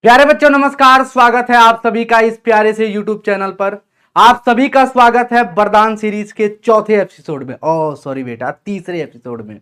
प्यारे बच्चों नमस्कार, स्वागत है आप सभी का इस प्यारे से YouTube चैनल पर। आप सभी का स्वागत है वरदान सीरीज के चौथे एपिसोड में। सॉरी बेटा, तीसरे एपिसोड में।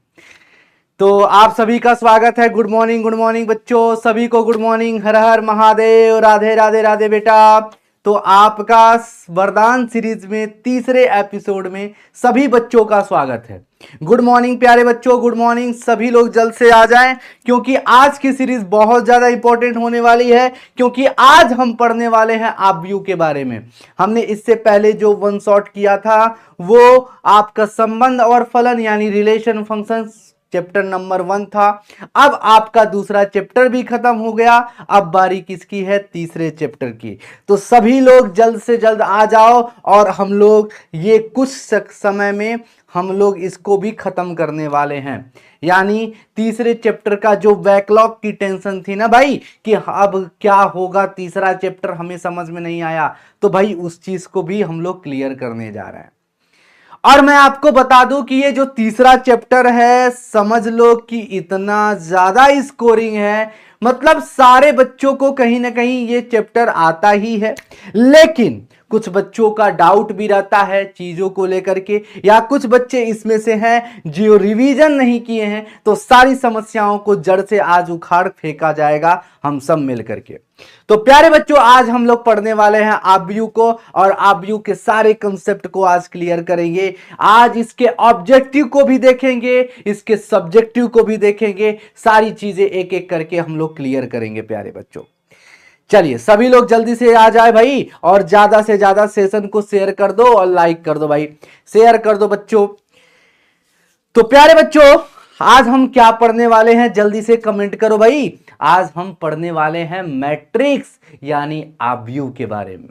तो आप सभी का स्वागत है। गुड मॉर्निंग बच्चों, सभी को गुड मॉर्निंग। हर हर महादेव, राधे राधे राधे बेटा। तो आपका वरदान सीरीज में तीसरे एपिसोड में सभी बच्चों का स्वागत है। गुड मॉर्निंग प्यारे बच्चों, गुड मॉर्निंग। सभी लोग जल्द से आ जाएं क्योंकि आज की सीरीज बहुत ज्यादा इंपॉर्टेंट होने वाली है, क्योंकि आज हम पढ़ने वाले हैं आव्यूह के बारे में। हमने इससे पहले जो वन शॉट किया था वो आपका संबंध और फलन यानी रिलेशन फंक्शन चैप्टर नंबर 1 था। अब आपका दूसरा चैप्टर भी खत्म हो गया। अब बारी किसकी है? तीसरे चैप्टर की। तो सभी लोग जल्द से जल्द आ जाओ और हम लोग ये कुछ समय में हम लोग इसको भी खत्म करने वाले हैं। यानी तीसरे चैप्टर का जो बैकलॉग की टेंशन थी ना भाई कि अब क्या होगा, तीसरा चैप्टर हमें समझ में नहीं आया, तो भाई उस चीज को भी हम लोग क्लियर करने जा रहे हैं। और मैं आपको बता दूं कि ये जो तीसरा चैप्टर है, समझ लो कि इतना ज्यादा स्कोरिंग है, मतलब सारे बच्चों को कहीं ना कहीं ये चैप्टर आता ही है। लेकिन कुछ बच्चों का डाउट भी रहता है चीजों को लेकर के, या कुछ बच्चे इसमें से हैं जो रिवीजन नहीं किए हैं। तो सारी समस्याओं को जड़ से आज उखाड़ फेंका जाएगा हम सब मिलकर के। तो प्यारे बच्चों, आज हम लोग पढ़ने वाले हैं आव्यूह को, और आव्यूह के सारे कंसेप्ट को आज क्लियर करेंगे। आज इसके ऑब्जेक्टिव को भी देखेंगे, इसके सब्जेक्टिव को भी देखेंगे। सारी चीजें एक एक करके हम लोग क्लियर करेंगे प्यारे बच्चों। चलिए सभी लोग जल्दी से आ जाए भाई, और ज्यादा से ज्यादा सेशन को शेयर कर दो और लाइक कर दो भाई, शेयर कर दो बच्चों। तो प्यारे बच्चों, आज हम क्या पढ़ने वाले हैं? जल्दी से कमेंट करो भाई। आज हम पढ़ने वाले हैं मैट्रिक्स यानी आव्यूह के बारे में।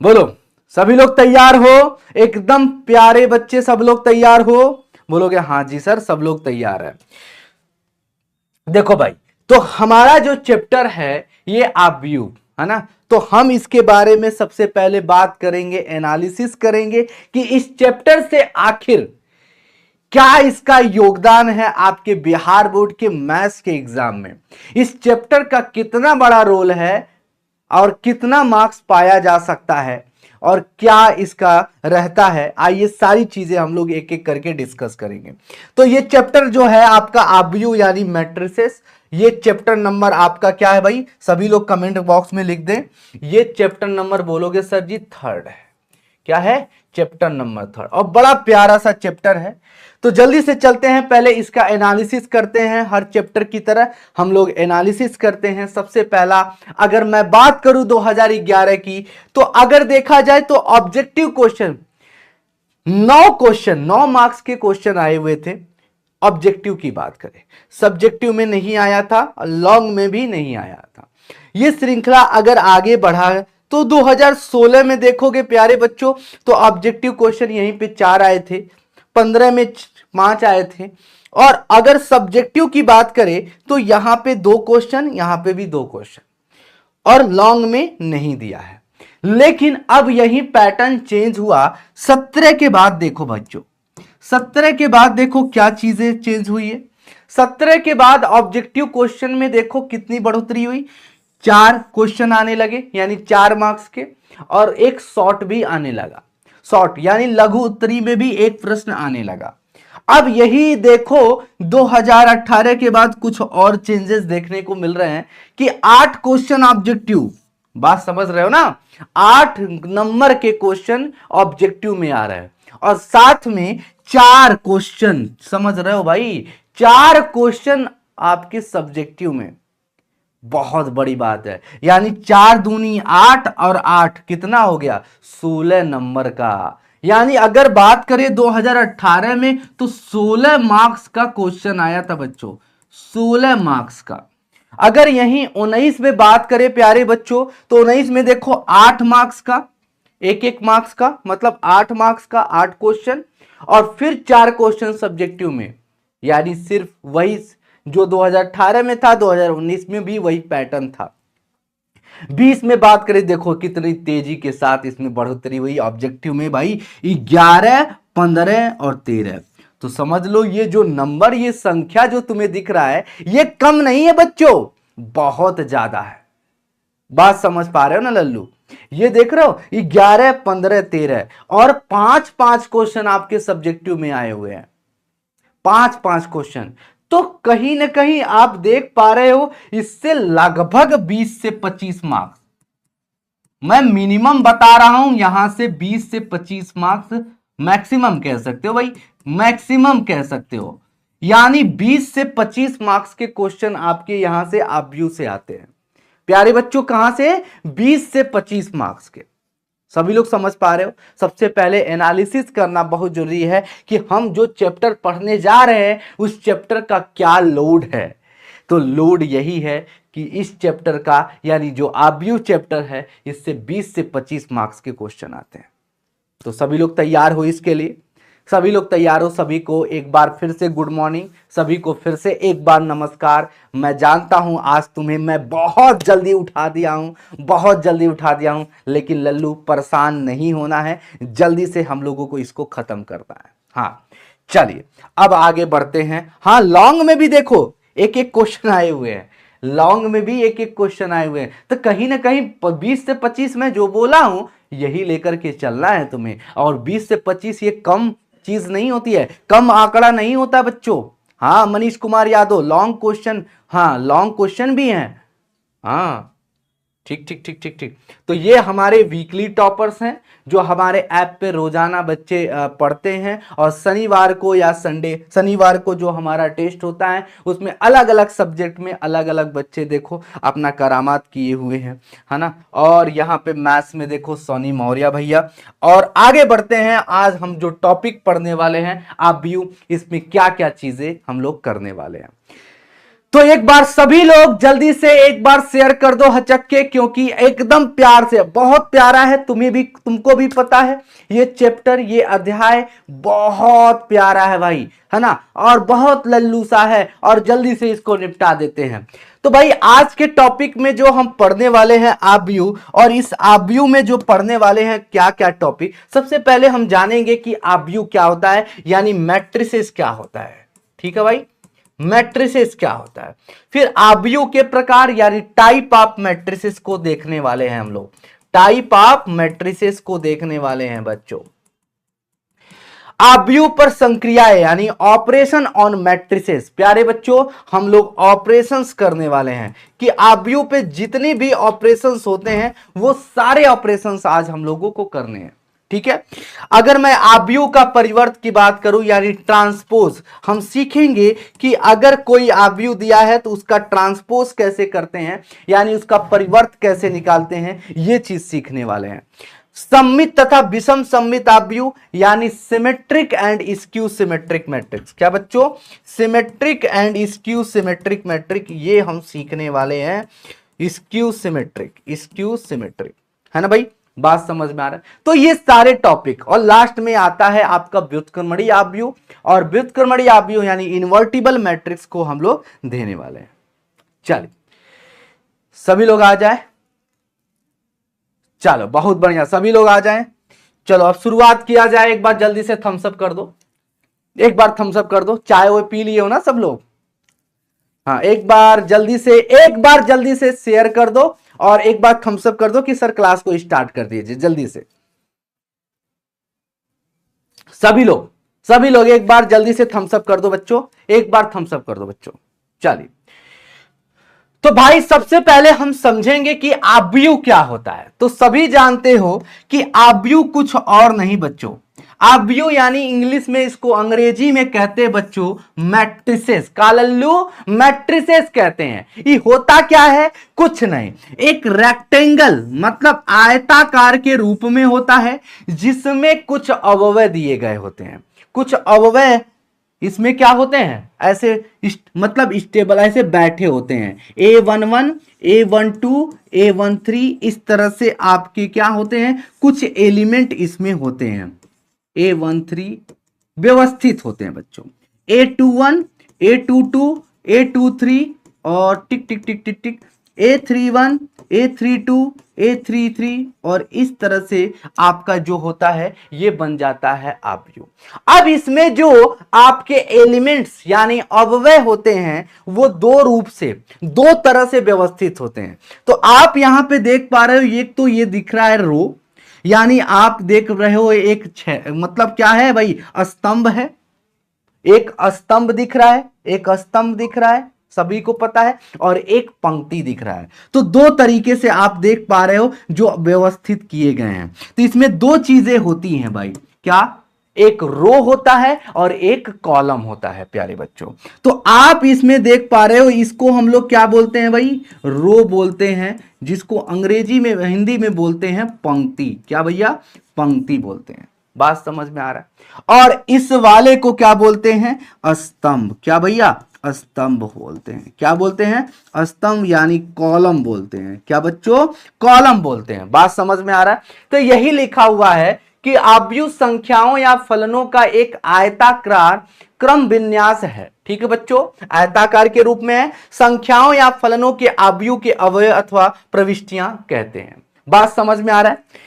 बोलो, सभी लोग तैयार हो? एकदम प्यारे बच्चे, सब लोग तैयार हो? बोलोगे हाँ जी सर, सब लोग तैयार है। देखो भाई, तो हमारा जो चैप्टर है ये आव्यूह है ना, तो हम इसके बारे में सबसे पहले बात करेंगे, एनालिसिस करेंगे कि इस चैप्टर से आखिर क्या इसका योगदान है आपके बिहार बोर्ड के मैथ्स के एग्जाम में। इस चैप्टर का कितना बड़ा रोल है और कितना मार्क्स पाया जा सकता है और क्या इसका रहता है। आइए सारी चीजें हम लोग एक एक करके डिस्कस करेंगे। तो ये चैप्टर जो है आपका आव्यूह यानी मैट्रिसेस, ये चैप्टर नंबर आपका क्या है भाई? सभी लोग कमेंट बॉक्स में लिख दें। ये चैप्टर नंबर बोलोगे सर जी 3rd है। क्या है? चैप्टर नंबर 3rd, और बड़ा प्यारा सा चैप्टर है। तो जल्दी से चलते हैं, पहले इसका एनालिसिस करते हैं। हर चैप्टर की तरह हम लोग एनालिसिस करते हैं। सबसे पहला अगर मैं बात करूं 2011 की, तो अगर देखा जाए तो ऑब्जेक्टिव क्वेश्चन 9 क्वेश्चन, 9 मार्क्स के क्वेश्चन आए हुए थे। ऑब्जेक्टिव की बात करें, सब्जेक्टिव में नहीं आया था और लॉन्ग में भी नहीं आया था। यह श्रृंखला अगर आगे बढ़ा है तो 2016 में देखोगे प्यारे बच्चों, तो ऑब्जेक्टिव क्वेश्चन यहीं पे 4 आए थे, 15 में 5 आए थे। और अगर सब्जेक्टिव की बात करें तो यहां पे 2 क्वेश्चन, यहां पे भी 2 क्वेश्चन, और लॉन्ग में नहीं दिया है। लेकिन अब यही पैटर्न चेंज हुआ 17 के बाद। देखो बच्चों, 17 के बाद देखो क्या चीजें चेंज हुई है। 17 के बाद ऑब्जेक्टिव क्वेश्चन में देखो कितनी बढ़ोतरी हुई। 4 क्वेश्चन आने लगे यानी 4 मार्क्स के, और एक शॉर्ट भी आने लगा। शॉर्ट यानी लघु उत्तरी में भी एक प्रश्न आने लगा। अब यही देखो 2018 के बाद कुछ और चेंजेस देखने को मिल रहे हैं कि 8 क्वेश्चन ऑब्जेक्टिव, बात समझ रहे हो ना, 8 नंबर के क्वेश्चन ऑब्जेक्टिव में आ रहे हैं, और साथ में 4 क्वेश्चन, समझ रहे हो भाई, 4 क्वेश्चन आपके सब्जेक्टिव में। बहुत बड़ी बात है, यानी 4 दूनी 8 और 8 कितना हो गया? 16 नंबर का। यानी अगर बात करें 2018 में तो 16 मार्क्स का क्वेश्चन आया था बच्चों, 16 मार्क्स का। अगर यहीं 19 में बात करें प्यारे बच्चों, तो 19 में देखो 8 मार्क्स का, एक मार्क्स का, मतलब 8 मार्क्स का 8 क्वेश्चन, और फिर 4 क्वेश्चन सब्जेक्टिव में। यानी सिर्फ वही जो 2018 में था 2019 में भी वही पैटर्न था। 20 में बात करें, देखो कितनी तेजी के साथ इसमें बढ़ोतरी हुई ऑब्जेक्टिव में भाई, 11, 15 और 13। तो समझ लो ये जो नंबर, ये संख्या जो तुम्हें दिख रहा है, ये कम नहीं है बच्चों, बहुत ज्यादा है। बात समझ पा रहे हो ना लल्लू? ये देख रहे हो, 11, 15, 13 और 5-5 क्वेश्चन आपके सब्जेक्टिव में आए हुए हैं, 5-5 क्वेश्चन। तो कहीं ना कहीं आप देख पा रहे हो, इससे लगभग 20 से 25 मार्क्स, मैं मिनिमम बता रहा हूं, यहां से 20 से 25 मार्क्स मैक्सिमम कह सकते हो भाई, मैक्सिमम कह सकते हो। यानी 20 से 25 मार्क्स के क्वेश्चन आपके यहां से आब्यू से आते हैं प्यारे बच्चों। कहां से? 20 से 25 मार्क्स के। सभी लोग समझ पा रहे हो? सबसे पहले एनालिसिस करना बहुत जरूरी है कि हम जो चैप्टर पढ़ने जा रहे हैं उस चैप्टर का क्या लोड है। तो लोड यही है कि इस चैप्टर का, यानी जो आब्यू चैप्टर है, इससे 20 से 25 मार्क्स के क्वेश्चन आते हैं। तो सभी लोग तैयार हो इसके लिए? सभी लोग तैयार हो? सभी को एक बार फिर से गुड मॉर्निंग, सभी को फिर से एक बार नमस्कार। मैं जानता हूं आज तुम्हें मैं बहुत जल्दी उठा दिया हूं, बहुत जल्दी उठा दिया हूं, लेकिन लल्लू परेशान नहीं होना है, जल्दी से हम लोगों को इसको खत्म करना है। हाँ चलिए अब आगे बढ़ते हैं। हाँ लॉन्ग में भी देखो एक एक क्वेश्चन आए हुए हैं, लॉन्ग में भी एक एक क्वेश्चन आए हुए हैं। तो कहीं ना कहीं 20 से 25 में जो बोला हूं यही लेकर के चलना है तुम्हें। और 20 से 25 ये कम चीज नहीं होती है, कम आंकड़ा नहीं होता बच्चों। हाँ मनीष कुमार यादव, लॉन्ग क्वेश्चन, हाँ लॉन्ग क्वेश्चन भी हैं। हाँ ठीक ठीक ठीक ठीक ठीक। तो ये हमारे वीकली टॉपर्स हैं जो हमारे ऐप पे रोजाना बच्चे पढ़ते हैं, और शनिवार को या शनिवार को जो हमारा टेस्ट होता है उसमें अलग अलग सब्जेक्ट में अलग अलग बच्चे देखो अपना करामात किए हुए हैं, है ना। और यहाँ पे मैथ्स में देखो सोनी मौर्य भैया। और आगे बढ़ते हैं, आज हम जो टॉपिक पढ़ने वाले हैं आप व्यू, इसमें क्या क्या चीजें हम लोग करने वाले हैं। तो एक बार सभी लोग जल्दी से एक बार शेयर कर दो हचक्के, क्योंकि एकदम प्यार से, बहुत प्यारा है, तुम्हें भी, तुमको भी पता है ये चैप्टर, ये अध्याय बहुत प्यारा है भाई, है ना, और बहुत लल्लू सा है, और जल्दी से इसको निपटा देते हैं। तो भाई आज के टॉपिक में जो हम पढ़ने वाले हैं आब्यू, और इस आब्यू में जो पढ़ने वाले हैं क्या क्या टॉपिक, सबसे पहले हम जानेंगे कि आब्यू क्या होता है, यानी मैट्रिसेस क्या होता है। ठीक है भाई, मैट्रिसेस क्या होता है, फिर आब्यू के प्रकार यानी टाइप ऑफ मैट्रिसेस को देखने वाले हैं हम लोग, टाइप ऑफ मैट्रिसेस को देखने वाले हैं बच्चों। आब्यू पर संक्रियाएं यानी ऑपरेशन ऑन मैट्रिसेस, प्यारे बच्चों हम लोग ऑपरेशंस करने वाले हैं कि आब्यू पे जितनी भी ऑपरेशंस होते हैं वो सारे ऑपरेशंस आज हम लोगों को करने हैं। ठीक है, अगर मैं आब्यू का परिवर्त की बात करूं यानी ट्रांसपोज, हम सीखेंगे कि अगर कोई आब्यू दिया है तो उसका ट्रांसपोज कैसे करते हैं, यानी उसका परिवर्त कैसे निकालते हैं, ये चीज सीखने वाले हैं। सममित तथा विषम सममित आब्यू यानी symmetric and skew symmetric matrix, क्या बच्चों, symmetric and skew symmetric matric, ये हम सीखने वाले हैं। स्क्यू सिमेट्रिक, स्क्यू सिमेट्रिक, है ना भाई, बात समझ में आ रहा है। तो ये सारे टॉपिक, और लास्ट में आता है आपका व्युत्क्रमणीय आब्यू, और व्युत्क्रमणीय आब्यू यानी इन्वर्टिबल मैट्रिक्स को हम लोग देने वाले हैं। चलिए सभी लोग आ जाए, चलो बहुत बढ़िया, सभी लोग आ जाएं। चलो अब शुरुआत किया जाए, एक बार जल्दी से थम्स अप कर दो, एक बार थम्स अप कर दो, चाय वो पी लिए हो ना सब लोग, हाँ एक बार जल्दी से, एक बार जल्दी से शेयर कर दो, और एक बार थम्स अप कर दो कि सर क्लास को स्टार्ट कर दीजिए जल्दी से। सभी लोग एक बार जल्दी से थम्स अप कर दो बच्चों, एक बार थम्स अप कर दो बच्चों। चलिए तो भाई सबसे पहले हम समझेंगे कि आब्यू क्या होता है। तो सभी जानते हो कि आब्यू कुछ और नहीं बच्चों, आब्यू यानी इंग्लिश में इसको अंग्रेजी में कहते हैं बच्चों मैट्रिसेस, कालल्लू मैट्रिसेस कहते हैं। ये होता क्या है, कुछ नहीं, एक रेक्टेंगल मतलब आयताकार के रूप में होता है जिसमें कुछ अवयव दिए गए होते हैं, कुछ अवयव इसमें क्या होते हैं, ऐसे मतलब स्टेबल ऐसे बैठे होते हैं, A11, A12, A13, इस तरह से आपके क्या होते हैं, कुछ एलिमेंट इसमें होते हैं। A13 व्यवस्थित होते हैं बच्चों, A21, A22, A23 और टिक टिक टिक टिक टिक A31, A32, A33 और इस तरह से आपका जो होता है ये बन जाता है आव्यूह। अब इसमें जो आपके एलिमेंट्स यानी अवयव होते हैं वो दो रूप से, दो तरह से व्यवस्थित होते हैं। तो आप यहां पे देख पा रहे हो, एक तो ये दिख रहा है रो, यानी आप देख रहे हो एक मतलब क्या है भाई, स्तंभ है, एक स्तंभ दिख रहा है, एक स्तंभ दिख रहा है, सभी को पता है, और एक पंक्ति दिख रहा है। तो दो तरीके से आप देख पा रहे हो जो व्यवस्थित किए गए हैं। तो इसमें दो चीजें होती हैं भाई, क्या, एक रो होता है और एक कॉलम होता है प्यारे बच्चों। तो आप इसमें देख पा रहे हो, इसको हम लोग क्या बोलते हैं भाई, रो बोलते हैं, जिसको अंग्रेजी में, हिंदी में बोलते हैं पंक्ति। क्या भैया, पंक्ति बोलते हैं। बात समझ में आ रहा है। और इस वाले को क्या बोलते हैं, स्तंभ। क्या भैया, स्तंभ बोलते हैं। क्या बोलते हैं, स्तंभ यानी कॉलम बोलते हैं। क्या बच्चों, कॉलम बोलते हैं। बात समझ में आ रहा है। तो यही लिखा हुआ है कि आव्यूह संख्याओं या फलनों का एक आयताकार क्रम विन्यास है। ठीक है बच्चों, आयताकार के रूप में है, संख्याओं या फलनों के आव्यूह के अवयव अथवा प्रविष्टियां कहते हैं। बात समझ में आ रहा है।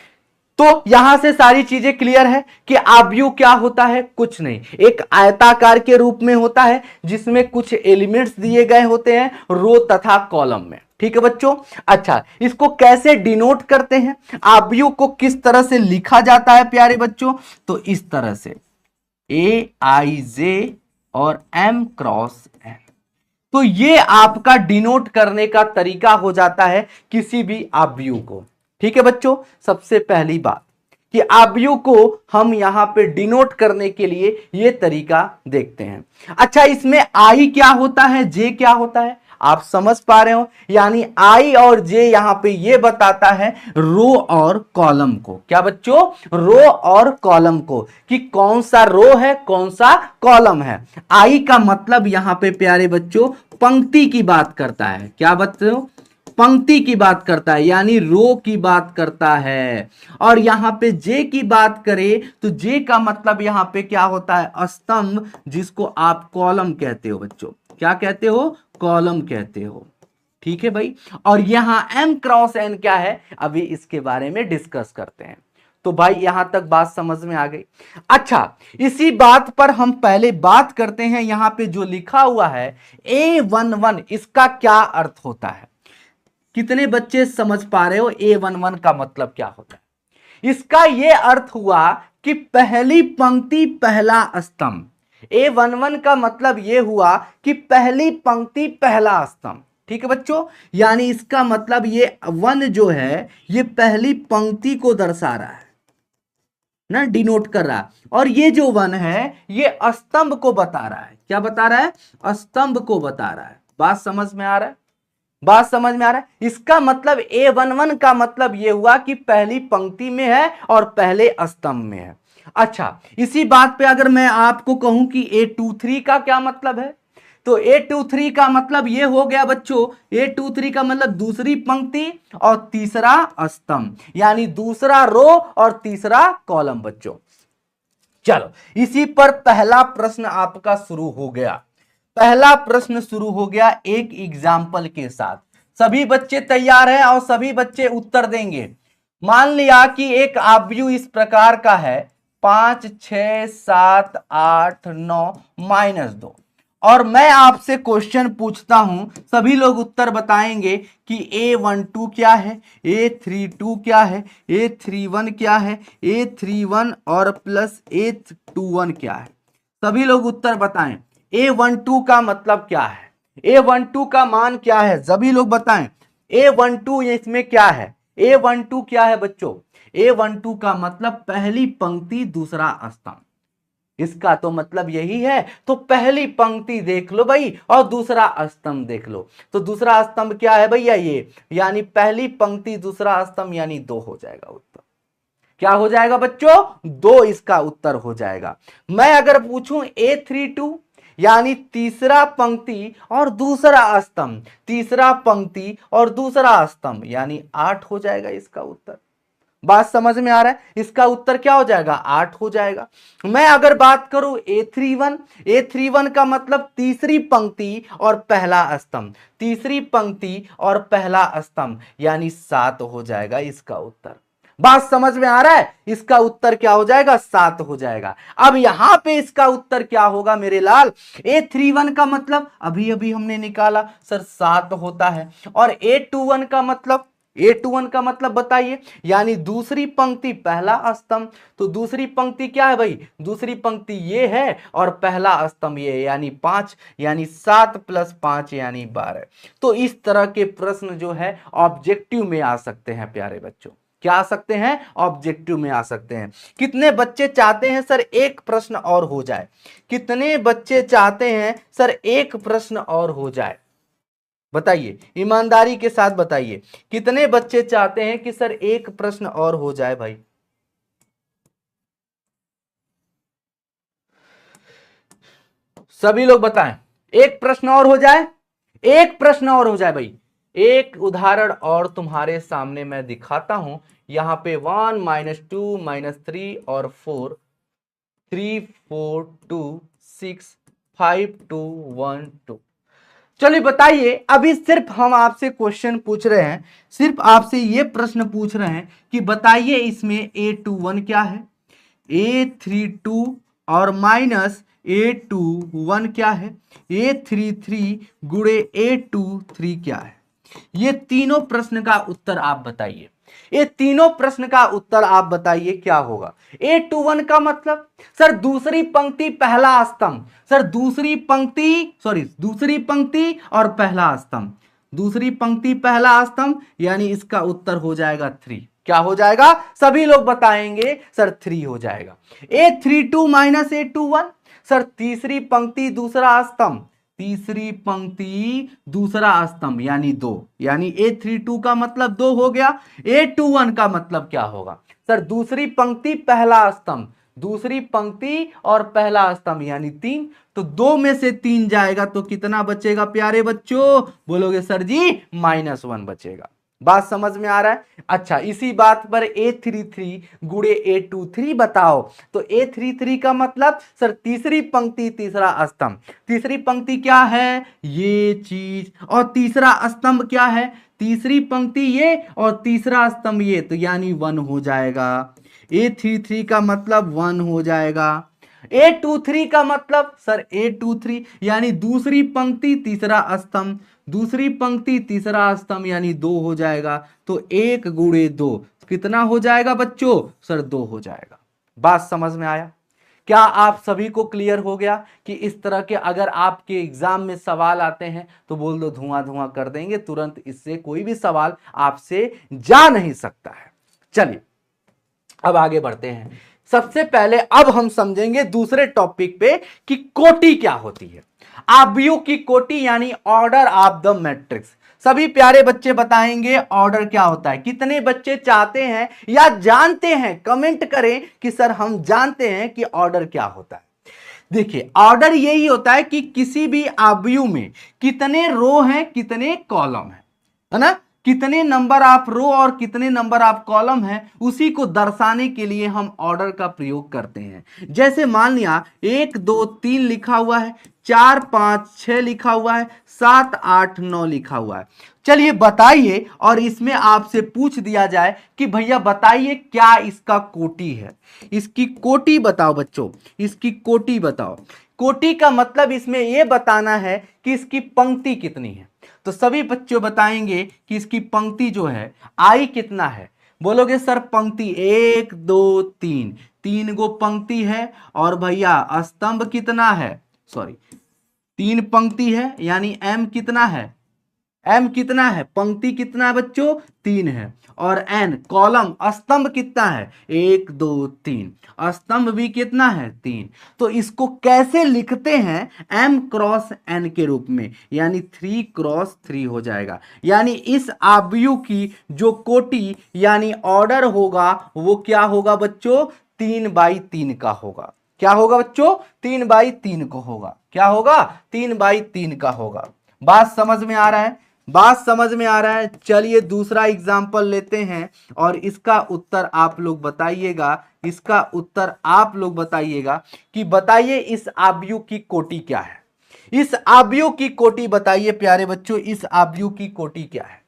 तो यहां से सारी चीजें क्लियर है कि आव्यूह क्या होता है, कुछ नहीं, एक आयताकार के रूप में होता है जिसमें कुछ एलिमेंट्स दिए गए होते हैं रो तथा कॉलम में। ठीक है बच्चों। अच्छा, इसको कैसे डिनोट करते हैं, आव्यूह को किस तरह से लिखा जाता है प्यारे बच्चों, तो इस तरह से AIJ और M×N। तो ये आपका डिनोट करने का तरीका हो जाता है किसी भी आव्यूह को। ठीक है बच्चों, सबसे पहली बात कि आव्यूह को हम यहां पे डिनोट करने के लिए ये तरीका देखते हैं। अच्छा, इसमें आई क्या होता है, जे क्या होता है, आप समझ पा रहे हो, यानी आई और जे यहां पे ये बताता है रो और कॉलम को। क्या बच्चों, रो और कॉलम को, कि कौन सा रो है कौन सा कॉलम है। आई का मतलब यहां पे प्यारे बच्चों पंक्ति की बात करता है। क्या बच्चों, पंक्ति की बात करता है, यानी रो की बात करता है। और यहां पे जे की बात करें तो जे का मतलब यहां पे क्या होता है, स्तंभ, जिसको आप कॉलम कहते हो बच्चों। क्या कहते हो, कॉलम कहते हो। ठीक है भाई। और यहां M×N क्या है, अभी इसके बारे में डिस्कस करते हैं। तो भाई यहां तक बात समझ में आ गई। अच्छा, इसी बात पर हम पहले बात करते हैं, यहां पे जो लिखा हुआ है A11, इसका क्या अर्थ होता है। कितने बच्चे समझ पा रहे हो A11 का मतलब क्या होता है। इसका यह अर्थ हुआ कि पहली पंक्ति पहला स्तंभ। A11 का मतलब यह हुआ कि पहली पंक्ति पहला स्तंभ। ठीक है बच्चों, यानी इसका मतलब ये वन जो है ये पहली पंक्ति को दर्शा रहा है ना, डिनोट कर रहा है। और ये जो वन है ये स्तंभ को बता रहा है। क्या बता रहा है, स्तंभ को बता रहा है। बात समझ में आ रहा है, बात समझ में आ रहा है। इसका मतलब A11 का मतलब यह हुआ कि पहली पंक्ति में है और पहले स्तंभ में है। अच्छा, इसी बात पे अगर मैं आपको कहूं कि A23 का क्या मतलब है, तो A23 का मतलब यह हो गया बच्चों, A23 का मतलब दूसरी पंक्ति और तीसरा स्तंभ, यानी दूसरा रो और तीसरा कॉलम बच्चों। चलो, इसी पर पहला प्रश्न आपका शुरू हो गया। पहला प्रश्न शुरू हो गया एक एग्जाम्पल के साथ। सभी बच्चे तैयार हैं और सभी बच्चे उत्तर देंगे। मान लिया कि एक आव्यूह इस प्रकार का है 5, 6, 7, 8, 9 -2, और मैं आपसे क्वेश्चन पूछता हूं, सभी लोग उत्तर बताएंगे कि A12 क्या है, A32 क्या है, A31 क्या है, A31 और प्लस A21 क्या है। सभी लोग उत्तर बताएं। A12 का मतलब क्या है, A12 का मान क्या है, सभी लोग बताएं। A12 इसमें क्या है, A12 क्या है बच्चों, A12 का मतलब पहली पंक्ति दूसरा स्तंभ। इसका तो मतलब यही है। तो पहली पंक्ति देख लो भाई और दूसरा स्तंभ देख लो। तो दूसरा स्तंभ क्या है भैया, ये, यानी पहली पंक्ति दूसरा स्तंभ, यानी 2 हो जाएगा उत्तर। क्या हो जाएगा बच्चों, 2 इसका उत्तर हो जाएगा। मैं अगर पूछूं A32 यानी तीसरा पंक्ति और दूसरा स्तंभ, तीसरा पंक्ति और दूसरा स्तंभ, यानी 8 हो जाएगा इसका उत्तर। बात समझ में आ रहा है? इसका उत्तर क्या हो जाएगा? 8 हो जाएगा। मैं अगर बात करूं A31 का मतलब तीसरी पंक्ति और पहला स्तंभ, तीसरी पंक्ति और पहला स्तंभ यानी 7 हो जाएगा इसका उत्तर। बात समझ में आ रहा है? इसका उत्तर क्या हो जाएगा? 7 हो जाएगा। अब यहां पे इसका उत्तर क्या होगा मेरे लाल? A31 का मतलब अभी अभी हमने निकाला सर 7 होता है, और A21 का मतलब बताइए, यानी दूसरी पंक्ति पहला स्तंभ। तो दूसरी पंक्ति क्या है भाई? दूसरी पंक्ति ये है और पहला स्तंभ ये है, यानी 5, यानी 7 + 5 यानी 12। तो इस तरह के प्रश्न जो है ऑब्जेक्टिव में आ सकते हैं प्यारे बच्चों। क्या आ सकते हैं? ऑब्जेक्टिव में आ सकते हैं। कितने बच्चे चाहते हैं सर एक प्रश्न और हो जाए? कितने बच्चे चाहते हैं सर एक प्रश्न और हो जाए? बताइए, ईमानदारी के साथ बताइए, कितने बच्चे चाहते हैं कि सर एक प्रश्न और हो जाए भाई? सभी लोग बताएं, एक प्रश्न और हो जाए, एक प्रश्न और हो जाए भाई। एक उदाहरण और तुम्हारे सामने मैं दिखाता हूं। यहां पे 1 - 2 - 3 और 4, 3 4 2 6 5 2 1 2। चलिए बताइए, अभी सिर्फ हम आपसे क्वेश्चन पूछ रहे हैं, सिर्फ आपसे ये प्रश्न पूछ रहे हैं कि बताइए इसमें A21 क्या है, A32 और माइनस A21 क्या है, A33 गुणे A23 क्या है। ये तीनों प्रश्न का उत्तर आप बताइए। ये तीनों प्रश्न का उत्तर आप बताइए क्या होगा। A21 का मतलब सर दूसरी पंक्ति पहला स्तंभ, सर दूसरी पंक्ति और पहला स्तंभ, दूसरी पंक्ति पहला स्तंभ, यानी इसका उत्तर हो जाएगा 3। क्या हो जाएगा? सभी लोग बताएंगे सर 3 हो जाएगा। A32 - A21 सर तीसरी पंक्ति दूसरा स्तंभ, तीसरी पंक्ति दूसरा स्तंभ यानी 2, यानी A32 का मतलब 2 हो गया। A21 का मतलब क्या होगा सर? दूसरी पंक्ति पहला स्तंभ, दूसरी पंक्ति और पहला स्तंभ यानी 3। तो 2 में से 3 जाएगा तो कितना बचेगा प्यारे बच्चों? बोलोगे सर जी -1 बचेगा। बात समझ में आ रहा है? अच्छा, इसी बात पर A33 गुणे A23 बताओ। तो A33 का मतलब सर तीसरी पंक्ति तीसरा स्तंभ, तीसरी पंक्ति क्या है? ये चीज, और तीसरा स्तंभ क्या है? तीसरी पंक्ति ये और तीसरा स्तंभ ये, तो यानी 1 हो जाएगा। A33 का मतलब 1 हो जाएगा। A23 का मतलब सर A23 यानी दूसरी पंक्ति तीसरा स्तंभ, दूसरी पंक्ति तीसरा स्तंभ यानी 2 हो जाएगा। तो 1 गुणे 2 कितना हो जाएगा बच्चों? सर 2 हो जाएगा। बात समझ में आया? क्या आप सभी को क्लियर हो गया कि इस तरह के अगर आपके एग्जाम में सवाल आते हैं तो बोल दो धुआं धुआं कर देंगे, तुरंत इससे कोई भी सवाल आपसे जा नहीं सकता है। चलिए अब आगे बढ़ते हैं। सबसे पहले अब हम समझेंगे दूसरे टॉपिक पे कि कोटि क्या होती है। आव्यूह की कोटि यानी ऑर्डर ऑफ द मैट्रिक्स। सभी प्यारे बच्चे बताएंगे ऑर्डर क्या होता है। कितने बच्चे चाहते हैं या जानते हैं? कमेंट करें कि सर हम जानते हैं कि ऑर्डर क्या होता है। देखिए, ऑर्डर यही होता है कि किसी भी आव्यूह में कितने रो हैं, कितने कॉलम है ना, कितने नंबर ऑफ रो और कितने नंबर ऑफ कॉलम है, उसी को दर्शाने के लिए हम ऑर्डर का प्रयोग करते हैं। जैसे मान लिया 1 2 3 लिखा हुआ है, 4 5 6 लिखा हुआ है, 7 8 9 लिखा हुआ है। चलिए बताइए, और इसमें आपसे पूछ दिया जाए कि भैया बताइए क्या इसका कोटि है। इसकी कोटि बताओ बच्चों, इसकी कोटि बताओ। कोटि का मतलब इसमें यह बताना है कि इसकी पंक्ति कितनी है। तो सभी बच्चों बताएंगे कि इसकी पंक्ति जो है आई कितना है। बोलोगे सर पंक्ति 1 2 3, 3 गो पंक्ति है, और भैया स्तंभ कितना है? सॉरी, 3 पंक्ति है, यानी m कितना है? m कितना है? पंक्ति कितना है बच्चों? 3 है। और n कॉलम स्तंभ कितना है? 1 2 3, स्तंभ भी कितना है? 3। तो इसको कैसे लिखते हैं? m × n के रूप में, यानी 3 × 3 हो जाएगा। यानी इस आव्यूह की जो कोटि यानी ऑर्डर होगा वो क्या होगा बच्चों? 3/3 का होगा। क्या होगा बच्चों? 3/3 को होगा। क्या होगा? 3/3 का होगा। बात समझ में आ रहा है? बात समझ में आ रहा है। चलिए दूसरा एग्जाम्पल लेते हैं और इसका उत्तर आप लोग बताइएगा, इसका उत्तर आप लोग बताइएगा कि बताइए इस आव्यूह की कोटि क्या है। इस आव्यूह की कोटि बताइए प्यारे बच्चों, इस आव्यूह की कोटि क्या है,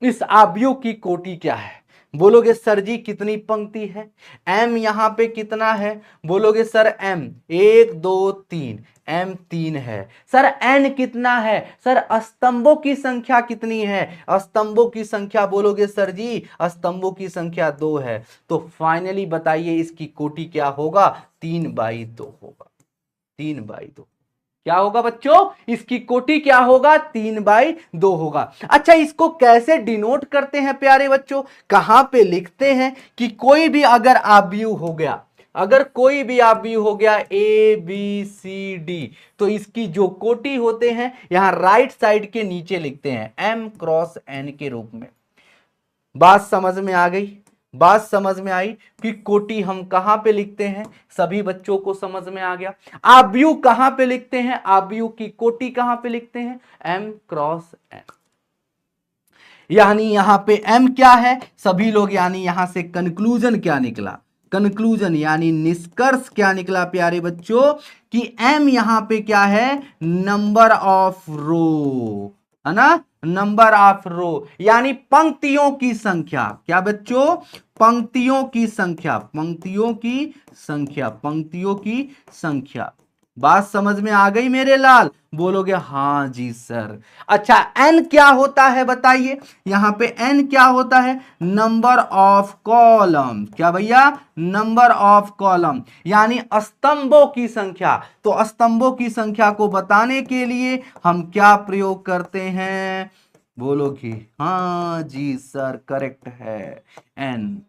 इस आव्यूह की कोटि क्या है। बोलोगे सर जी कितनी पंक्ति है, एम यहां पे कितना है, बोलोगे सर एम 1 2 3, एम 3 है। सर एन कितना है, सर स्तंभों की संख्या कितनी है, स्तंभों की संख्या बोलोगे सर जी स्तंभों की संख्या 2 है। तो फाइनली बताइए इसकी कोटि क्या होगा, 3/2 होगा, 3/2। क्या होगा बच्चों, इसकी कोटि क्या होगा, 3/2 होगा। अच्छा इसको कैसे डिनोट करते हैं प्यारे बच्चों, कहां पे लिखते हैं कि कोई भी अगर आव्यूह हो गया, अगर कोई भी आव्यूह हो गया ए बी सी डी, तो इसकी जो कोटि होते हैं यहां राइट साइड के नीचे लिखते हैं m क्रॉस n के रूप में। बात समझ में आ गई, बात समझ में आई कि कोटि हम कहां पे लिखते हैं, सभी बच्चों को समझ में आ गया। आव्यूह कहां पे लिखते हैं, आव्यूह की कोटि कहां पे लिखते हैं, m क्रॉस n। यानी यहां पे m क्या है सभी लोग, यानी यहां से कंक्लूजन क्या निकला, कंक्लूजन यानी निष्कर्ष क्या निकला प्यारे बच्चों कि m यहां पे क्या है, नंबर ऑफ रो, है ना, नंबर ऑफ रो यानी पंक्तियों की संख्या। क्या बच्चों, पंक्तियों की संख्या, पंक्तियों की संख्या, पंक्तियों की संख्या। बात समझ में आ गई मेरे लाल, बोलोगे हां जी सर। अच्छा एन क्या होता है बताइए, यहां पे एन क्या होता है, नंबर ऑफ कॉलम। क्या भैया, नंबर ऑफ कॉलम यानी स्तंभों की संख्या। तो स्तंभों की संख्या को बताने के लिए हम क्या प्रयोग करते हैं, बोलोगे हाँ जी सर करेक्ट है, एन।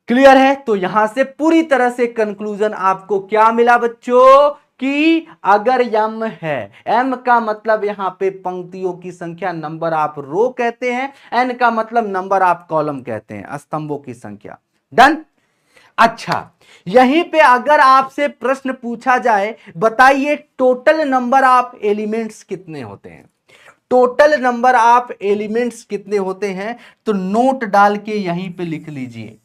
क्लियर है। तो यहां से पूरी तरह से कंक्लूजन आपको क्या मिला बच्चों कि अगर m है, m का मतलब यहां पे पंक्तियों की संख्या, नंबर ऑफ रो कहते हैं, n का मतलब नंबर ऑफ कॉलम कहते हैं, स्तंभों की संख्या। डन। अच्छा यहीं पे अगर आपसे प्रश्न पूछा जाए बताइए टोटल नंबर ऑफ एलिमेंट्स कितने होते हैं, टोटल नंबर ऑफ एलिमेंट्स कितने होते हैं, तो नोट डाल के यहीं पे लिख लीजिए,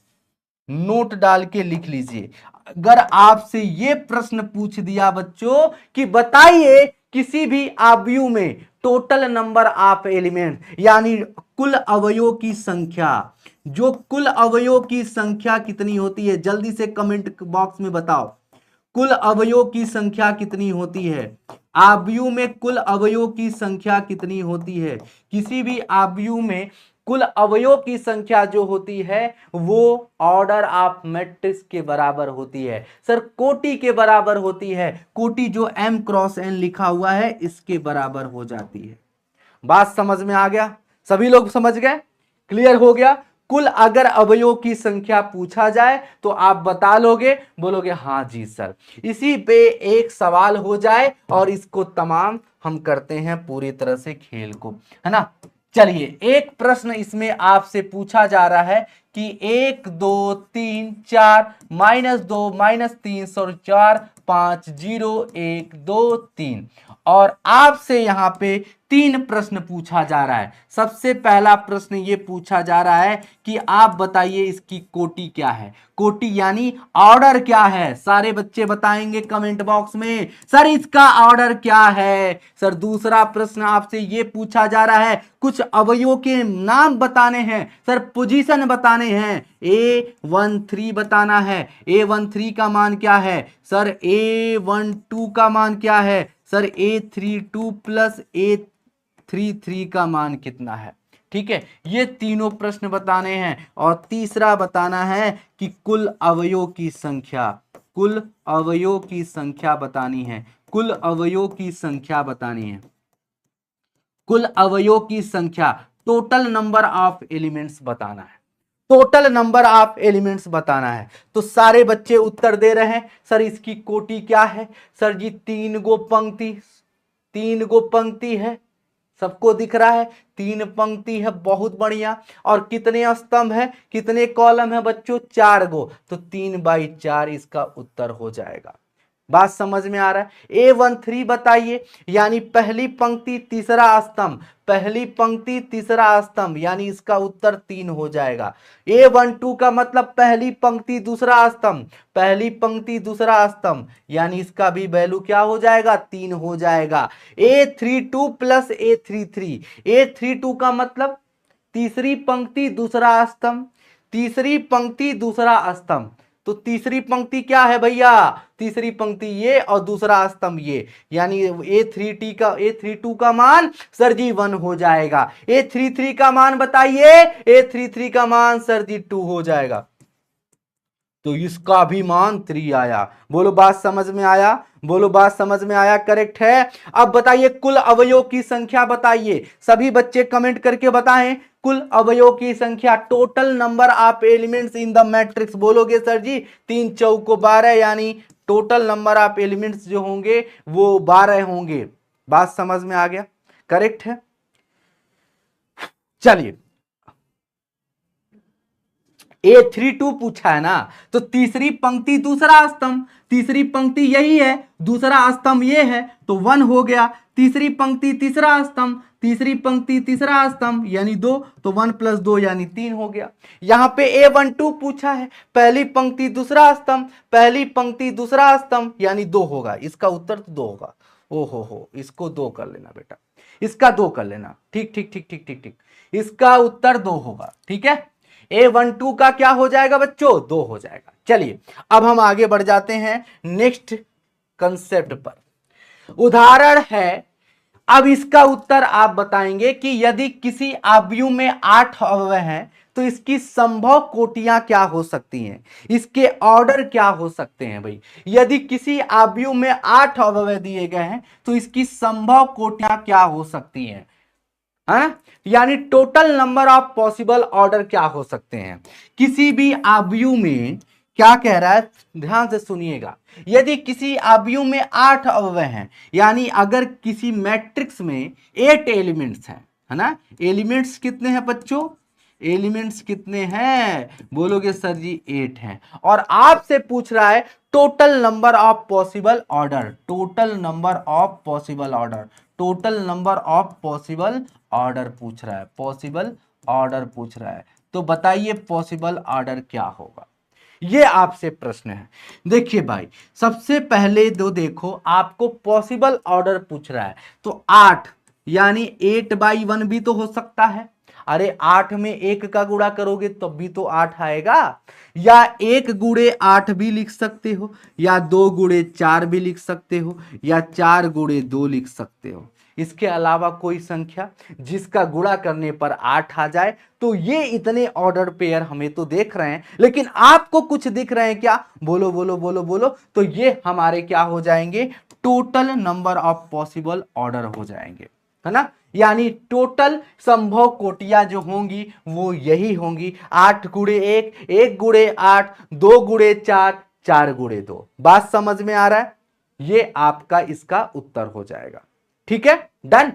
नोट डाल के लिख लीजिए। अगर आपसे यह प्रश्न पूछ दिया बच्चों कि बताइए किसी भी आव्यूह में टोटल नंबर ऑफ एलिमेंट यानी कुल अवयवों की संख्या, जो कुल अवयवों की संख्या कितनी होती है, जल्दी से कमेंट बॉक्स में बताओ कुल अवयवों की संख्या कितनी होती है, आव्यूह में कुल अवयवों की संख्या कितनी होती है। किसी भी आव्यूह में कुल अवयवों की संख्या जो होती है वो ऑर्डर ऑफ मैट्रिक्स के बराबर होती है, सर कोटि के बराबर होती है, कोटि जो m क्रॉस n लिखा हुआ है इसके बराबर हो जाती है। बात समझ में आ गया, सभी लोग समझ गए, क्लियर हो गया। कुल अगर अवयवों की संख्या पूछा जाए तो आप बता लोगे, बोलोगे हाँ जी सर। इसी पे एक सवाल हो जाए और इसको तमाम हम करते हैं पूरी तरह से खेल को, है ना। चलिए एक प्रश्न इसमें आपसे पूछा जा रहा है कि 1 2 3 4 -2 -3 और 4 5 0 1 2 3 और आपसे यहां पे 3 प्रश्न पूछा जा रहा है। सबसे पहला प्रश्न ये पूछा जा रहा है कि आप बताइए इसकी कोटि क्या है, कोटि यानी ऑर्डर क्या है, सारे बच्चे बताएंगे कमेंट बॉक्स में सर इसका ऑर्डर क्या है। सर दूसरा प्रश्न आपसे ये पूछा जा रहा है कुछ अवयवों के नाम बताने हैं, सर पोजीशन बताने हैं, A13 बताना है, A13 का मान क्या है, सर A12 का मान क्या है, सर A32 प्लस A33 का मान कितना है। ठीक है, ये तीनों प्रश्न बताने हैं और तीसरा बताना है कि कुल अवयवों की संख्या, कुल अवयवों की संख्या बतानी है, कुल अवयवों की संख्या बतानी है, कुल अवयवों की संख्या, टोटल नंबर ऑफ एलिमेंट्स बताना है, टोटल नंबर ऑफ एलिमेंट्स बताना है। तो सारे बच्चे उत्तर दे रहे हैं सर इसकी कोटि क्या है, सर जी 3 गो पंक्ति, 3 गो पंक्ति है, सबको दिख रहा है 3 पंक्ति है, बहुत बढ़िया। और कितने स्तंभ है, कितने कॉलम है बच्चों, 4 गो, तो 3/4 इसका उत्तर हो जाएगा। बात समझ में आ रहा है। A13 बताइए, यानी पहली पंक्ति तीसरा स्तंभ, पहली पंक्ति तीसरा स्तंभ, यानी इसका उत्तर 3 हो जाएगा। A12 का मतलब पहली पंक्ति दूसरा स्तंभ, पहली पंक्ति दूसरा स्तंभ, यानी इसका भी वैल्यू क्या हो जाएगा, 3 हो जाएगा। A32 प्लस A33, A32 का मतलब तीसरी पंक्ति दूसरा स्तंभ, तीसरी पंक्ति दूसरा स्तंभ, तो तीसरी पंक्ति क्या है भैया, तीसरी पंक्ति ये और दूसरा स्तंभ ये, यानी A32 का मान सर जी 1 हो जाएगा। A33 का मान बताइए, A33 का मान सर जी 2 हो जाएगा, तो इसका भी मान 3 आया। बोलो बात समझ में आया, बोलो बात समझ में आया, करेक्ट है। अब बताइए कुल अवयव की संख्या बताइए, सभी बच्चे कमेंट करके बताएं कुल अवयव की संख्या, total number of elements in the matrix. बोलोगे सर जी 3 चौको 12, यानी टोटल नंबर ऑफ एलिमेंट्स जो होंगे वो 12 होंगे। बात समझ में आ गया, करेक्ट है। चलिए A32 पूछा है ना, तो तीसरी पंक्ति दूसरा स्तंभ, तीसरी पंक्ति यही है, दूसरा स्तंभ ये है, तो 1 हो गया। तीसरी पंक्ति तीसरा स्तंभ, तीसरी पंक्ति तीसरा स्तंभ, यानी 2, तो 1 प्लस 2 यानी 3 हो गया। यहां पे A12 पूछा है, पहली पंक्ति दूसरा स्तंभ, पहली पंक्ति दूसरा स्तंभ, यानी 2 होगा, इसका उत्तर तो 2 होगा। ओहो हो, इसको 2 कर लेना बेटा, इसका 2 कर लेना, ठीक ठीक ठीक ठीक ठीक ठीक, इसका उत्तर 2 होगा, ठीक है। A12 का क्या हो जाएगा बच्चों, 2 हो जाएगा। चलिए अब हम आगे बढ़ जाते हैं नेक्स्ट कंसेप्ट पर। उदाहरण है, अब इसका उत्तर आप बताएंगे कि यदि किसी आव्यूह में 8 अवयव हैं तो इसकी संभव कोटियां क्या हो सकती हैं, इसके ऑर्डर क्या हो सकते हैं भाई। यदि किसी आव्यूह में 8 अवयव दिए गए हैं तो इसकी संभव कोटियां क्या हो सकती हैं, है, यानी total number of possible order क्या हो सकते हैं। किसी भी आव्यूह में क्या कह रहा है, ध्यान से सुनिएगा, यदि किसी आव्यूह में 8 अवयव हैं, यानी अगर किसी मैट्रिक्स में 8 एलिमेंट्स हैं, है ना, एलिमेंट्स कितने हैं बच्चों, एलिमेंट्स कितने हैं, बोलोगे सर जी 8 हैं, और आपसे पूछ रहा है total number of possible order, total number of possible order, total number of possible order पूछ रहा है, पॉसिबल ऑर्डर पूछ रहा है, तो बताइए पॉसिबल ऑर्डर क्या होगा, ये आपसे प्रश्न है। देखिए भाई, सबसे पहले तो देखो आपको पॉसिबल ऑर्डर पूछ रहा है, तो 8 यानी 8/1 भी तो हो सकता है। अरे 8 में 1 का गुणा करोगे तब भी तो 8 आएगा, या 1 गुणे 8 भी लिख सकते हो, या 2 गुणे 4 भी लिख सकते हो, या 4 गुणे 2 लिख सकते हो। इसके अलावा कोई संख्या जिसका गुणा करने पर 8 आ जाए, तो ये इतने ऑर्डर पेयर हमें तो देख रहे हैं, लेकिन आपको कुछ दिख रहे हैं क्या, बोलो बोलो बोलो बोलो, तो ये हमारे क्या हो जाएंगे, total number of possible order हो जाएंगे, है ना, यानी टोटल संभव कोटियां जो होंगी वो यही होंगी, 8 गुणे 1, 1 गुणे 8, 2 गुणे 4, 4 गुणे 2। बात समझ में आ रहा है, ये आपका इसका उत्तर हो जाएगा, ठीक है, डन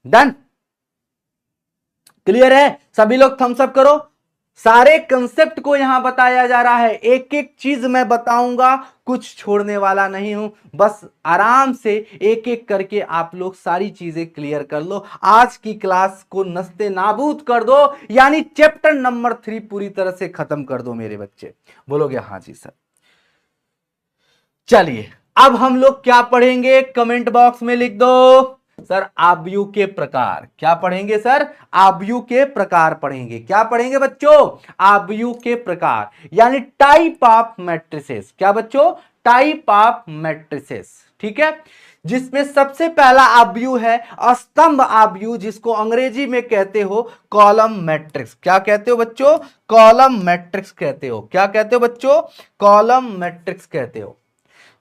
डन, क्लियर है, सभी लोग थम्स अप करो। सारे कंसेप्ट को यहां बताया जा रहा है, एक एक चीज मैं बताऊंगा, कुछ छोड़ने वाला नहीं हूं, बस आराम से एक एक करके आप लोग सारी चीजें क्लियर कर लो, आज की क्लास को नस्ते नाबूद कर दो, यानी चैप्टर नंबर 3 पूरी तरह से खत्म कर दो मेरे बच्चे। बोलोगे हाँ जी सर। चलिए अब हम लोग क्या पढ़ेंगे, कमेंट बॉक्स में लिख दो सर, आव्यूह के प्रकार। क्या पढ़ेंगे सर, आव्यूह के प्रकार पढ़ेंगे। क्या पढ़ेंगे बच्चों, आव्यूह के प्रकार, यानी टाइप ऑफ मैट्रिसेस। क्या बच्चों, टाइप ऑफ मैट्रिसेस, ठीक है, जिसमें सबसे पहला आव्यूह है स्तंभ आव्यूह, जिसको अंग्रेजी में कहते हो कॉलम मैट्रिक्स। क्या कहते हो बच्चों, कॉलम मैट्रिक्स कहते हो। क्या कहते हो बच्चों, कॉलम मैट्रिक्स कहते हो।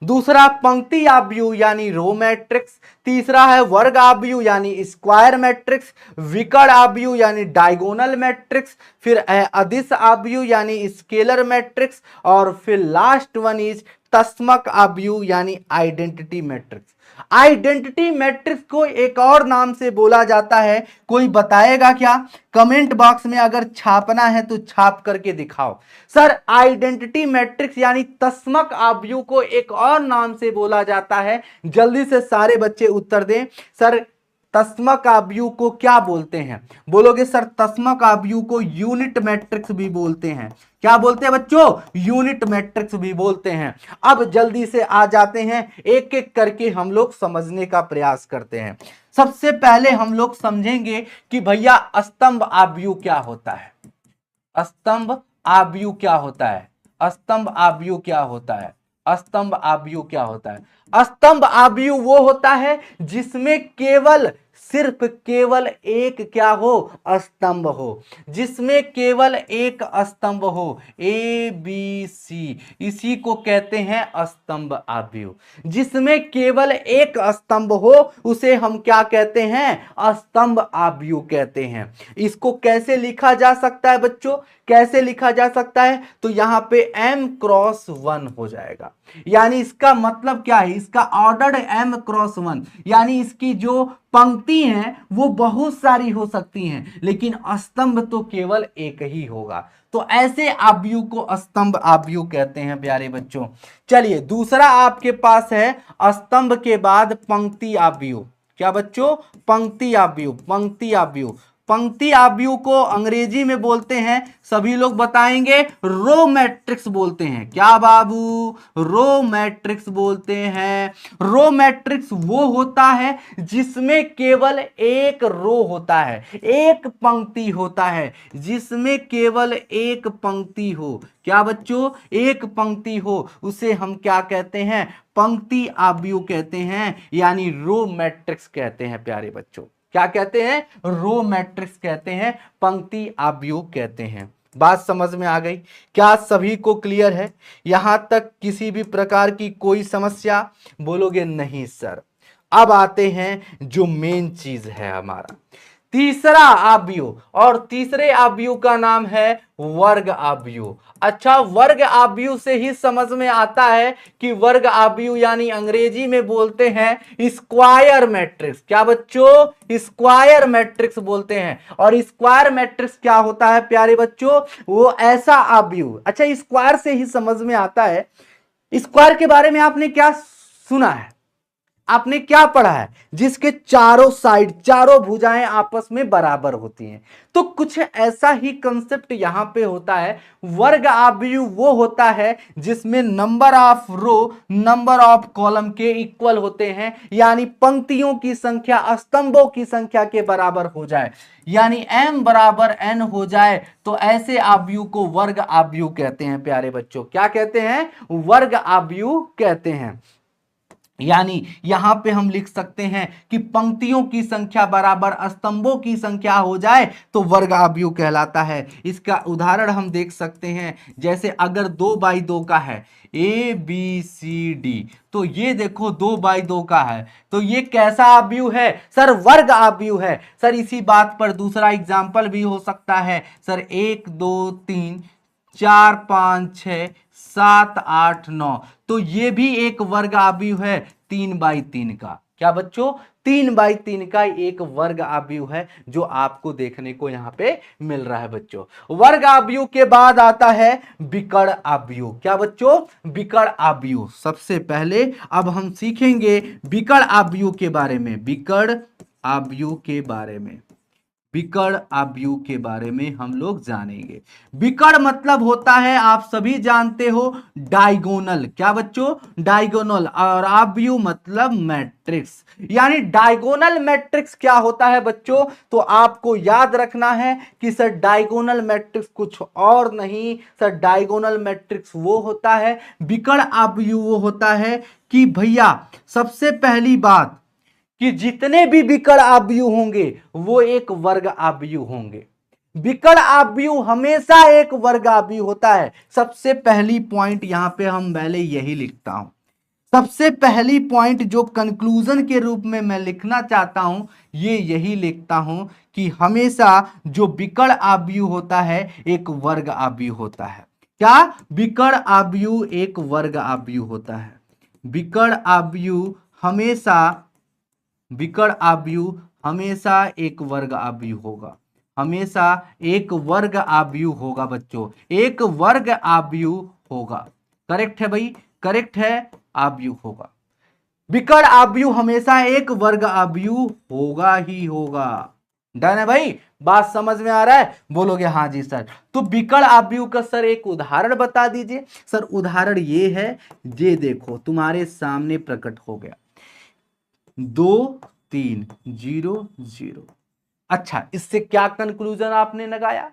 दूसरा पंक्ति आव्यूह यानी रो मैट्रिक्स। तीसरा है वर्ग आव्यूह यानी स्क्वायर मैट्रिक्स। विकर्ण आव्यूह यानी डायगोनल मैट्रिक्स। फिर है अदिश आव्यूह यानी स्केलर मैट्रिक्स। और फिर लास्ट वन इज तस्मक आव्यूह यानी आइडेंटिटी मैट्रिक्स। आइडेंटिटी मैट्रिक्स को एक और नाम से बोला जाता है, कोई बताएगा क्या? कमेंट बॉक्स में अगर छापना है तो छाप करके दिखाओ। सर आइडेंटिटी मैट्रिक्स यानी तस्मक आव्यूह को एक और नाम से बोला जाता है, जल्दी से सारे बच्चे उत्तर दें। सर तस्मक आव्यूह को क्या बोलते हैं? बोलोगे सर तस्मक आव्यूह को यूनिट मैट्रिक्स भी बोलते हैं। क्या बोलते हैं बच्चों? यूनिट मैट्रिक्स भी बोलते हैं। अब जल्दी से आ जाते हैं, एक एक करके हम लोग समझने का प्रयास करते हैं। सबसे पहले हम लोग समझेंगे कि भैया स्तंभ आव्यूह क्या होता है। स्तंभ आव्यूह क्या होता है? स्तंभ आव्यूह क्या होता है? स्तंभ आव्यूह क्या होता है? स्तंभ आव्यूह वो होता है जिसमें सिर्फ केवल एक क्या हो? स्तंभ हो। जिसमें केवल एक स्तंभ हो, ए बी सी, इसी को कहते हैं स्तंभ आव्यूह। जिसमें केवल एक स्तंभ हो उसे हम क्या कहते हैं? स्तंभ आव्यूह कहते हैं। इसको कैसे लिखा जा सकता है बच्चों? कैसे लिखा जा सकता है? तो यहां पे m×1 हो जाएगा। यानी इसका मतलब क्या है? इसका ऑर्डर m×1, यानी इसकी जो पंक्ति हैं वो बहुत सारी हो सकती हैं, लेकिन स्तंभ तो केवल एक ही होगा। तो ऐसे आव्यूह को स्तंभ आव्यूह कहते हैं प्यारे बच्चों। चलिए दूसरा आपके पास है स्तंभ के बाद पंक्ति आव्यूह। क्या बच्चों? पंक्ति आव्यूह। पंक्ति आव्यूह, पंक्ति आव्यूह को अंग्रेजी में बोलते हैं, सभी लोग बताएंगे, रो मैट्रिक्स बोलते हैं। क्या बाबू? रो मैट्रिक्स बोलते हैं। रो मैट्रिक्स वो होता है जिसमें केवल एक रो होता है, एक पंक्ति होता है, जिसमें केवल एक पंक्ति हो। क्या बच्चों? एक पंक्ति हो, उसे हम क्या कहते हैं? पंक्ति आव्यूह कहते हैं, यानी रो मैट्रिक्स कहते हैं प्यारे बच्चों। क्या कहते हैं? रो मैट्रिक्स कहते हैं, पंक्ति आव्यूह कहते हैं। बात समझ में आ गई? क्या सभी को क्लियर है? यहां तक किसी भी प्रकार की कोई समस्या? बोलोगे नहीं सर। अब आते हैं जो मेन चीज है हमारा, तीसरा आव्यूह, और तीसरे आव्यूह का नाम है वर्ग आव्यूह। अच्छा, वर्ग आव्यूह से ही समझ में आता है कि वर्ग आव्यूह यानी अंग्रेजी में बोलते हैं स्क्वायर मैट्रिक्स। क्या बच्चों? स्क्वायर मैट्रिक्स बोलते हैं। और स्क्वायर मैट्रिक्स क्या होता है प्यारे बच्चों? वो ऐसा आव्यूह, अच्छा स्क्वायर से ही समझ में आता है। स्क्वायर के बारे में आपने क्या सुना है? आपने क्या पढ़ा है? जिसके चारों साइड, चारों भुजाएं आपस में बराबर होती हैं। तो कुछ ऐसा ही कंसेप्ट यहां पे होता है। वर्ग आव्यूह वो होता है जिसमें number of row number of column के इक्वल होते हैं, यानी पंक्तियों की संख्या स्तंभों की संख्या के बराबर हो जाए, यानी m=n हो जाए, तो ऐसे आव्यूह को वर्ग आव्यूह कहते हैं प्यारे बच्चों। क्या कहते हैं? वर्ग आव्यूह कहते हैं। यानी यहां पे हम लिख सकते हैं कि पंक्तियों की संख्या बराबर स्तंभों की संख्या हो जाए तो वर्ग आव्यूह कहलाता है। इसका उदाहरण हम देख सकते हैं, जैसे अगर 2x2 का है ABCD, तो ये देखो 2x2 का है, तो ये कैसा आव्यूह है? सर वर्ग आव्यूह है। सर इसी बात पर दूसरा एग्जाम्पल भी हो सकता है, सर 1 2 3 4 5 6 7 8 9, तो ये भी एक वर्ग आव्यूह है 3x3 का। क्या बच्चों? 3x3 का एक वर्ग आव्यूह है जो आपको देखने को यहां पे मिल रहा है बच्चों। वर्ग आव्यूह के बाद आता है विकर्ण आव्यूह। क्या बच्चों? विकर्ण आव्यूह। सबसे पहले अब हम सीखेंगे विकर्ण आव्यूह के बारे में। विकर्ण आव्यूह के बारे में, विकर्ण आव्यूह के बारे में हम लोग जानेंगे। विकर्ण मतलब होता है, आप सभी जानते हो, डायगोनल। क्या बच्चों? डायगोनल। और आव्यूह मतलब मैट्रिक्स, यानी डायगोनल मैट्रिक्स क्या होता है बच्चों? तो आपको याद रखना है कि सर डायगोनल मैट्रिक्स कुछ और नहीं, सर डायगोनल मैट्रिक्स वो होता है, विकर्ण आव्यूह वो होता है कि भैया सबसे पहली बात कि जितने भी विकर्ण आव्यूह होंगे वो एक वर्ग आव्यूह होंगे। विकर्ण आव्यूह हमेशा एक वर्ग आव्यूह होता है। सबसे पहली पॉइंट यहां पे हम पहले यही लिखता हूं, सबसे पहली पॉइंट जो कंक्लूजन के रूप में मैं लिखना चाहता हूं ये यही लिखता हूं कि हमेशा जो विकर्ण आव्यूह होता है एक वर्ग आव्यूह होता है। क्या? विकर्ण आव्यूह एक वर्ग आव्यूह होता है। विकर्ण आव्यूह हमेशा, विकर्ण आव्यूह हमेशा एक वर्ग आव्यूह होगा, हमेशा एक वर्ग आव्यूह होगा बच्चों, एक वर्ग आव्यूह होगा। करेक्ट है भाई, करेक्ट है, आव्यूह होगा। विकर्ण आव्यूह हमेशा एक वर्ग आव्यूह होगा ही होगा। डन है भाई, बात समझ में आ रहा है? बोलोगे हाँ जी सर। तो विकर्ण आव्यूह का सर एक उदाहरण बता दीजिए। सर उदाहरण ये है, ये देखो तुम्हारे सामने प्रकट हो गया, 2 3 0 0। अच्छा, इससे क्या कंक्लूजन आपने लगाया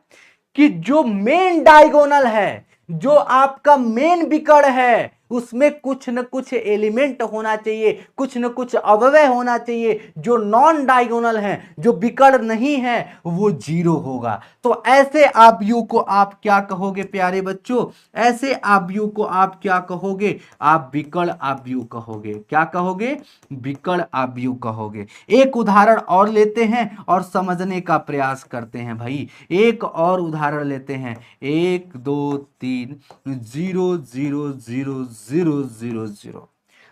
कि जो मेन डायगोनल है, जो आपका मेन विकर्ण है, उसमें कुछ न कुछ एलिमेंट होना चाहिए, कुछ न कुछ अवयव होना चाहिए। जो नॉन डायगोनल है, जो विकर्ण नहीं है, वो 0 होगा। तो ऐसे आव्यूह को आप क्या कहोगे प्यारे बच्चों? ऐसे आव्यूह को आप क्या कहोगे? आप विकर्ण आव्यूह कहोगे। क्या कहोगे? विकर्ण आव्यूह कहोगे। एक उदाहरण और लेते हैं और समझने का प्रयास करते हैं भाई। एक और उदाहरण लेते हैं, 1 2 3 0 0 0 0 0 0।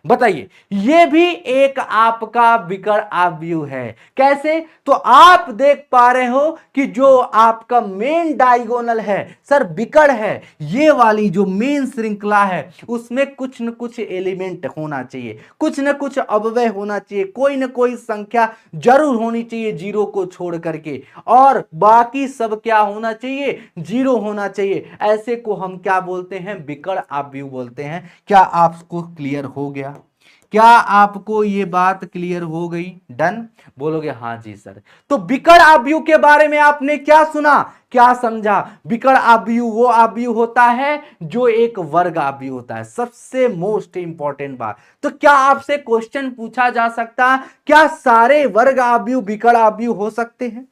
बताइए, यह भी एक आपका विकर्ण आव्यूह है। कैसे? तो आप देख पा रहे हो कि जो आपका मेन डायगोनल है सर, विकर्ण है, ये वाली जो मेन श्रृंखला है, उसमें कुछ न कुछ एलिमेंट होना चाहिए, कुछ न कुछ अवयव होना चाहिए, कोई न कोई संख्या जरूर होनी चाहिए 0 को छोड़ करके, और बाकी सब क्या होना चाहिए? 0 होना चाहिए। ऐसे को हम क्या बोलते हैं? विकर्ण आव्यूह बोलते हैं। क्या आपको क्लियर हो गया? क्या आपको ये बात क्लियर हो गई? डन? बोलोगे हाँ जी सर। तो विकर्ण आव्यूह के बारे में आपने क्या सुना, क्या समझा? विकर्ण आव्यूह वो आव्यूह होता है जो एक वर्ग आव्यूह होता है। सबसे मोस्ट इंपॉर्टेंट बात, तो क्या आपसे क्वेश्चन पूछा जा सकता, क्या सारे वर्ग आव्यूह विकर्ण आव्यूह हो सकते हैं?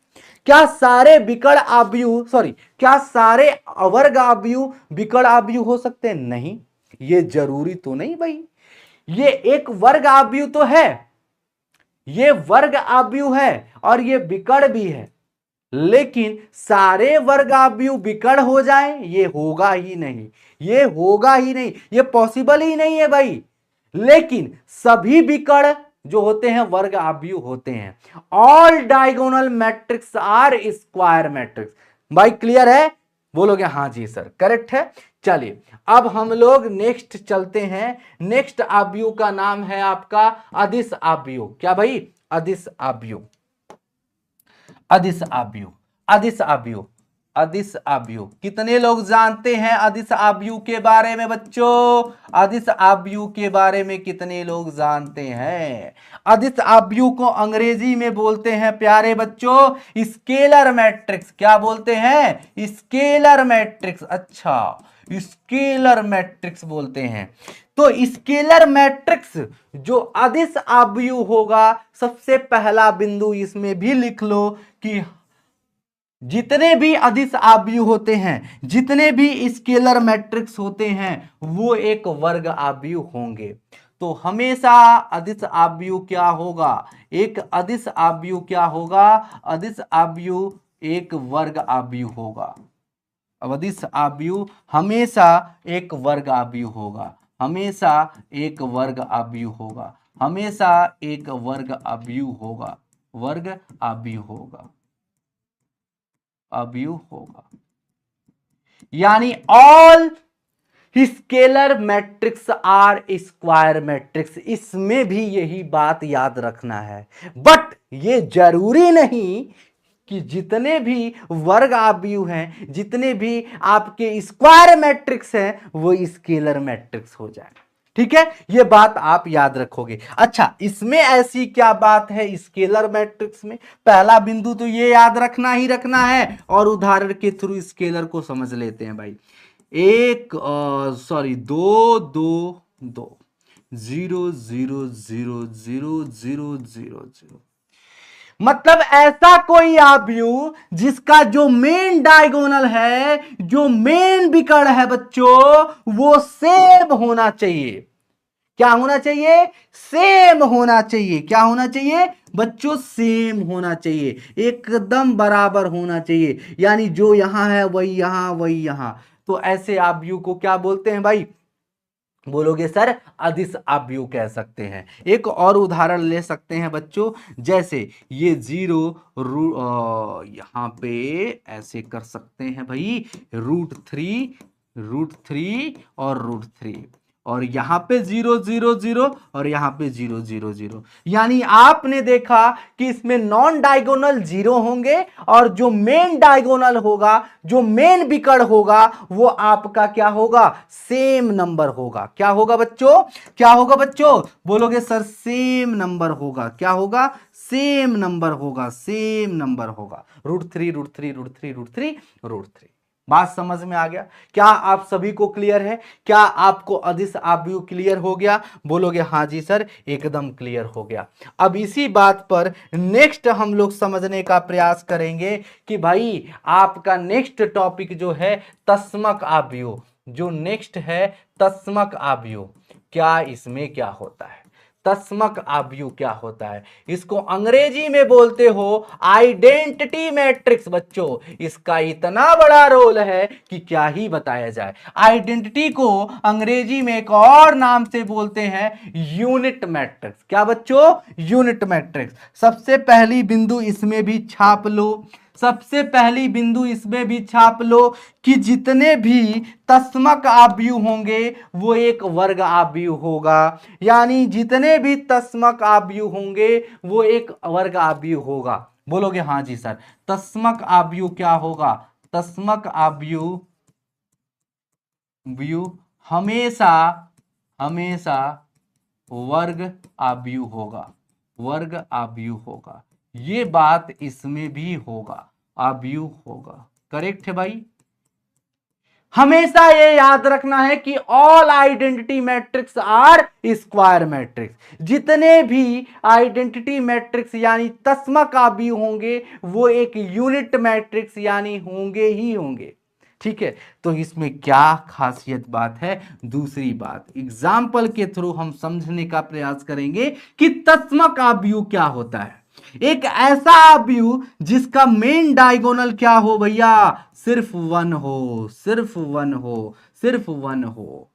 क्या सारे विकर्ण आव्यूह, सॉरी, क्या सारे अवर्ग आव्यूह विकर्ण आव्यूह हो सकते हैं? नहीं, ये जरूरी तो नहीं भाई। ये एक वर्ग आव्यूह तो है, ये वर्ग आव्यूह है और ये विकर्ण भी है, लेकिन सारे वर्ग आव्यूह विकर्ण हो जाए, ये होगा ही नहीं, ये होगा ही नहीं, ये पॉसिबल ही नहीं है भाई। लेकिन सभी विकर्ण जो होते हैं वर्ग आव्यूह होते हैं। All diagonal matrix are square matrix. भाई क्लियर है? बोलोगे हाँ जी सर, करेक्ट है। चलिए अब हम लोग नेक्स्ट चलते हैं। नेक्स्ट आव्यूह का नाम है आपका अदिश आव्यूह। क्या भाई? अदिश आव्यूह, अदिश आव्यूह, अदिश आव्यूह, अदिश आव्यूह। कितने लोग जानते हैं अदिश आव्यूह के बारे में बच्चों? अदिश आव्यूह के बारे में कितने लोग जानते हैं? अदिश आव्यूह को अंग्रेजी में बोलते हैं प्यारे बच्चों स्केलर मैट्रिक्स। क्या बोलते हैं? Scalar matrix. अच्छा, स्केलर मैट्रिक्स बोलते हैं। तो स्केलर मैट्रिक्स जो अदिश आव्यूह होगा, सबसे पहला बिंदु इसमें भी लिख लो कि जितने भी अदिश आव्यूह होते हैं, जितने भी स्केलर मैट्रिक्स होते हैं, वो एक वर्ग आव्यूह होंगे। तो हमेशा अदिश आव्यूह क्या होगा? एक अदिश आव्यूह क्या होगा? अदिश आव्यूह एक वर्ग आव्यूह होगा। अदिश आव्यूह हमेशा एक वर्ग आव्यूह होगा, हमेशा एक वर्ग आव्यूह होगा, हमेशा एक वर्ग आव्यूह होगा, वर्ग आव्यूह होगा, आव्यूह होगा। यानी all scalar matrix are square matrix. इसमें भी यही बात याद रखना है, बट ये जरूरी नहीं कि जितने भी वर्ग आव्यूह हैं, जितने भी आपके स्क्वायर मैट्रिक्स हैं, वो स्केलर मैट्रिक्स हो जाए। ठीक है, ये बात आप याद रखोगे। अच्छा, इसमें ऐसी क्या बात है स्केलर मैट्रिक्स में? पहला बिंदु तो ये याद रखना ही रखना है, और उदाहरण के थ्रू स्केलर को समझ लेते हैं भाई। 2 2 2 0 0 0 0 0 0 0। मतलब ऐसा कोई आव्यूह जिसका जो मेन डायगोनल है, जो मेन विकर्ण है बच्चों, वो सेम होना चाहिए। क्या होना चाहिए? सेम होना चाहिए। क्या होना चाहिए बच्चों? सेम होना चाहिए, एकदम बराबर होना चाहिए। यानी जो यहां है वही यहां, वही यहां। तो ऐसे आव्यूह को क्या बोलते हैं भाई? बोलोगे सर अदिश आव्यूह कह सकते हैं। एक और उदाहरण ले सकते हैं बच्चों, जैसे ये जीरो यहाँ पे ऐसे कर सकते हैं भाई, रूट थ्री और रूट 3, और यहाँ पे 0 0 0 और यहाँ पे 0 0 0। यानी आपने देखा कि इसमें नॉन डायगोनल 0 होंगे और जो मेन डायगोनल होगा, जो मेन विकर्ण होगा, वो आपका क्या होगा? सेम नंबर होगा। क्या होगा बच्चों? क्या होगा बच्चों? बोलोगे सर सेम नंबर होगा। क्या होगा? सेम नंबर होगा, सेम नंबर होगा। Root 3 root 3 root 3 root 3 root 3। बात समझ में आ गया? क्या आप सभी को क्लियर है? क्या आपको अदिश आव्यूह क्लियर हो गया? बोलोगे हाँ जी सर एकदम क्लियर हो गया। अब इसी बात पर नेक्स्ट हम लोग समझने का प्रयास करेंगे कि भाई आपका नेक्स्ट टॉपिक जो है तस्मक आव्यूह, जो नेक्स्ट है तस्मक आव्यूह, क्या इसमें क्या होता है? तस्मक आव्यूह क्या होता है? इसको अंग्रेजी में बोलते हो आइडेंटिटी मैट्रिक्स। बच्चों इसका इतना बड़ा रोल है कि क्या ही बताया जाए। आइडेंटिटी को अंग्रेजी में एक और नाम से बोलते हैं यूनिट मैट्रिक्स। क्या बच्चों? Unit matrix. सबसे पहली बिंदु इसमें भी छाप लो, सबसे पहली बिंदु इसमें भी छाप लो कि जितने भी तस्मक आव्यूह होंगे वो एक वर्ग आव्यूह होगा। यानी जितने भी तस्मक आव्यूह होंगे वो एक वर्ग आव्यूह होगा। बोलोगे हाँ जी सर। तस्मक आव्यूह क्या होगा? तस्मक आव्यूह हमेशा हमेशा वर्ग आव्यूह होगा, वर्ग आव्यूह होगा। ये बात इसमें भी होगा, आव्यूह होगा। करेक्ट है भाई? हमेशा ये याद रखना है कि all identity matrix are square matrix. जितने भी आइडेंटिटी मैट्रिक्स यानी तस्मक आव्यूह होंगे वो एक यूनिट मैट्रिक्स यानी होंगे ही होंगे। ठीक है, तो इसमें क्या खासियत बात है? दूसरी बात एग्जाम्पल के थ्रू हम समझने का प्रयास करेंगे कि तस्मक आव्यूह क्या होता है। एक ऐसा आव्यूह जिसका मेन डायगोनल क्या हो भैया? सिर्फ 1 हो, सिर्फ 1 हो, सिर्फ 1 हो।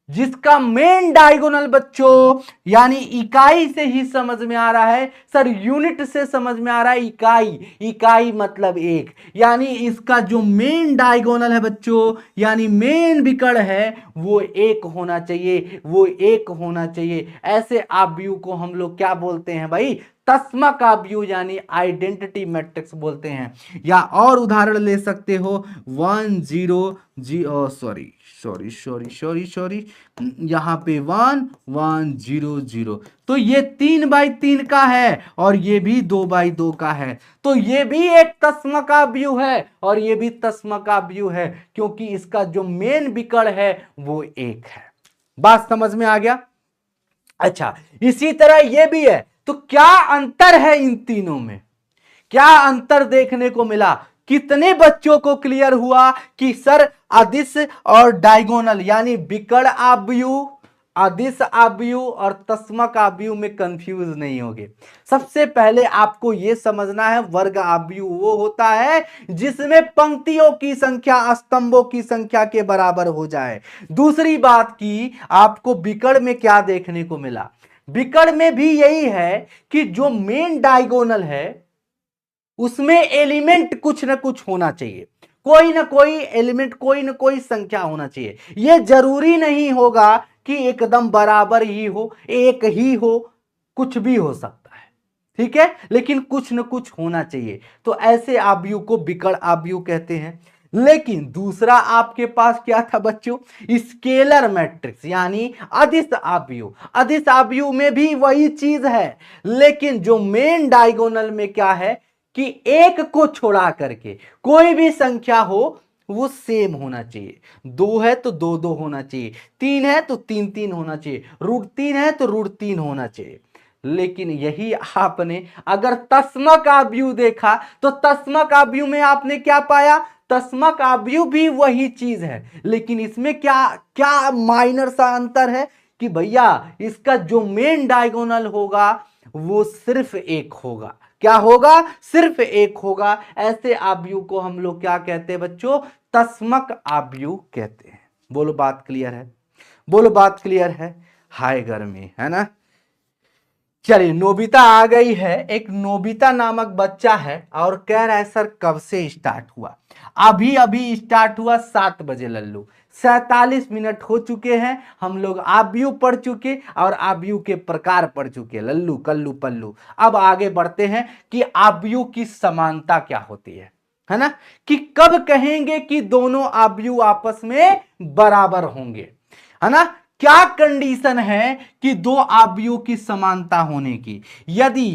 जिसका मेन डायगोनल बच्चों यानी इकाई से ही समझ में आ रहा है सर, यूनिट से समझ में आ रहा है इकाई, इकाई मतलब एक। यानी इसका जो मेन डायगोनल है बच्चों यानी मेन विकर्ण है वो एक होना चाहिए, वो एक होना चाहिए। ऐसे आव्यूह को हम लोग क्या बोलते हैं भाई? तस्मक आव्यूह यानी आइडेंटिटी मैट्रिक्स बोलते हैं। या और उदाहरण ले सकते हो 1 0 सॉरी यहाँ पे 1 1 0 0। तो ये 3/3 का है और ये भी 2/2 का है। तो ये भी एक तस्मक आव्यूह है और ये भी तस्मक आव्यूह है क्योंकि इसका जो मेन विकर्ण है वो एक है। बात समझ में आ गया? अच्छा, इसी तरह ये भी है। तो क्या अंतर है इन तीनों में? क्या अंतर देखने को मिला? कितने बच्चों को क्लियर हुआ कि सर अदिश और डायगोनल यानी विकर्ण आव्यूह, अदिश आव्यूह और तस्मक आव्यूह में कंफ्यूज नहीं होगे। सबसे पहले आपको यह समझना है वर्ग आव्यूह वो होता है जिसमें पंक्तियों की संख्या स्तंभों की संख्या के बराबर हो जाए। दूसरी बात की आपको विकर्ण में क्या देखने को मिला? विकर्ण में भी यही है कि जो मेन डायगोनल है उसमें एलिमेंट कुछ ना कुछ होना चाहिए, कोई ना कोई एलिमेंट, कोई ना कोई संख्या होना चाहिए। यह जरूरी नहीं होगा कि एकदम बराबर ही हो, एक ही हो, कुछ भी हो सकता है। ठीक है, लेकिन कुछ ना कुछ होना चाहिए। तो ऐसे आव्यूह को विकर्ण आव्यूह कहते हैं। लेकिन दूसरा आपके पास क्या था बच्चों? स्केलर मैट्रिक्स यानी अदिश आव्यूह। अदिश आव्यूह में भी वही चीज है, लेकिन जो मेन डायगोनल में क्या है कि एक को छोड़ा करके कोई भी संख्या हो वो सेम होना चाहिए। 2 है तो 2 2 होना चाहिए, 3 है तो 3 3 होना चाहिए, √3 है तो √3 होना चाहिए। लेकिन यही आपने अगर तस्मक आव्यूह देखा तो तस्मक आव्यूह में आपने क्या पाया? तस्मक आव्यूह भी वही चीज है, लेकिन इसमें क्या क्या माइनर सा अंतर है कि भैया इसका जो मेन डायगोनल होगा वो सिर्फ एक होगा। क्या होगा? सिर्फ एक होगा। ऐसे आव्यूह को हम लोग क्या कहते हैं बच्चों? तस्मक आव्यूह कहते हैं। बोलो बात क्लियर है, बोलो बात क्लियर है। हाय गर्मी है ना। चलिए नोबिता आ गई है। एक नोबिता नामक बच्चा है और कह रहा है सर कब से स्टार्ट हुआ। अभी अभी स्टार्ट हुआ 7 बजे लल्लू, 47 मिनट हो चुके हैं। हम लोग आव्यूह पढ़ चुके और आव्यूह के प्रकार पढ़ चुके, लल्लू कल्लू पल्लू। अब आगे बढ़ते हैं कि आव्यूह की समानता क्या होती है ना, कि कब कहेंगे कि दोनों आव्यूह आपस में बराबर होंगे, है ना। क्या कंडीशन है कि दो आव्यूह की समानता होने की। यदि,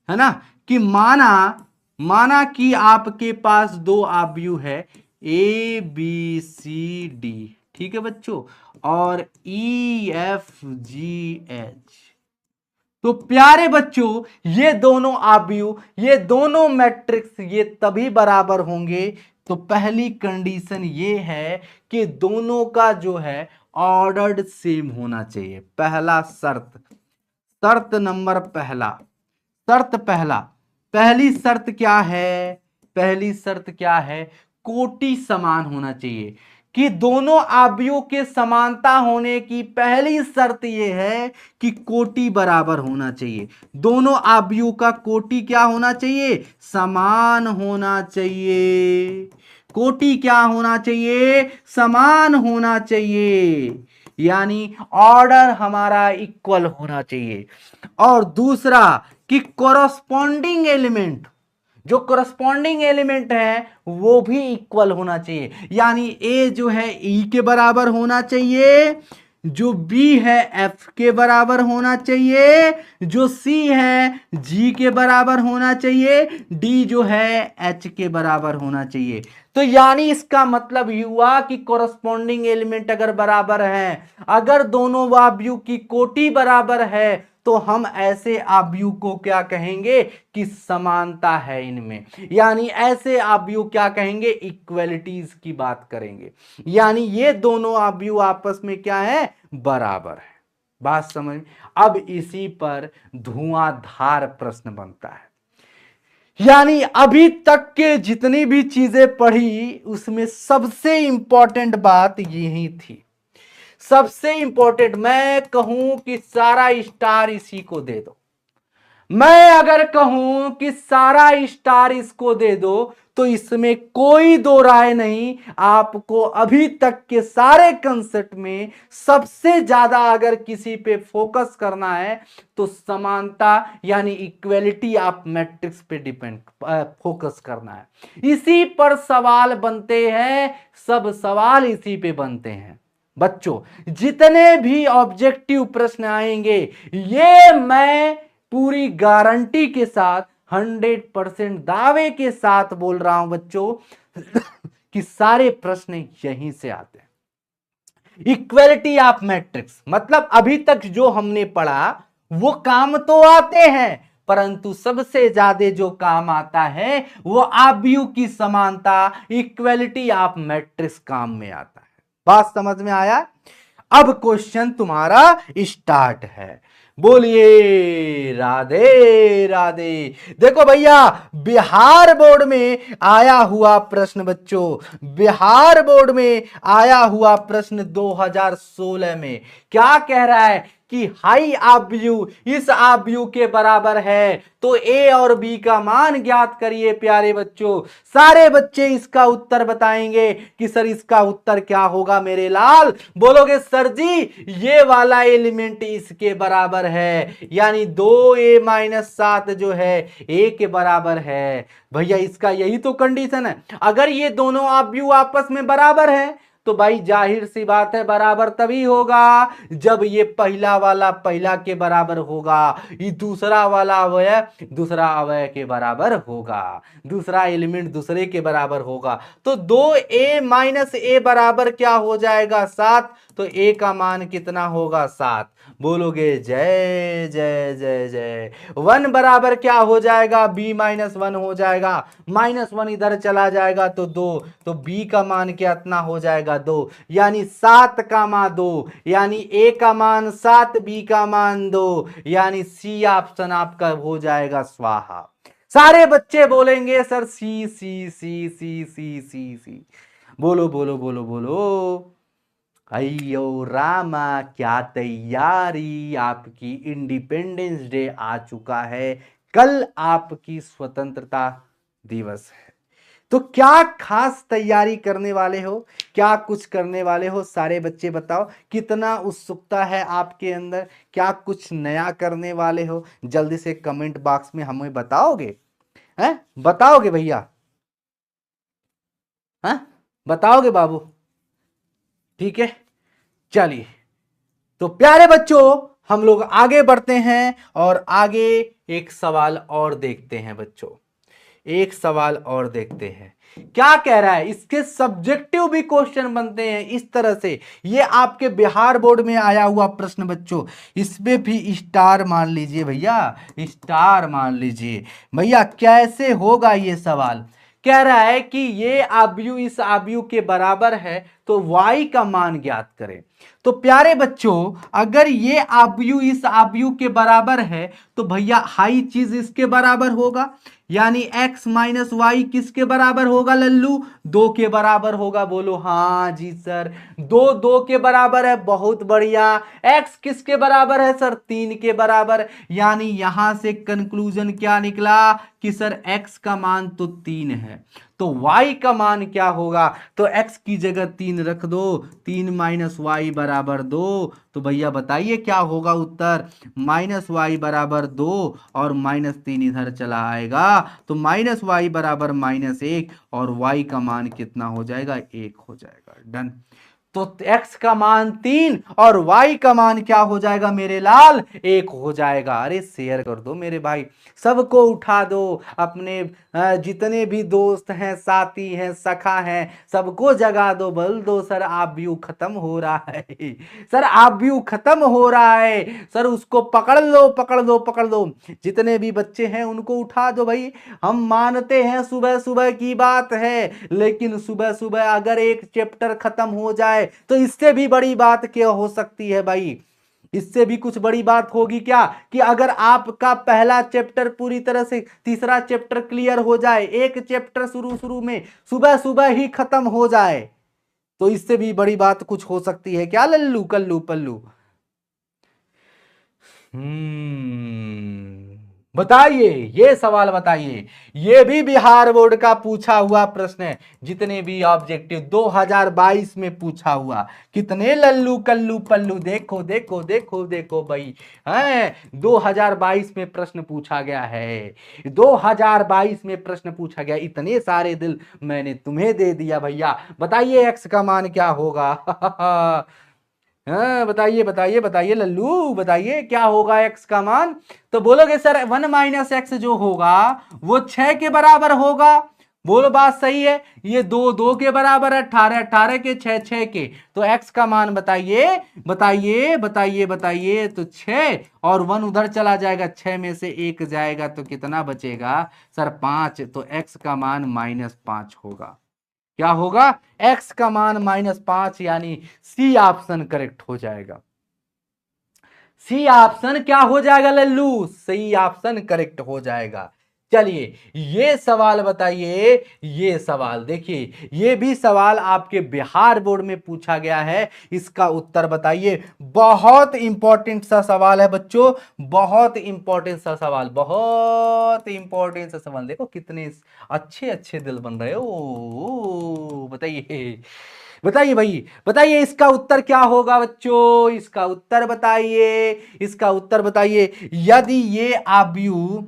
है ना, कि माना कि आपके पास दो आव्यूह है ए बी सी डी, ठीक है बच्चों, और ई एफ जी एच। तो प्यारे बच्चों ये दोनों आव्यूह, ये दोनों मैट्रिक्स ये तभी बराबर होंगे। तो पहली कंडीशन ये है कि दोनों का जो है ऑर्डर्ड सेम होना चाहिए। पहला शर्त, शर्त नंबर पहला, शर्त पहला, पहली शर्त क्या है, पहली शर्त क्या है, कोटि समान होना चाहिए। कि दोनों आव्यूह के समानता होने की पहली शर्त यह है कि कोटि बराबर होना चाहिए। दोनों आव्यूह का कोटि क्या होना चाहिए, समान होना चाहिए। कोटि क्या होना चाहिए, समान होना चाहिए, यानी ऑर्डर हमारा इक्वल होना चाहिए। और दूसरा कि कोरस्पॉन्डिंग एलिमेंट, जो कोरस्पॉन्डिंग एलिमेंट है वो भी इक्वल होना चाहिए, यानी ए जो है ई के बराबर होना चाहिए, जो बी है एफ के बराबर होना चाहिए, जो सी है जी के बराबर होना चाहिए, डी जो है एच के बराबर होना चाहिए। तो यानी इसका मतलब ये हुआ कि कोरस्पॉन्डिंग एलिमेंट अगर बराबर है, अगर दोनों आव्यूह की कोटि बराबर है, तो हम ऐसे आव्यूह को क्या कहेंगे कि समानता है इनमें, यानी ऐसे आव्यूह क्या कहेंगे, इक्वलिटीज की बात करेंगे, यानी ये दोनों आव्यूह आपस में क्या है, बराबर है। बात समझ में। अब इसी पर धुआंधार प्रश्न बनता है, यानी अभी तक के जितनी भी चीजें पढ़ी उसमें सबसे इंपॉर्टेंट बात यही थी। सबसे इंपॉर्टेंट, मैं कहूं कि सारा स्टार इसी को दे दो, मैं अगर कहूं कि सारा स्टार इसको दे दो, तो इसमें कोई दो राय नहीं। आपको अभी तक के सारे कंसेप्ट में सबसे ज्यादा अगर किसी पे फोकस करना है तो समानता यानी इक्वलिटी ऑफ मैट्रिक्स पे डिपेंड फोकस करना है। इसी पर सवाल बनते हैं, सब सवाल इसी पे बनते हैं बच्चों। जितने भी ऑब्जेक्टिव प्रश्न आएंगे, ये मैं पूरी गारंटी के साथ 100% दावे के साथ बोल रहा हूं बच्चों कि सारे प्रश्न यहीं से आते हैं। इक्वलिटी ऑफ मैट्रिक्स मतलब अभी तक जो हमने पढ़ा वो काम तो आते हैं, परंतु सबसे ज्यादा जो काम आता है वो आव्यूह की समानता, इक्वलिटी ऑफ मैट्रिक्स काम में आता है। बात समझ में आया। अब क्वेश्चन तुम्हारा स्टार्ट है। बोलिए राधे राधे। देखो भैया बिहार बोर्ड में आया हुआ प्रश्न बच्चों, बिहार बोर्ड में आया हुआ प्रश्न 2016 में क्या कह रहा है कि हाई आव्यूह इस आव्यूह के बराबर है, तो ए और बी का मान ज्ञात करिए। प्यारे बच्चों सारे बच्चे इसका उत्तर बताएंगे कि सर इसका उत्तर क्या होगा मेरे लाल। बोलोगे सर जी ये वाला एलिमेंट इसके बराबर है, यानी 2a-7 जो है ए के बराबर है। भैया इसका यही तो कंडीशन है। अगर ये दोनों आव्यूह आपस में बराबर है तो भाई जाहिर सी बात है बराबर तभी होगा जब ये पहला वाला पहला के बराबर होगा, ये दूसरा वाला अवयव दूसरा अवयव के बराबर होगा, दूसरा एलिमेंट दूसरे के बराबर होगा। तो 2a-a बराबर क्या हो जाएगा 7, तो a का मान कितना होगा 7। बोलोगे जय जय जय जय। 1 बराबर क्या हो जाएगा b-1 हो जाएगा, -1 इधर चला जाएगा तो 2, तो b का मान कितना हो जाएगा 2, यानी 7 का मान 2, यानी a का मान 7 b का मान 2, यानी सी ऑप्शन आपका हो जाएगा स्वाहा। सारे बच्चे बोलेंगे सर सी सी सी सी सी सी सी। बोलो बोलो बोलो बोलो। अयो रामा क्या तैयारी, आपकी इंडिपेंडेंस डे आ चुका है, कल आपकी स्वतंत्रता दिवस है। तो क्या खास तैयारी करने वाले हो, क्या कुछ करने वाले हो सारे बच्चे बताओ, कितना उत्सुकता है आपके अंदर, क्या कुछ नया करने वाले हो, जल्दी से कमेंट बॉक्स में हमें बताओगे? हैं, बताओगे भैया? हैं, बताओगे बाबू? ठीक है, चलिए तो प्यारे बच्चों हम लोग आगे बढ़ते हैं और आगे एक सवाल और देखते हैं बच्चों, एक सवाल और देखते हैं क्या कह रहा है। इसके सब्जेक्टिव भी क्वेश्चन बनते हैं इस तरह से, ये आपके बिहार बोर्ड में आया हुआ प्रश्न बच्चों, इसमें भी स्टार मान लीजिए भैया, स्टार मान लीजिए भैया। कैसे होगा ये सवाल? कह रहा है कि ये आव्यूह इस आव्यूह के बराबर है तो y का मान ज्ञात करें। तो प्यारे बच्चों अगर ये आव्यूह इस आव्यूह के बराबर है तो भैया हाई चीज इसके बराबर होगा, यानी x माइनस वाई किसके बराबर होगा लल्लू? 2 के बराबर होगा। बोलो हाँ जी सर, 2 2 के बराबर है, बहुत बढ़िया। x किसके बराबर है सर? 3 के बराबर। यानी यहां से कंक्लूजन क्या निकला कि सर x का मान तो 3 है, तो y का मान क्या होगा? तो x की जगह 3 रख दो, 3 माइनस वाई बराबर 2। तो भैया बताइए क्या होगा उत्तर? माइनस वाई बराबर 2 और -3 इधर चला आएगा तो माइनस वाई बराबर -1 और y का मान कितना हो जाएगा? 1 हो जाएगा। डन। तो x का मान 3 और y का मान क्या हो जाएगा मेरे लाल? 1 हो जाएगा। अरे शेयर कर दो मेरे भाई, सबको उठा दो, अपने जितने भी दोस्त हैं, साथी हैं, सखा हैं, सबको जगा दो, बोल दो सर आव्यूह खत्म हो रहा है, सर आव्यूह खत्म हो रहा है, सर उसको पकड़ लो पकड़ लो पकड़ लो। जितने भी बच्चे हैं उनको उठा दो भाई। हम मानते हैं सुबह सुबह की बात है, लेकिन सुबह सुबह अगर एक चैप्टर खत्म हो जाए तो इससे भी बड़ी बात क्या हो सकती है भाई? इससे भी कुछ बड़ी बात होगी क्या कि अगर आपका पहला चैप्टर पूरी तरह से, तीसरा चैप्टर क्लियर हो जाए, एक चैप्टर शुरू शुरू में सुबह सुबह ही खत्म हो जाए, तो इससे भी बड़ी बात कुछ हो सकती है क्या लल्लू कल्लू पल्लू? बताइए, ये सवाल बताइए, ये भी बिहार बोर्ड का पूछा हुआ प्रश्न है, जितने भी ऑब्जेक्टिव 2022 में पूछा हुआ। कितने लल्लू कल्लू पल्लू, देखो देखो देखो देखो भाई, है 2022 में प्रश्न पूछा गया है, 2022 में प्रश्न पूछा गया। इतने सारे दिल मैंने तुम्हें दे दिया भैया। बताइए एक्स का मान क्या होगा? हाँ बताइए बताइए बताइए लल्लू, बताइए क्या होगा एक्स का मान? तो बोलोगे सर 1 माइनस एक्स जो होगा वो 6 के बराबर होगा। बोलो बात सही है। ये 2 2 के बराबर है, 18 18 के, 6 6 के। तो एक्स का मान बताइए बताइए बताइए बताइए। तो 6 और 1 उधर चला जाएगा, 6 में से 1 जाएगा तो कितना बचेगा सर? 5। तो एक्स का मान -5 होगा। क्या होगा? x का मान -5, यानी सी ऑप्शन करेक्ट हो जाएगा। सी ऑप्शन क्या हो जाएगा लल्लू? सी ऑप्शन करेक्ट हो जाएगा। चलिए ये सवाल बताइए, ये सवाल देखिए, ये भी सवाल आपके बिहार बोर्ड में पूछा गया है, इसका उत्तर बताइए। बहुत इंपॉर्टेंट सा सवाल है बच्चों, बहुत इंपॉर्टेंट सा सवाल, बहुत इंपॉर्टेंट सा सवाल। देखो कितने अच्छे अच्छे दिल बन रहे हो। बताइए बताइए भाई, बताइए इसका उत्तर क्या होगा बच्चों? इसका उत्तर बताइए, इसका उत्तर बताइए। यदि ये आव्यूह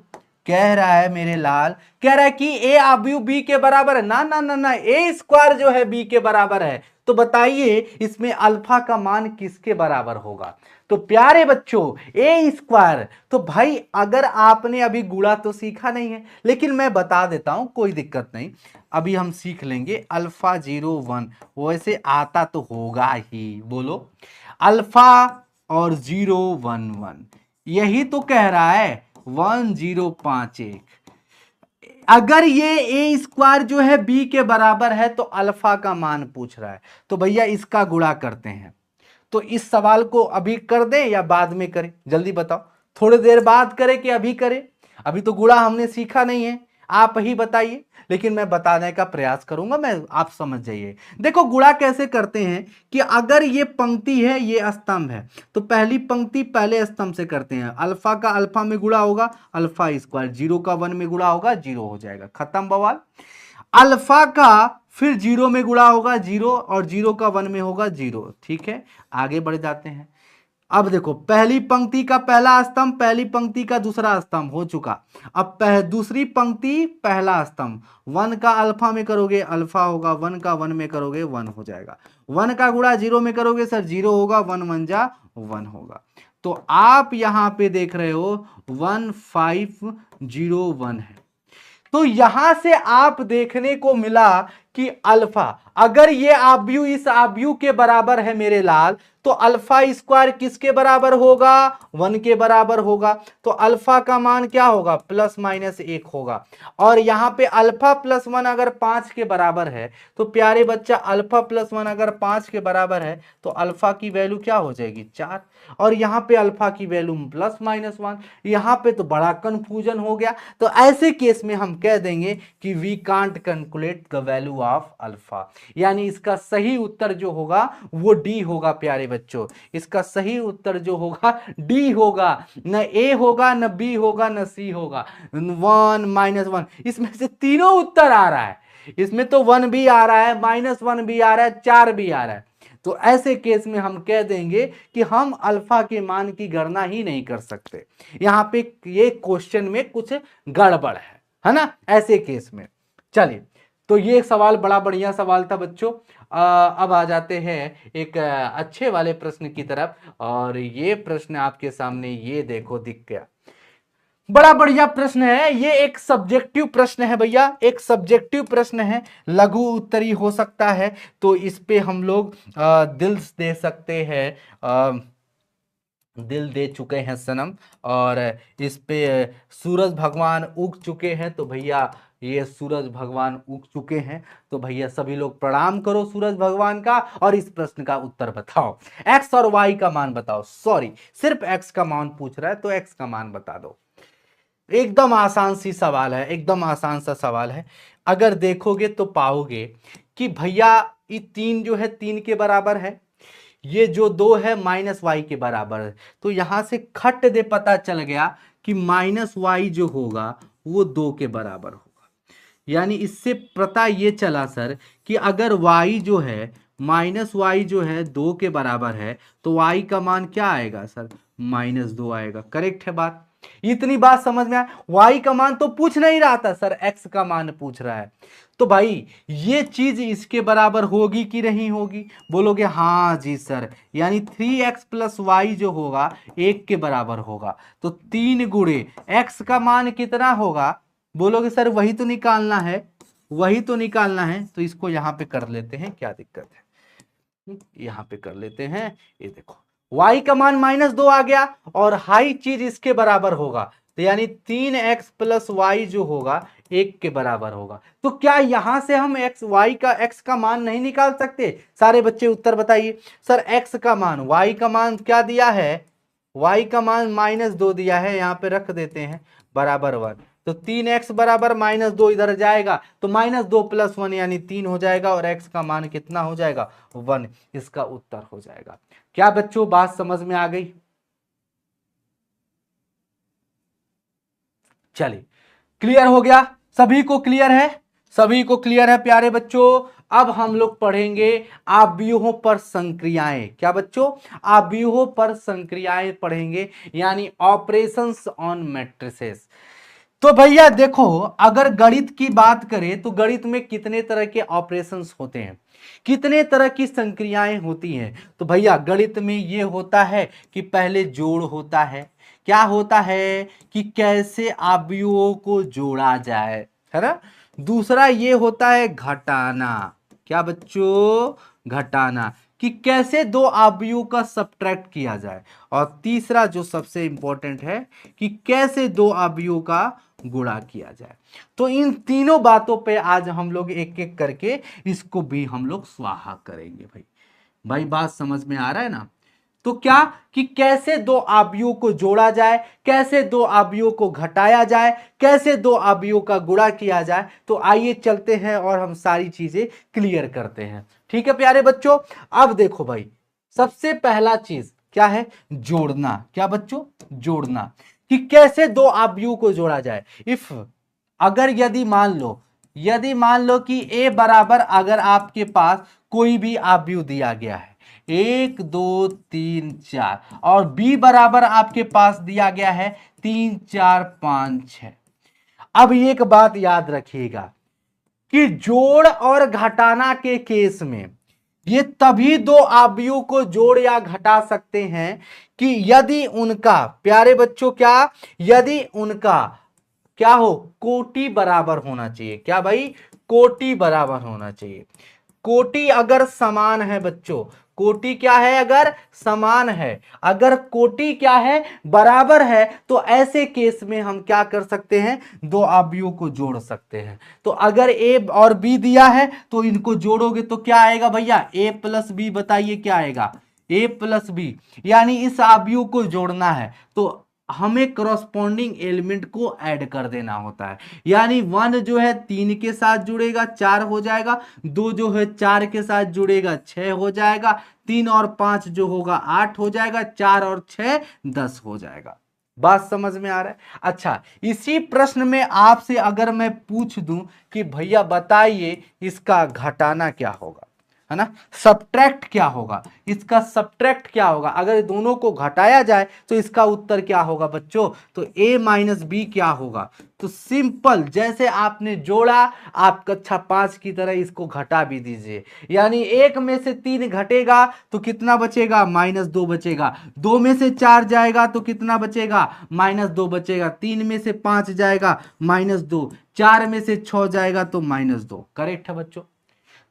कह रहा है मेरे लाल, कह रहा है कि ए आव्यूह बी के बराबर है, ना ना ना ना, ए स्क्वायर जो है बी के बराबर है, तो बताइए इसमें अल्फा का मान किसके बराबर होगा? तो प्यारे बच्चों ए स्क्वायर, तो भाई अगर आपने अभी गुणा तो सीखा नहीं है, लेकिन मैं बता देता हूं, कोई दिक्कत नहीं, अभी हम सीख लेंगे। अल्फा 0 1 वैसे आता तो होगा ही, बोलो अल्फा और 0 1 1, यही तो कह रहा है 1 0 5 1। अगर ये ए स्क्वायर जो है बी के बराबर है तो अल्फा का मान पूछ रहा है, तो भैया इसका गुणा करते हैं। तो इस सवाल को अभी कर दें या बाद में करें? जल्दी बताओ, थोड़ी देर बाद करें कि अभी करें? अभी तो गुणा हमने सीखा नहीं है, आप ही बताइए, लेकिन मैं बताने का प्रयास करूंगा, मैं आप समझ जाइए। देखो गुणा कैसे करते हैं कि अगर ये पंक्ति है, ये स्तंभ है, तो पहली पंक्ति पहले स्तंभ से करते हैं। अल्फा का अल्फा में गुणा होगा अल्फा स्क्वायर, जीरो का वन में गुणा होगा जीरो हो जाएगा, खत्म बवाल। अल्फा का फिर जीरो में गुणा होगा जीरो, और जीरो का वन में होगा जीरो। ठीक है, आगे बढ़ जाते हैं। अब देखो पहली पंक्ति का पहला स्तंभ, पहली पंक्ति का दूसरा स्तंभ हो चुका। अब दूसरी पंक्ति पहला स्तंभ, वन का अल्फा में करोगे अल्फा होगा, वन का वन में करोगे वन हो जाएगा, वन का गुणा जीरो में करोगे सर जीरो होगा, वन वन जा वन होगा। तो आप यहां पे देख रहे हो 1501 है। तो यहां से आप देखने को मिला कि अल्फा, अगर ये आव्यूह इस आव्यूह के बराबर है मेरे लाल, तो अल्फा स्क्वायर किसके बराबर होगा, 1 के बराबर होगा। तो अल्फा का मान क्या होगा, प्लस माइनस 1 होगा। और यहां पे अल्फा प्लस 1 अगर 5 के बराबर है, तो प्यारे बच्चा अल्फा प्लस 1 अगर 5 के बराबर है, तो अल्फा की वैल्यू क्या हो जाएगी 4, और यहां पे अल्फा की वैल्यू प्लस माइनस 1। यहां पे तो बड़ा कंफ्यूजन हो गया। तो ऐसे केस में हम कह देंगे कि we can't calculate the value of alpha, यानी इसका सही उत्तर जो होगा वो डी होगा प्यारे बच्चों। इसका सही उत्तर जो होगा डी होगा, न ए होगा, न बी होगा, न सी होगा। 1 -1 इसमें से तीनों उत्तर आ रहा है। इसमें तो 1 भी आ रहा है, -1 भी आ रहा है, 4 भी आ रहा है। तो ऐसे केस में हम कह देंगे कि हम अल्फा के मान की गणना ही नहीं कर सकते। यहां पे ये क्वेश्चन में कुछ गड़बड़ है ना, ऐसे केस में। चलिए, तो ये सवाल बड़ा बढ़िया सवाल था बच्चों। अब आ जाते हैं एक अच्छे वाले प्रश्न की तरफ, और ये प्रश्न आपके सामने ये देखो दिख गया, बड़ा बढ़िया प्रश्न है। ये एक सब्जेक्टिव प्रश्न है भैया, एक सब्जेक्टिव प्रश्न है, लघु उत्तरी हो सकता है। तो इस पे हम लोग दिल दे सकते हैं, दिल दे चुके हैं सनम, और इस पे सूरज भगवान उग चुके हैं। तो भैया ये सूरज भगवान उग चुके हैं, तो भैया सभी लोग प्रणाम करो सूरज भगवान का, और इस प्रश्न का उत्तर बताओ। एक्स और वाई का मान बताओ, सॉरी सिर्फ एक्स का मान पूछ रहा है, तो एक्स का मान बता दो। एकदम आसान सी सवाल है, एकदम आसान सा सवाल है। अगर देखोगे तो पाओगे कि भैया ये 3 जो है 3 के बराबर है, ये जो 2 है -y के बराबर है। तो यहां से खट दे पता चल गया कि -y जो होगा वो 2 के बराबर होगा। यानी इससे पता ये चला सर कि अगर y जो है -y जो है 2 के बराबर है, तो y का मान क्या आएगा सर, -2 आएगा। करेक्ट है बात, इतनी बात समझ में आया। y का मान तो पूछ नहीं रहा था सर, x का मान पूछ रहा है। तो भाई ये चीज इसके बराबर होगी कि नहीं होगी, बोलोगे हाँ जी सर, यानी 3x + y जो होगा 1 के बराबर होगा। तो 3 गुणे x का मान कितना होगा, बोलोगे सर वही तो निकालना है, वही तो निकालना है। तो इसको यहां पे कर लेते हैं, क्या दिक्कत है, यहां पे कर लेते हैं। ये देखो y का मान -2 आ गया, और हाई चीज इसके बराबर होगा, तो यानी 3x + y जो होगा 1 के बराबर होगा। तो क्या यहां से हम x का मान नहीं निकाल सकते? सारे बच्चे उत्तर बताइए। सर x का मान, y का मान क्या दिया है, y का मान -2 दिया है, यहां पे रख देते हैं बराबर 1। तो 3x बराबर -2 इधर जाएगा, तो -2 + 1 यानी 3 हो जाएगा, और x का मान कितना हो जाएगा 1, इसका उत्तर हो जाएगा। क्या बच्चों बात समझ में आ गई? चलिए, क्लियर हो गया, सभी को क्लियर है, सभी को क्लियर है प्यारे बच्चों। अब हम लोग पढ़ेंगे आव्यूहों पर संक्रियाएं। क्या बच्चों, आव्यूहों पर संक्रियाएं पढ़ेंगे, यानी ऑपरेशंस ऑन मैट्रिसेस। तो भैया देखो, अगर गणित की बात करें तो गणित में कितने तरह के ऑपरेशंस होते हैं, कितने तरह की संक्रियाएं होती हैं। तो भैया गणित में ये होता है कि पहले जोड़ होता है, क्या होता है कि कैसे अवयवों को जोड़ा जाए, है ना। दूसरा ये होता है घटाना, क्या बच्चों, घटाना, कि कैसे दो अवयवों का सब्ट्रैक्ट किया जाए। और तीसरा जो सबसे इंपॉर्टेंट है कि कैसे दो अवयवों का गुणा किया जाए। तो इन तीनों बातों पे आज हम लोग एक एक करके इसको भी हम लोग स्वाहा करेंगे। भाई भाई बात समझ में आ रहा है ना। तो क्या कि कैसे दो अवयवों को जोड़ा जाए, कैसे दो अवयवों को घटाया जाए, कैसे दो अवयवों का गुणा किया जाए। तो आइए चलते हैं और हम सारी चीजें क्लियर करते हैं। ठीक है प्यारे बच्चों, अब देखो भाई, सबसे पहला चीज क्या है, जोड़ना। क्या बच्चों, जोड़ना, कि कैसे दो अवयवों को जोड़ा जाए। इफ, अगर यदि मान लो कि a बराबर, अगर आपके पास कोई भी अवयव दिया गया है 1 2 3 4, और b बराबर आपके पास दिया गया है 3 4 5 6। अब एक बात याद रखिएगा कि जोड़ और घटाना के केस में ये तभी दो अवयवों को जोड़ या घटा सकते हैं कि यदि उनका, प्यारे बच्चों, क्या, यदि उनका क्या हो, कोटि बराबर होना चाहिए। क्या भाई, कोटि बराबर होना चाहिए। कोटि अगर समान है बच्चों, कोटि क्या है, अगर समान है, अगर कोटि क्या है, बराबर है, तो ऐसे केस में हम क्या कर सकते हैं, दो अवयवों को जोड़ सकते हैं। तो अगर ए और बी दिया है तो इनको जोड़ोगे तो क्या आएगा भैया, ए प्लस बी। बताइए क्या आएगा, ए प्लस बी। यानी इस अवयव को जोड़ना है तो हमें करस्पॉन्डिंग एलिमेंट को ऐड कर देना होता है। यानी 1 जो है 3 के साथ जुड़ेगा 4 हो जाएगा, 2 जो है 4 के साथ जुड़ेगा 6 हो जाएगा, 3 और 5 जो होगा 8 हो जाएगा, 4 और 6 10 हो जाएगा। बात समझ में आ रहा है। अच्छा, इसी प्रश्न में आपसे अगर मैं पूछ दूं कि भैया बताइए इसका घटाना क्या होगा, है ना, सब्ट्रैक्ट क्या होगा, इसका सब्ट्रैक्ट क्या होगा, अगर दोनों को घटाया जाए तो इसका उत्तर क्या होगा बच्चों, तो a माइनस बी क्या होगा। तो सिंपल, जैसे आपने जोड़ा, आप कक्षा 5 की तरह इसको घटा भी दीजिए। यानी 1 में से 3 घटेगा तो कितना बचेगा, -2 बचेगा। 2 में से 4 जाएगा तो कितना बचेगा, -2 बचेगा। 3 में से 5 जाएगा -2, 4 में से 6 जाएगा तो -2। करेक्ट है बच्चों।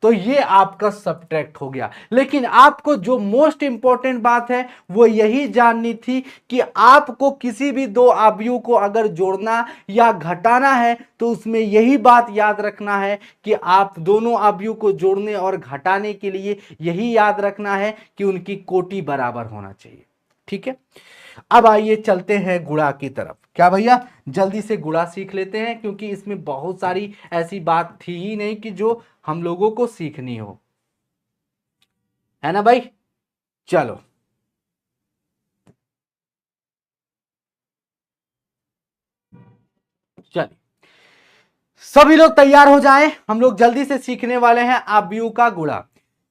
तो ये आपका सब्ट्रैक्ट हो गया। लेकिन आपको जो मोस्ट इंपॉर्टेंट बात है वो यही जाननी थी कि आपको किसी भी दो अवयवों को अगर जोड़ना या घटाना है तो उसमें यही बात याद रखना है कि आप दोनों अवयवों को जोड़ने और घटाने के लिए यही याद रखना है कि उनकी कोटि बराबर होना चाहिए। ठीक है, अब आइए चलते हैं गुणा की तरफ। क्या भैया, जल्दी से गुणा सीख लेते हैं, क्योंकि इसमें बहुत सारी ऐसी बात थी ही नहीं कि जो हम लोगों को सीखनी हो, है ना भाई। चलो, चलिए सभी लोग तैयार हो जाएं, हम लोग जल्दी से सीखने वाले हैं अवयव का गुणा।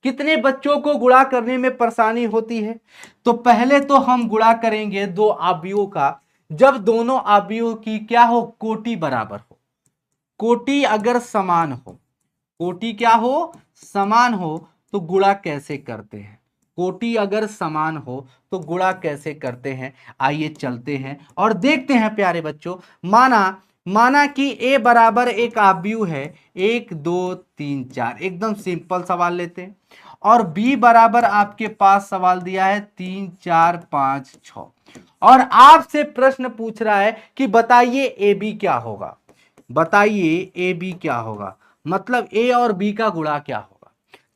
कितने बच्चों को गुणा करने में परेशानी होती है, तो पहले तो हम गुणा करेंगे दो अवयवों का जब दोनों अवयवों की क्या हो, कोटि बराबर हो। कोटि अगर समान हो, कोटि क्या हो, समान हो, तो गुणा कैसे करते हैं। कोटि अगर समान हो तो गुणा कैसे करते हैं, आइए चलते हैं और देखते हैं प्यारे बच्चों। माना माना कि a बराबर एक अवयव है 1 2 3 4, एकदम सिंपल सवाल लेते हैं। और b बराबर आपके पास सवाल दिया है 3 4 5 6, और आपसे प्रश्न पूछ रहा है कि बताइए ए बी क्या होगा। बताइए ए बी क्या होगा, मतलब ए और बी का गुणा क्या होगा।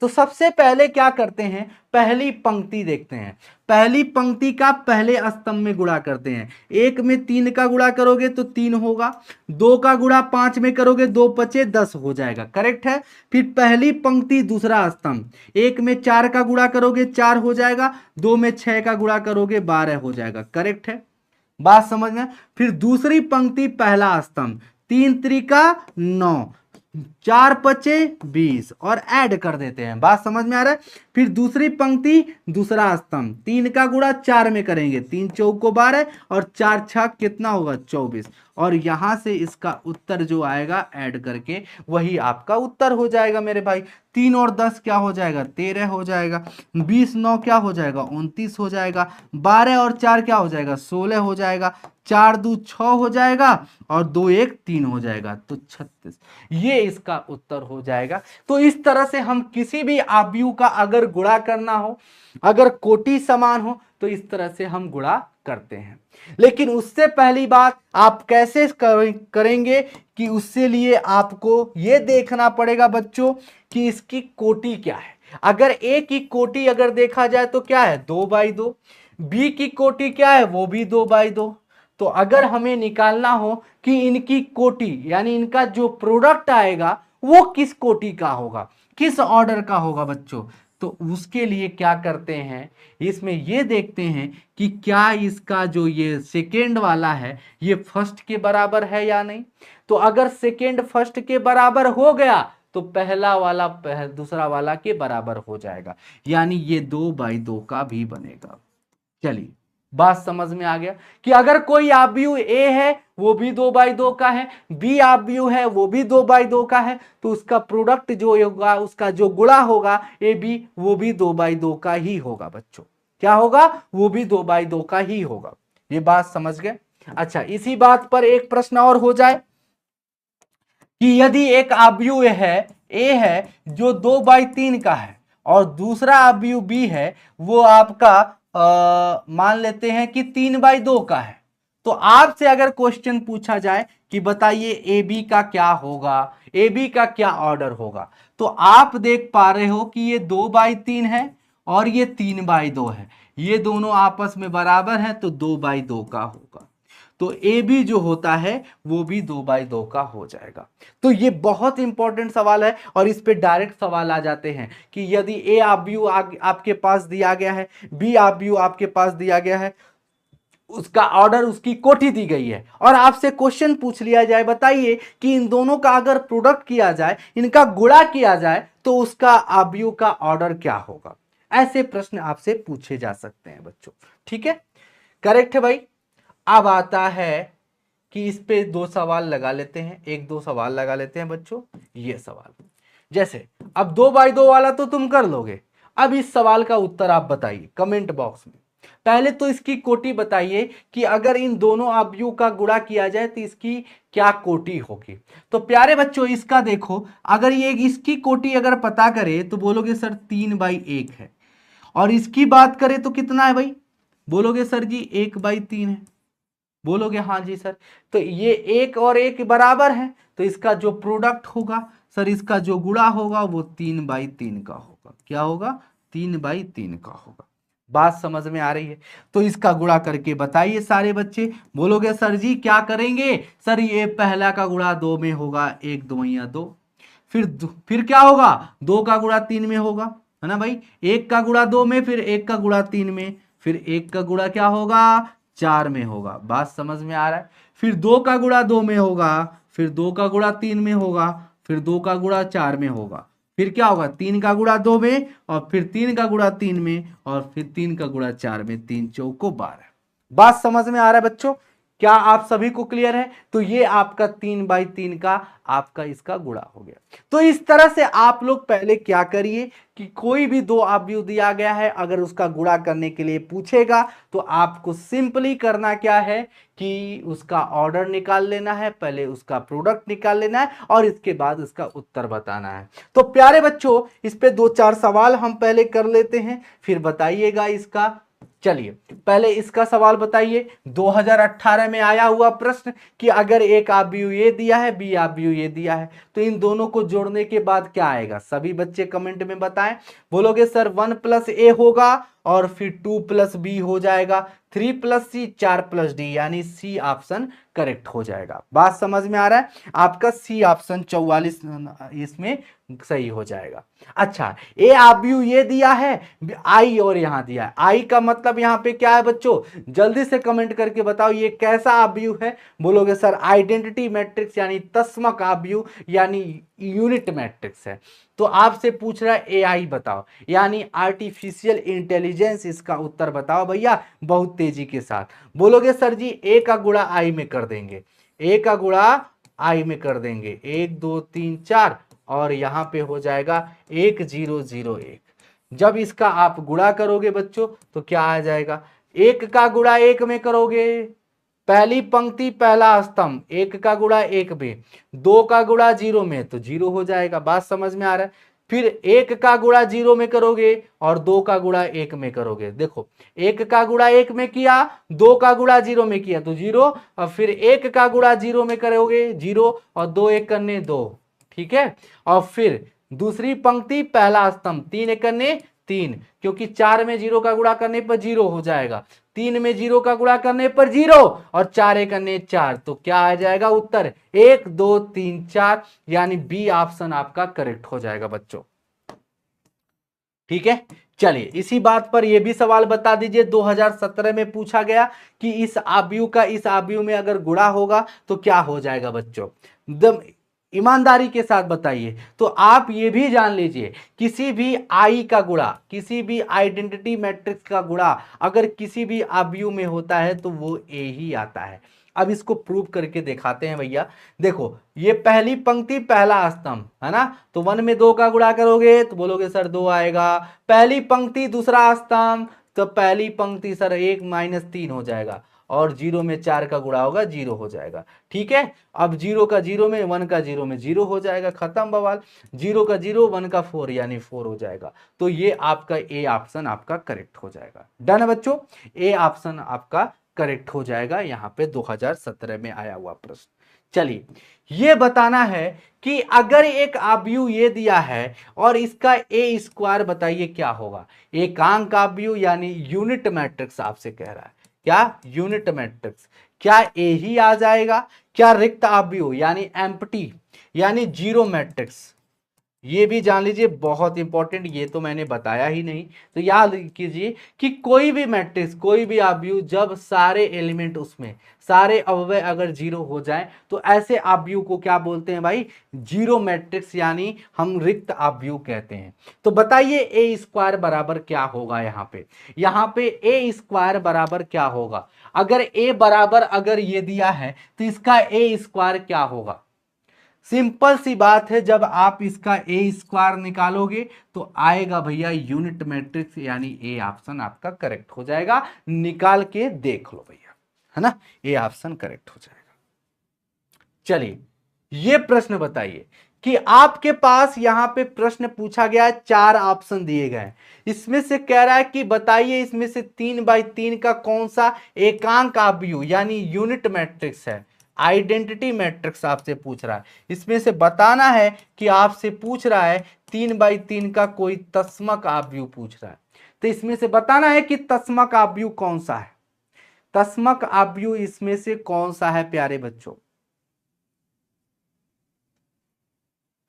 तो सबसे पहले क्या करते हैं, पहली पंक्ति देखते हैं। पहली पंक्ति का पहले स्तंभ में गुणा करते हैं। 1 में 3 का गुणा करोगे तो 3 होगा, 2 का गुणा 5 में करोगे 2 पचे 10 हो जाएगा। करेक्ट है। फिर पहली पंक्ति दूसरा स्तंभ, 1 में 4 का गुणा करोगे 4 हो जाएगा, 2 में 6 का गुणा करोगे 12 हो जाएगा। करेक्ट है, बात समझ में। फिर दूसरी पंक्ति पहला स्तंभ, 3 त्रिका 9, 4 पचे 20, और ऐड कर देते हैं। बात समझ में आ रहा है। फिर दूसरी पंक्ति दूसरा स्तंभ, 3 का गुणा 4 में करेंगे, 3 चौको 12 और 4 छक कितना होगा 24, और यहां से इसका उत्तर जो आएगा ऐड करके वही आपका उत्तर हो जाएगा मेरे भाई। 3 और 10 क्या हो जाएगा 13 हो जाएगा, 20 9 क्या हो जाएगा 29 हो जाएगा, 12 और 4 क्या हो जाएगा 16 हो जाएगा, 4 2 6 हो जाएगा, और 2 1 3 हो जाएगा, तो 36। ये इसका उत्तर हो जाएगा। तो इस तरह से हम किसी भी अवयव का अगर गुणा करना हो, अगर कोटि समान हो, तो इस तरह से हम गुणा करते हैं। लेकिन उससे पहली बात आप कैसे करेंगे कि उससे लिए आपको यह देखना पड़ेगा बच्चों कि इसकी कोटि क्या है। अगर ए की कोटि अगर देखा जाए तो क्या है 2/2, बी की कोटि क्या है वो भी 2/2। तो अगर हमें निकालना हो कि इनकी कोटि यानी इनका जो प्रोडक्ट आएगा वो किस कोटि का होगा, किस ऑर्डर का होगा बच्चों, तो उसके लिए क्या करते हैं, इसमें ये देखते हैं कि क्या इसका जो ये सेकेंड वाला है ये फर्स्ट के बराबर है या नहीं। तो अगर सेकेंड फर्स्ट के बराबर हो गया तो पहला वाला दूसरा वाला के बराबर हो जाएगा, यानी ये 2/2 का भी बनेगा। चलिए बात समझ में आ गया कि अगर कोई आव्यूह ए है वो भी 2/2 का है, बी आव्यूह है वो भी 2/2 का है, तो उसका प्रोडक्ट जो होगा उसका जो गुणा होगा ए बी वो भी 2/2 का ही होगा बच्चों। क्या होगा, वो भी 2/2 का ही होगा। ये बात समझ गए। अच्छा, इसी बात पर एक प्रश्न और हो जाए कि यदि एक आव्यूह है ए है जो 2/3 का है और दूसरा आव्यूह बी है वो आपका मान लेते हैं कि 3/2 का है, तो आपसे अगर क्वेश्चन पूछा जाए कि बताइए ए बी का क्या होगा, ए बी का क्या ऑर्डर होगा, तो आप देख पा रहे हो कि ये 2/3 है और ये 3/2 है, ये दोनों आपस में बराबर हैं तो 2/2 का होगा। तो ए बी जो होता है वो भी 2/2 का हो जाएगा। तो ये बहुत इंपॉर्टेंट सवाल है और इस पे डायरेक्ट सवाल आ जाते हैं कि यदि ए आव्यूह आपके पास दिया गया है, बी आव्यूह आपके पास दिया गया है, उसका ऑर्डर उसकी कोटि दी गई है और आपसे क्वेश्चन पूछ लिया जाए बताइए कि इन दोनों का अगर प्रोडक्ट किया जाए, इनका गुणा किया जाए तो उसका आव्यूह का ऑर्डर क्या होगा। ऐसे प्रश्न आपसे पूछे जा सकते हैं बच्चों। ठीक है, करेक्ट है भाई। अब आता है कि इस पे दो सवाल लगा लेते हैं, एक दो सवाल लगा लेते हैं बच्चों। ये सवाल जैसे अब 2/2 वाला तो तुम कर लोगे, अब इस सवाल का उत्तर आप बताइए कमेंट बॉक्स में। पहले तो इसकी कोटि बताइए कि अगर इन दोनों आव्यूह का गुणा किया जाए तो इसकी क्या कोटि होगी। तो प्यारे बच्चों इसका देखो, अगर ये इसकी कोटि अगर पता करे तो बोलोगे सर 3/1 है, और इसकी बात करें तो कितना है भाई, बोलोगे सर जी 1/3 है, बोलोगे हाँ जी सर। तो ये एक और एक बराबर है तो इसका जो प्रोडक्ट होगा सर, इसका जो गुणा होगा वो 3/3 का होगा। क्या होगा, 3/3 का होगा। बात समझ में आ रही है। तो इसका गुणा करके बताइए सारे बच्चे। बोलोगे सर जी क्या करेंगे, सर ये पहला का गुणा 2 में होगा, 1 2 2, फिर क्या होगा 2 का गुणा 3 में होगा, है ना भाई, 1 का गुणा 2 में, फिर 1 का गुणा 3 में, फिर 1 का गुणा क्या होगा 4 में होगा। बात समझ में आ रहा है। फिर 2 का गुणा 2 में होगा, फिर 2 का गुणा 3 में होगा, फिर 2 का गुणा 4 में होगा, फिर क्या होगा 3 का गुणा 2 में, और फिर 3 का गुणा 3 में, और फिर 3 का गुणा 4 में, 3 चौको 12। बात समझ में आ रहा है बच्चों, क्या आप सभी को क्लियर है। तो ये आपका 3/3 का आपका इसका गुणा हो गया। तो इस तरह से आप लोग पहले क्या करिए कि कोई भी दो आव्यूह दिया गया है अगर उसका गुणा करने के लिए पूछेगा तो आपको सिंपली करना क्या है कि उसका ऑर्डर निकाल लेना है, पहले उसका प्रोडक्ट निकाल लेना है और इसके बाद उसका उत्तर बताना है। तो प्यारे बच्चों इस पे 2-4 सवाल हम पहले कर लेते हैं, फिर बताइएगा इसका। चलिए पहले इसका सवाल बताइए। 2018 में आया हुआ प्रश्न कि अगर एक आव्यूह ये दिया है, बी आव्यूह ये दिया है, तो इन दोनों को जोड़ने के बाद क्या आएगा। सभी बच्चे कमेंट में बताएं। बोलोगे सर 1 + a होगा और फिर 2 + b हो जाएगा, 3 + c, 4 + d, यानी सी ऑप्शन करेक्ट हो जाएगा। बात समझ में आ रहा है, आपका सी ऑप्शन 44 इसमें सही हो जाएगा। अच्छा, ए आव्यूह ये दिया है, आई और यहां दिया है, आई का मतलब यहां पे क्या है बच्चों, जल्दी से कमेंट करके बताओ ये कैसा आव्यूह है। बोलोगे सर आइडेंटिटी मैट्रिक्स यानी तस्मक आव्यूह यानी यूनिट मैट्रिक्स है। तो आपसे पूछ रहा है एआई बताओ यानी आर्टिफिशियल इंटेलिजेंस, इसका उत्तर बताओ भैया बहुत तेजी के साथ। बोलोगे सर जी ए का गुणा आई में कर देंगे, ए का गुणा आई में कर देंगे, 1 2 3 4 और यहां पे हो जाएगा 1 0 0 1। जब इसका आप गुणा करोगे बच्चों तो क्या आ जाएगा, 1 का गुणा 1 में करोगे, पहली पंक्ति पहला स्तंभ, 1 का गुणा 1 में, 2 का गुणा 0 में तो 0 हो जाएगा। बात समझ में आ रहा है। फिर 1 का गुणा 0 में करोगे और 2 का गुणा 1 में करोगे। देखो 1 का गुणा 1 में किया, 2 का गुणा 0 में किया तो 0, और फिर 1 का गुणा 0 में करोगे 0 और 2 1 करने 2, ठीक है, और फिर दूसरी पंक्ति पहला स्तंभ, 3 एकने 3, क्योंकि 4 में 0 का गुणा करने पर 0 हो जाएगा, 3 में 0 का गुणा करने पर 0 और 4 एकने 4, तो क्या आ जाएगा उत्तर 1 2 3 4, यानी बी ऑप्शन आपका करेक्ट हो जाएगा बच्चों। ठीक है, चलिए इसी बात पर यह भी सवाल बता दीजिए, 2017 में पूछा गया कि इस आव्यूह का इस आव्यूह में अगर गुणा होगा तो क्या हो जाएगा बच्चों, एकदम ईमानदारी के साथ बताइए। तो आप ये भी जान लीजिए, किसी भी आई का गुणा, किसी भी आइडेंटिटी मैट्रिक्स का गुणा अगर किसी भी आव्यूह में होता है तो वो ए ही आता है। अब इसको प्रूव करके दिखाते हैं भैया। देखो ये पहली पंक्ति पहला स्तंभ है ना, तो 1 में 2 का गुणा करोगे तो बोलोगे सर 2 आएगा, पहली पंक्ति दूसरा स्तंभ तो पहली पंक्ति सर 1 - 3 हो जाएगा, और 0 में 4 का गुणा होगा 0 हो जाएगा। ठीक है, अब 0 का 0 में 1 का 0 में 0 हो जाएगा, खत्म बवाल। 0 का 0 1 का 4 यानी 4 हो जाएगा। तो ये आपका ए ऑप्शन आपका करेक्ट हो जाएगा। डन है बच्चों, ए ऑप्शन आपका करेक्ट हो जाएगा यहां पे 2017 में आया हुआ प्रश्न। चलिए ये बताना है कि अगर एक आव्यूह ये दिया है और इसका ए स्क्वायर बताइए क्या होगा। एकांक आव्यूह यानी यूनिट मैट्रिक्स आपसे कह रहा है, क्या यूनिट मैट्रिक्स, क्या ए ही आ जाएगा, क्या रिक्त आव्यूह यानी एम्प्टी यानी जीरो मैट्रिक्स, ये भी जान लीजिए बहुत इंपॉर्टेंट, ये तो मैंने बताया ही नहीं। तो याद कीजिए कि कोई भी मैट्रिक्स कोई भी आव्यूह जब सारे एलिमेंट उसमें सारे अवयव अगर जीरो हो जाएं तो ऐसे आव्यूह को क्या बोलते हैं भाई, जीरो मैट्रिक्स यानी हम रिक्त आव्यूह कहते हैं। तो बताइए ए स्क्वायर बराबर क्या होगा, यहाँ पे ए स्क्वायर बराबर क्या होगा। अगर ए बराबर अगर ये दिया है तो इसका ए स्क्वायर क्या होगा। सिंपल सी बात है, जब आप इसका ए स्क्वायर निकालोगे तो आएगा भैया यूनिट मैट्रिक्स, यानी ए ऑप्शन आपका करेक्ट हो जाएगा। निकाल के देख लो भैया, है ना, ए ऑप्शन करेक्ट हो जाएगा। चलिए ये प्रश्न बताइए कि आपके पास यहां पे प्रश्न पूछा गया है, 4 ऑप्शन दिए गए हैं, इसमें से कह रहा है कि बताइए इसमें से 3/3 का कौन सा एकांक आव्यूह यानी यूनिट मैट्रिक्स है। आइडेंटिटी मैट्रिक्स आपसे पूछ रहा है, इसमें से बताना है कि आपसे पूछ रहा है 3/3 का कोई तस्मक आव्यूह पूछ रहा है। तो इसमें से बताना है कि तस्मक आव्यूह कौन सा है, तस्मक आव्यूह इसमें से कौन सा है प्यारे बच्चों,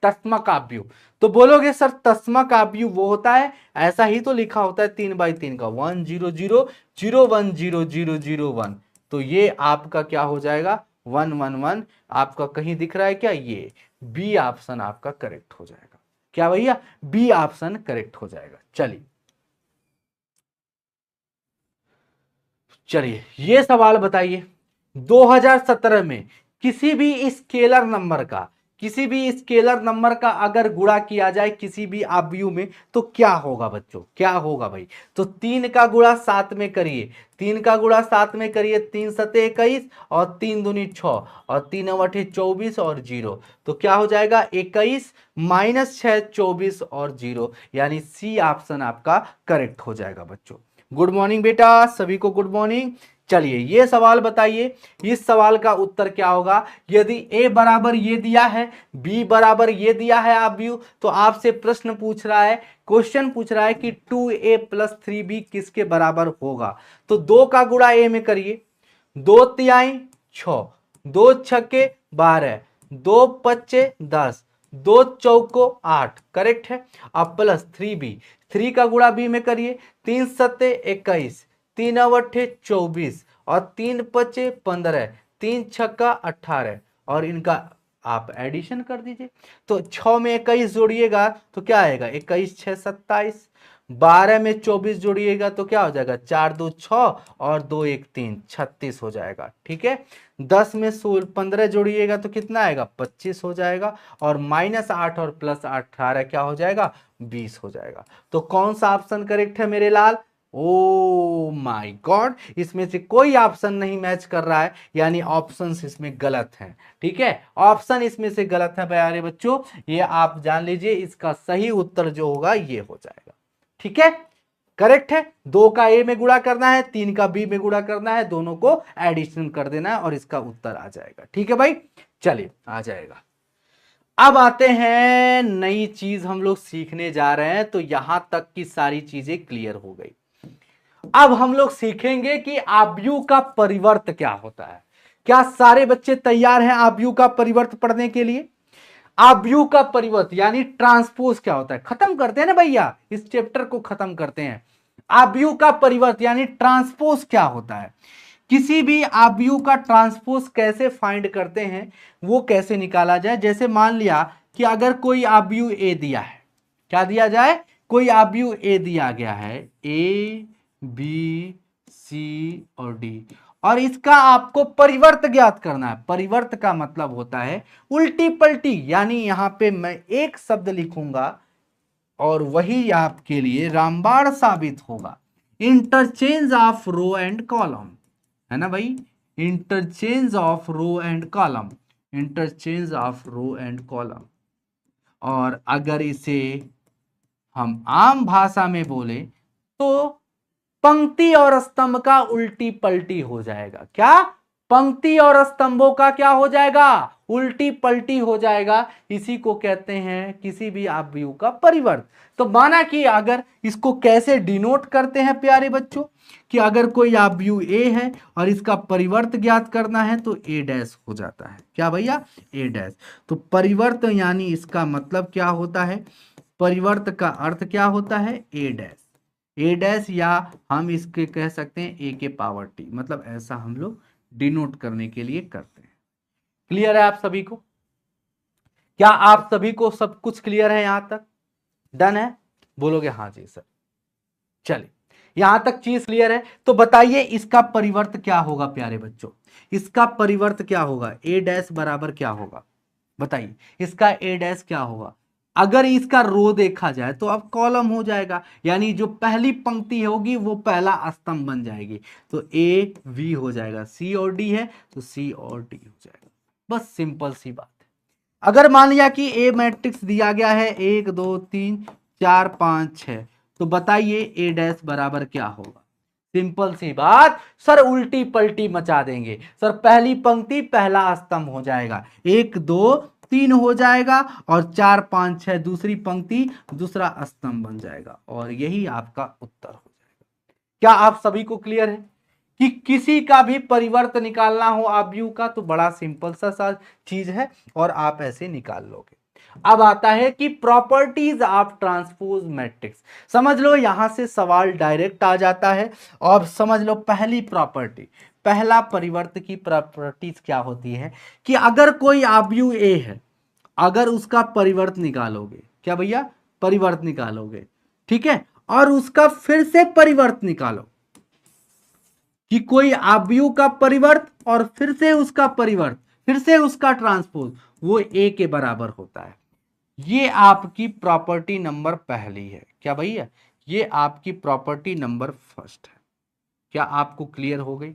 तस्मक आव्यूह। तो बोलोगे सर तस्मक आव्यूह वो होता है, ऐसा ही तो लिखा होता है 3/3 का 1 0 0 0 1 0 0 0 1, तो ये आपका क्या हो जाएगा 1 1 1, आपका कहीं दिख रहा है क्या, ये बी ऑप्शन आपका करेक्ट हो जाएगा। क्या भैया, बी ऑप्शन करेक्ट हो जाएगा। चलिए ये सवाल बताइए, 2017 में किसी भी स्केलर नंबर का अगर गुणा किया जाए किसी भी आव्यूह में तो क्या होगा बच्चों, क्या होगा भाई। तो 3 का गुणा 7 में करिए, 3 का गुणा 7 में करिए, 3 सते 21 और 3 दूनी 6 और 3 अवठे 24 और 0, तो क्या हो जाएगा 21 - 6 24 और 0, यानी सी ऑप्शन आपका करेक्ट हो जाएगा बच्चों। गुड मॉर्निंग बेटा, सभी को गुड मॉर्निंग। चलिए ये सवाल बताइए, इस सवाल का उत्तर क्या होगा। यदि a बराबर ये दिया है, b बराबर ये दिया है आव्यूह, तो आपसे प्रश्न पूछ रहा है, क्वेश्चन पूछ रहा है कि 2a + 3b किसके बराबर होगा। तो 2 का गुणा a में करिए, 2 तिहाई 6, 2 छक्के 12, 2 पच्चे 10, 2 चौको 8, करेक्ट है। अब प्लस 3b, 3 का गुणा b में करिए, 3 सत्ते 21, 3 अवठे 24 और 3 पचे 15, 3 छक्का 18, और इनका आप एडिशन कर दीजिए। तो 6 में 21 जोड़िएगा तो क्या आएगा 21 6 27, 12 में 24 जोड़िएगा तो क्या हो जाएगा 4 2 6 और 2 1 3 36 हो जाएगा। ठीक है, 10 में 15 जोड़िएगा तो कितना आएगा 25 हो जाएगा, और -8 और +18 क्या हो जाएगा 20 हो जाएगा। तो कौन सा ऑप्शन करेक्ट है मेरे लाल, ओ माय गॉड, इसमें से कोई ऑप्शन नहीं मैच कर रहा है, यानी ऑप्शंस इसमें गलत हैं। ठीक है, ऑप्शन इसमें से गलत है प्यारे बच्चों, ये आप जान लीजिए, इसका सही उत्तर जो होगा ये हो जाएगा। ठीक है, करेक्ट है। 2 का ए में गुणा करना है, 3 का बी में गुणा करना है, दोनों को एडिशन कर देना है और इसका उत्तर आ जाएगा। ठीक है भाई, चलिए आ जाएगा। अब आते हैं नई चीज हम लोग सीखने जा रहे हैं, तो यहां तक की सारी चीजें क्लियर हो गई। अब हम लोग सीखेंगे कि आव्यूह का परिवर्त क्या होता है। क्या सारे बच्चे तैयार हैं आव्यूह का परिवर्त पढ़ने के लिए? आव्यूह का परिवर्त यानी ट्रांसपोज क्या होता है, खत्म करते हैं ना भैया, इस चैप्टर को खत्म करते हैं। आव्यूह का परिवर्त यानी ट्रांसपोज क्या होता है, किसी भी आव्यूह का ट्रांसपोज कैसे फाइंड करते हैं, वो कैसे निकाला जाए। जैसे मान लिया कि अगर कोई आव्यूह ए दिया है, क्या दिया जाए, कोई आव्यूह ए दिया गया है, ए बी सी और डी, और इसका आपको परिवर्त ज्ञात करना है। परिवर्त का मतलब होता है उल्टी पलटी, यानी यहां पे मैं एक शब्द लिखूंगा और वही आपके लिए रामबाण साबित होगा। Interchange of row and column, है ना भाई, interchange of row and column, interchange of row and column. और अगर इसे हम आम भाषा में बोले तो पंक्ति और स्तंभ का उल्टी पलटी हो जाएगा। क्या? पंक्ति और स्तंभों का क्या हो जाएगा, उल्टी पलटी हो जाएगा। इसी को कहते हैं किसी भी आव्यूह का परिवर्त। तो माना कि अगर इसको कैसे डिनोट करते हैं प्यारे बच्चों, कि अगर कोई आव्यूह ए है और इसका परिवर्त ज्ञात करना है तो ए डैश हो जाता है। क्या भैया? ए डैश। तो परिवर्त यानी इसका मतलब क्या होता है, परिवर्त का अर्थ क्या होता है, ए डैश। ए डैश, या हम इसके कह सकते हैं ए के पावर टी, मतलब ऐसा हम लोग डिनोट करने के लिए करते हैं। क्लियर है आप सभी को? क्या आप सभी को सब कुछ क्लियर है यहां तक? डन है? बोलोगे हाँ जी सर। चलिए, यहां तक चीज क्लियर है तो बताइए इसका परिवर्त क्या होगा प्यारे बच्चों, इसका परिवर्त क्या होगा, ए डैश बराबर क्या होगा, बताइए इसका ए डैश क्या होगा। अगर इसका रो देखा जाए तो अब कॉलम हो जाएगा, यानी जो पहली पंक्ति होगी वो पहला स्तंभ बन जाएगी। तो ए वी हो जाएगा, सी और डी है तो सी और डी हो जाएगा। बस सिंपल सी बात है। अगर मान लिया कि ए मैट्रिक्स दिया गया है 1 2 3 4 5 6, तो बताइए ए डैश बराबर क्या होगा। सिंपल सी बात सर, उल्टी पलटी मचा देंगे सर, पहली पंक्ति पहला स्तंभ हो जाएगा, 1 2 3 हो जाएगा और 4 5 6 दूसरी पंक्ति दूसरा स्तंभ बन जाएगा, और यही आपका उत्तर हो जाएगा। क्या आप सभी को क्लियर है कि किसी का भी परिवर्त निकालना हो आव्यूह का तो बड़ा सिंपल सा चीज है और आप ऐसे निकाल लोगे। अब आता है कि प्रॉपर्टीज ऑफ ट्रांसपोज मैट्रिक्स। समझ लो यहां से सवाल डायरेक्ट आ जाता है। और समझ लो पहली प्रॉपर्टी, पहला परिवर्त की प्रॉपर्टीज क्या होती है कि अगर कोई आव्यूह ए है, अगर उसका परिवर्त निकालोगे, क्या भैया, परिवर्त निकालोगे, ठीक है, और उसका फिर से परिवर्त निकालो, कि कोई आव्यूह का परिवर्त और फिर से उसका परिवर्त, फिर से उसका ट्रांसपोज, वो ए के बराबर होता है। ये आपकी प्रॉपर्टी नंबर पहली है। क्या भैया? ये आपकी प्रॉपर्टी नंबर फर्स्ट है। क्या आपको क्लियर हो गई?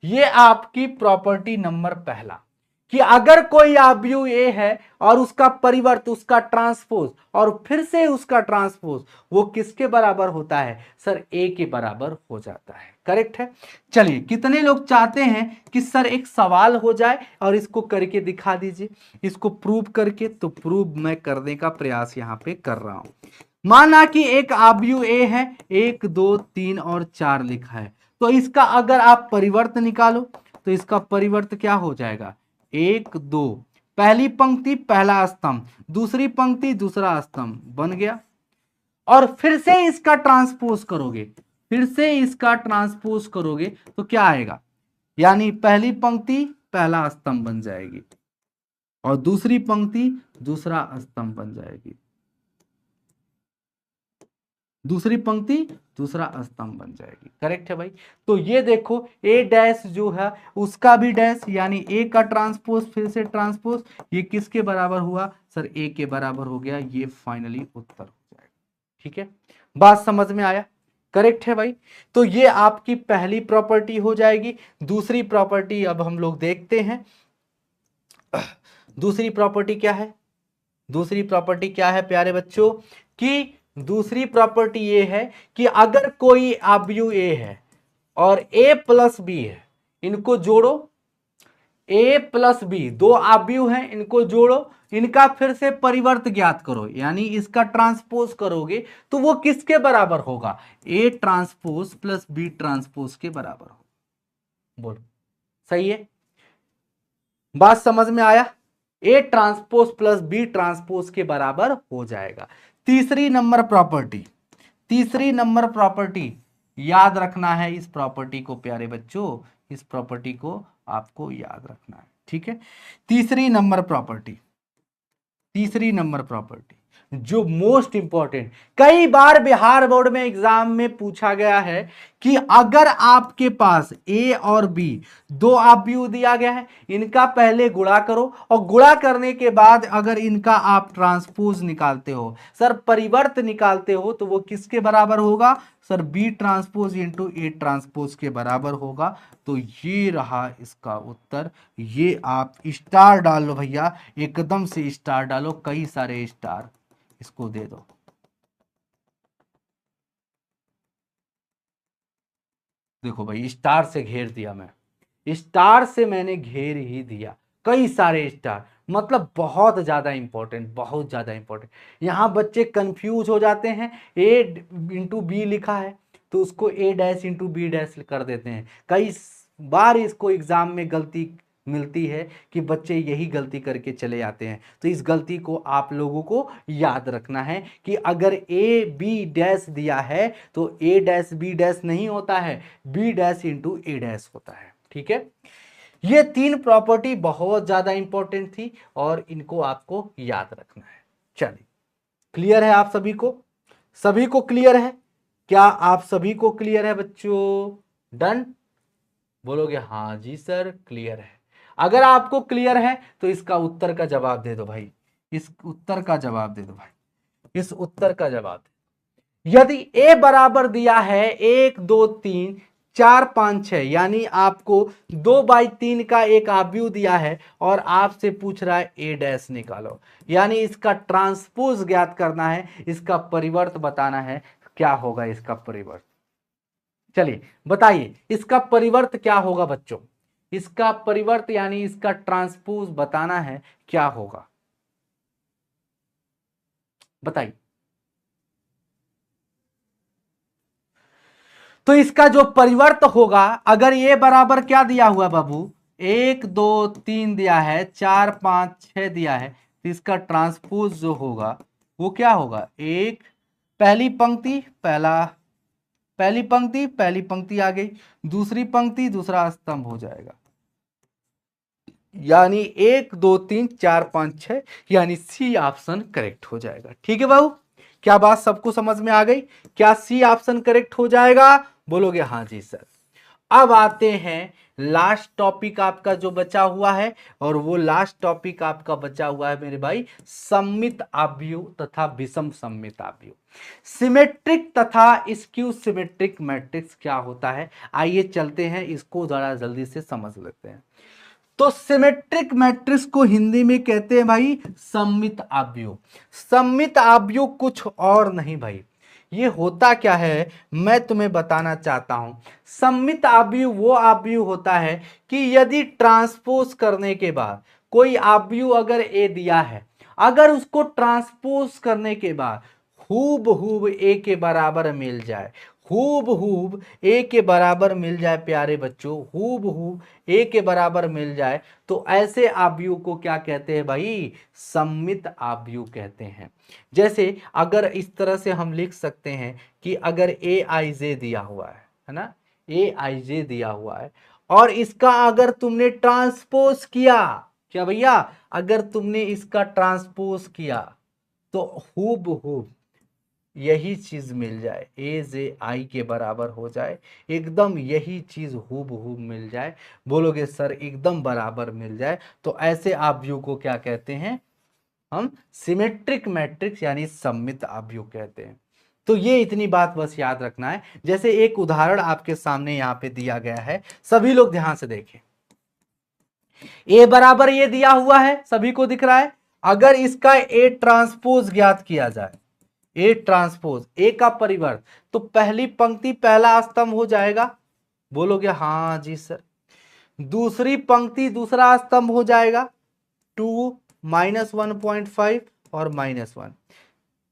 ये आपकी प्रॉपर्टी नंबर पहला, कि अगर कोई आव्यूह ए है और उसका परिवर्त, उसका ट्रांसपोज और फिर से उसका ट्रांसपोज, वो किसके बराबर होता है सर, ए के बराबर हो जाता है। करेक्ट है? चलिए, कितने लोग चाहते हैं कि सर एक सवाल हो जाए और इसको करके दिखा दीजिए, इसको प्रूव करके। तो प्रूव मैं करने का प्रयास यहां पे कर रहा हूं। माना कि एक आव्यूह ए है, 1 2 3 और 4 लिखा है, तो इसका अगर आप परिवर्त निकालो तो इसका परिवर्त क्या हो जाएगा, 1 2, पहली पंक्ति पहला स्तंभ, दूसरी पंक्ति दूसरा स्तंभ बन गया। और फिर से इसका ट्रांसपोज करोगे, फिर से इसका ट्रांसपोज करोगे तो क्या आएगा, यानी पहली पंक्ति पहला स्तंभ बन जाएगी और दूसरी पंक्ति दूसरा स्तंभ बन जाएगी, दूसरी पंक्ति दूसरा स्तंभ बन जाएगी। करेक्ट है भाई? तो ये देखो ए डैश जो है उसका भी डैश, यानी ए का ट्रांसपोज फिर से ट्रांसपोज, ये किसके बराबर हुआ सर, ए के बराबर हो गया। ये फाइनली उत्तर हो जाएगा। ठीक है, बात समझ में आया? करेक्ट है भाई? तो ये आपकी पहली प्रॉपर्टी हो जाएगी। दूसरी प्रॉपर्टी अब हम लोग देखते हैं। दूसरी प्रॉपर्टी क्या है? दूसरी प्रॉपर्टी क्या है प्यारे बच्चों, कि दूसरी प्रॉपर्टी ये है कि अगर कोई आव्यूह ए है और ए प्लस बी है, इनको जोड़ो, ए प्लस बी, दो आव्यूह हैं, इनको जोड़ो, इनका फिर से परिवर्त ज्ञात करो, यानी इसका ट्रांसपोज करोगे तो वो किसके बराबर होगा, A transpose plus B transpose के बराबर होगा। बोलो सही है, बात समझ में आया, A transpose plus B transpose के बराबर हो जाएगा। तीसरी नंबर प्रॉपर्टी, तीसरी नंबर प्रॉपर्टी याद रखना है, इस प्रॉपर्टी को प्यारे बच्चों, इस प्रॉपर्टी को आपको याद रखना है, ठीक है। तीसरी नंबर प्रॉपर्टी, तीसरी नंबर प्रॉपर्टी जो मोस्ट इंपॉर्टेंट, कई बार बिहार बोर्ड में एग्जाम में पूछा गया है कि अगर आपके पास ए और बी दो आव्यूह दिया गया है, इनका पहले गुणा करो और गुणा करने के बाद अगर इनका आप ट्रांसपोज निकालते हो, सर परिवर्त निकालते हो, तो वो किसके बराबर होगा, sir B transpose into A transpose के बराबर होगा। तो ये रहा इसका उत्तर, ये आप स्टार डालो भैया, एकदम से स्टार डालो, कई सारे स्टार इसको दे दो। देखो भाई स्टार से घेर दिया, मैं स्टार से मैंने घेर ही दिया, कई सारे स्टार, मतलब बहुत ज्यादा इंपॉर्टेंट, बहुत ज्यादा इंपॉर्टेंट। यहां बच्चे कंफ्यूज हो जाते हैं, ए इंटू बी लिखा है तो उसको ए डैश इंटू बी डैश कर देते हैं, कई बार इसको एग्जाम में गलती मिलती है कि बच्चे यही गलती करके चले जाते हैं। तो इस गलती को आप लोगों को याद रखना है कि अगर ए बी डैश दिया है तो ए डैश बी डैश नहीं होता है, बी डैश इंटू ए डैश होता है, ठीक है। ये तीन प्रॉपर्टी बहुत ज्यादा इंपॉर्टेंट थी और इनको आपको याद रखना है। चलिए क्लियर है आप सभी को, सभी को क्लियर है, क्या आप सभी को क्लियर है बच्चों, डन, बोलोगे हाँ जी सर क्लियर है। अगर आपको क्लियर है तो इसका उत्तर का जवाब दे दो भाई, इस उत्तर का जवाब दे दो भाई, इस उत्तर का जवाब दे। यदि ए बराबर दिया है 1 2 3 4 5 6, यानी आपको 2/3 का एक आव्यूह दिया है और आपसे पूछ रहा है ए डैश निकालो, यानी इसका ट्रांसपोज ज्ञात करना है, इसका परिवर्त बताना है, क्या होगा इसका परिवर्त। चलिए बताइए इसका परिवर्त क्या होगा बच्चों, इसका परिवर्त यानी इसका ट्रांसपोज बताना है, क्या होगा बताइए। तो इसका जो परिवर्त होगा, अगर ये बराबर क्या दिया हुआ बाबू, 1 2 3 दिया है, 4 5 6 दिया है, तो इसका ट्रांसपोज जो होगा वो क्या होगा, एक पहली पंक्ति पहला, पहली पंक्ति पहली पंक्ति आ गई, दूसरी पंक्ति दूसरा स्तंभ हो जाएगा, यानी 1 2 3 4 5 6, यानी सी ऑप्शन करेक्ट हो जाएगा। ठीक है बाबू, क्या बात सबको समझ में आ गई, क्या सी ऑप्शन करेक्ट हो जाएगा, बोलोगे हाँ जी सर। अब आते हैं लास्ट टॉपिक आपका जो बचा हुआ है, और वो लास्ट टॉपिक आपका बचा हुआ है मेरे भाई, सममित आव्यूह तथा विषम सममित आव्यूह। सिमेट्रिक तथा स्क्यू सिमेट्रिक मैट्रिक्स क्या होता है, आइए चलते हैं इसको जरा जल्दी से समझ लेते हैं। तो सिमेट्रिक मैट्रिक्स को हिंदी में कहते हैं भाई सममित आव्यूह। सममित आव्यूह कुछ और नहीं भाई, ये होता क्या है मैं तुम्हें बताना चाहता हूं। सममित आव्यूह वो आव्यूह होता है कि यदि ट्रांसपोज करने के बाद कोई आव्यूह अगर ए दिया है, अगर उसको ट्रांसपोज करने के बाद हूबहूब ए के बराबर मिल जाए, हूबहूब ए के बराबर मिल जाए प्यारे बच्चों, हूबहूब ए के बराबर मिल जाए, तो ऐसे आव्यूह को क्या कहते हैं भाई, सममित आव्यूह कहते हैं। जैसे अगर इस तरह से हम लिख सकते हैं कि अगर ए आई जे दिया हुआ है ना, ए आई जे दिया हुआ है, और इसका अगर तुमने ट्रांसपोज किया, क्या भैया, अगर तुमने इसका ट्रांसपोज किया तो हूबहूब यही चीज मिल जाए, ए जे आई के बराबर हो जाए, एकदम यही चीज हूबहूब मिल जाए, बोलोगे सर एकदम बराबर मिल जाए, तो ऐसे आव्यूह को क्या कहते हैं, हम सिमेट्रिक मैट्रिक्स यानी सममित आव्यूह कहते हैं। तो ये इतनी बात बस याद रखना है। जैसे एक उदाहरण आपके सामने यहां पे दिया गया है, सभी लोग ध्यान से देखें, ए बराबर ये दिया हुआ है, सभी को दिख रहा है, अगर इसका ए ट्रांसपोज ज्ञात किया जाए, ए ट्रांसपोज ए का परिवर्त, तो पहली पंक्ति पहला स्तंभ हो जाएगा, बोलोगे हाँ जी सर। दूसरी पंक्ति दूसरा स्तंभ हो जाएगा 2 -1.5 और -1।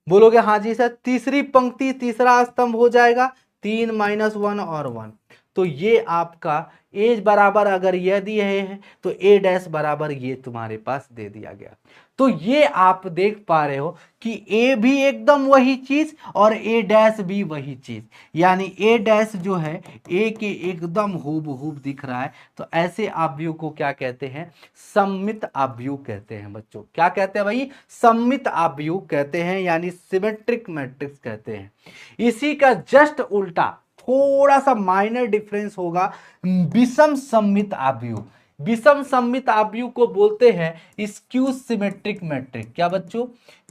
बोलोगे हाँ जी सर। तीसरी पंक्ति तीसरा स्तंभ हो जाएगा 3 -1 और 1। तो ये आपका ए बराबर अगर यह दिए हैं तो ए डैश बराबर ये तुम्हारे पास दे दिया गया। तो ये आप देख पा रहे हो कि ए भी एकदम वही चीज और ए डैश भी वही चीज, यानी ए डैश जो है ए के एकदम हूबहू दिख रहा है। तो ऐसे अवयव को क्या कहते हैं? सममित अवयव कहते हैं बच्चों। क्या कहते हैं भाई? सममित अवयव कहते हैं, यानी सिमेट्रिक मैट्रिक्स कहते हैं। इसी का जस्ट उल्टा थोड़ा सा माइनर डिफरेंस होगा विषम सममित अवयव। विषम सममित अवयव को बोलते हैं स्क्यू सिमेट्रिक मैट्रिक। क्या बच्चों?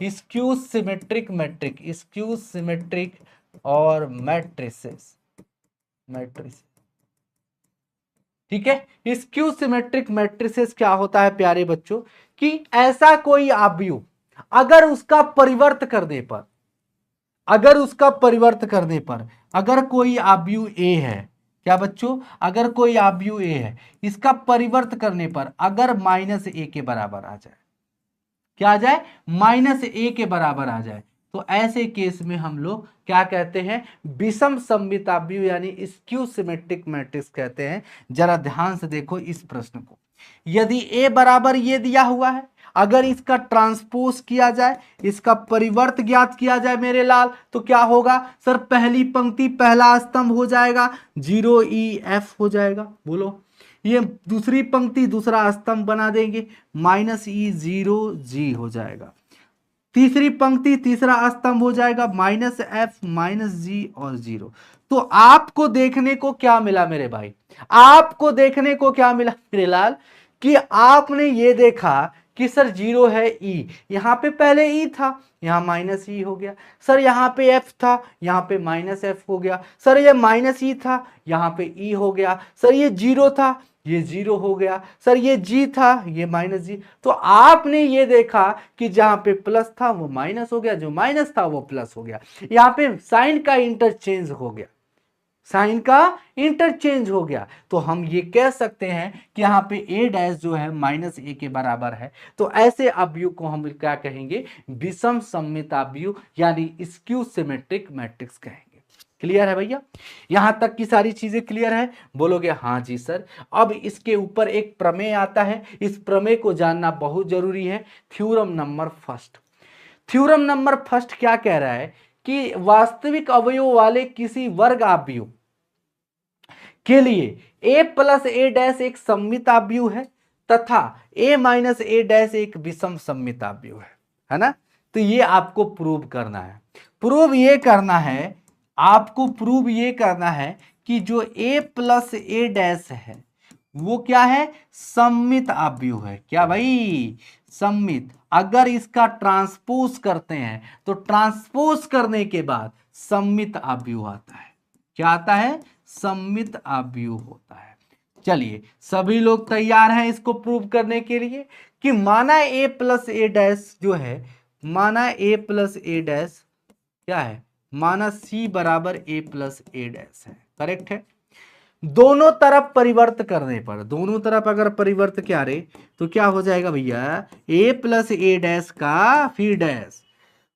Skew symmetric matric, skew symmetric और मैट्रिसेस, ठीक है। स्क्यू सिमेट्रिक मैट्रिसेस क्या होता है प्यारे बच्चों कि ऐसा कोई अवयव अगर उसका परिवर्त करने पर, अगर कोई अवयव ए है, क्या बच्चों? अगर कोई अवयव ए है, इसका परिवर्त करने पर अगर -a के बराबर आ जाए, क्या आ जाए? -a के बराबर आ जाए, तो ऐसे केस में हम लोग क्या कहते हैं? विषम सममित अवयव यानी स्क्यू सिमेट्रिक मैट्रिक्स कहते हैं। जरा ध्यान से देखो इस प्रश्न को। यदि a बराबर ये दिया हुआ है, अगर इसका ट्रांसपोज किया जाए, इसका परिवर्त ज्ञात किया जाए मेरे लाल, तो क्या होगा सर? पहली पंक्ति पहला स्तंभ हो जाएगा 0EF हो जाएगा। बोलो, ये दूसरी पंक्ति दूसरा स्तंभ बना देंगे -E0G हो जाएगा। तीसरी पंक्ति तीसरा स्तंभ हो जाएगा -F -G और 0। तो आपको देखने को क्या मिला मेरे भाई? आपको देखने को क्या मिला मेरे लाल? कि आपने ये देखा कि सर 0 है E, यहां पे पहले E था, यहां -E हो गया। सर यहां पे F था, यहां पे -F हो गया। सर ये -E था, यहां पे E हो गया। सर ये 0 था, ये 0 हो गया। सर ये G था, ये -G। तो आपने ये देखा कि जहां पे प्लस था वो माइनस हो गया, जो माइनस था वो प्लस हो गया। यहां पे साइन का इंटरचेंज हो गया, साइन का इंटरचेंज हो गया। तो हम ये कह सकते हैं कि यहाँ पे ए डैश जो है -a के बराबर है। तो ऐसे अवयव को हम क्या कहेंगे? विषम सममित अवयव यानी स्क्यू सिमेट्रिक मैट्रिक्स कहेंगे। क्लियर है भैया? यहां तक की सारी चीजें क्लियर है? बोलोगे हाँ जी सर। अब इसके ऊपर एक प्रमेय आता है, इस प्रमेय को जानना बहुत जरूरी है। Theorem number first. Theorem number first क्या कह रहा है कि वास्तविक अवयव वाले किसी वर्ग अवयव के लिए a + a' एक सममित अवयव है तथा a - a' एक विषम सममित अवयव है ना? तो ये आपको प्रूव करना है। आपको प्रूव ये करना है कि जो a + a' है वो क्या है? सममित अवयव है। क्या भाई? सममित। अगर इसका ट्रांसपोज करते हैं तो ट्रांसपोज करने के बाद सममित अवयव आता है। क्या आता है? सममित अवयव होता है। चलिए सभी लोग तैयार हैं इसको प्रूव करने के लिए कि माना a + a' जो है, माना a + a' क्या है? माना c बराबर a + a' है। करेक्ट है? दोनों तरफ परिवर्त करने पर, दोनों तरफ अगर परिवर्त क्या रे तो क्या हो जाएगा भैया? a + a' का फिर डैश,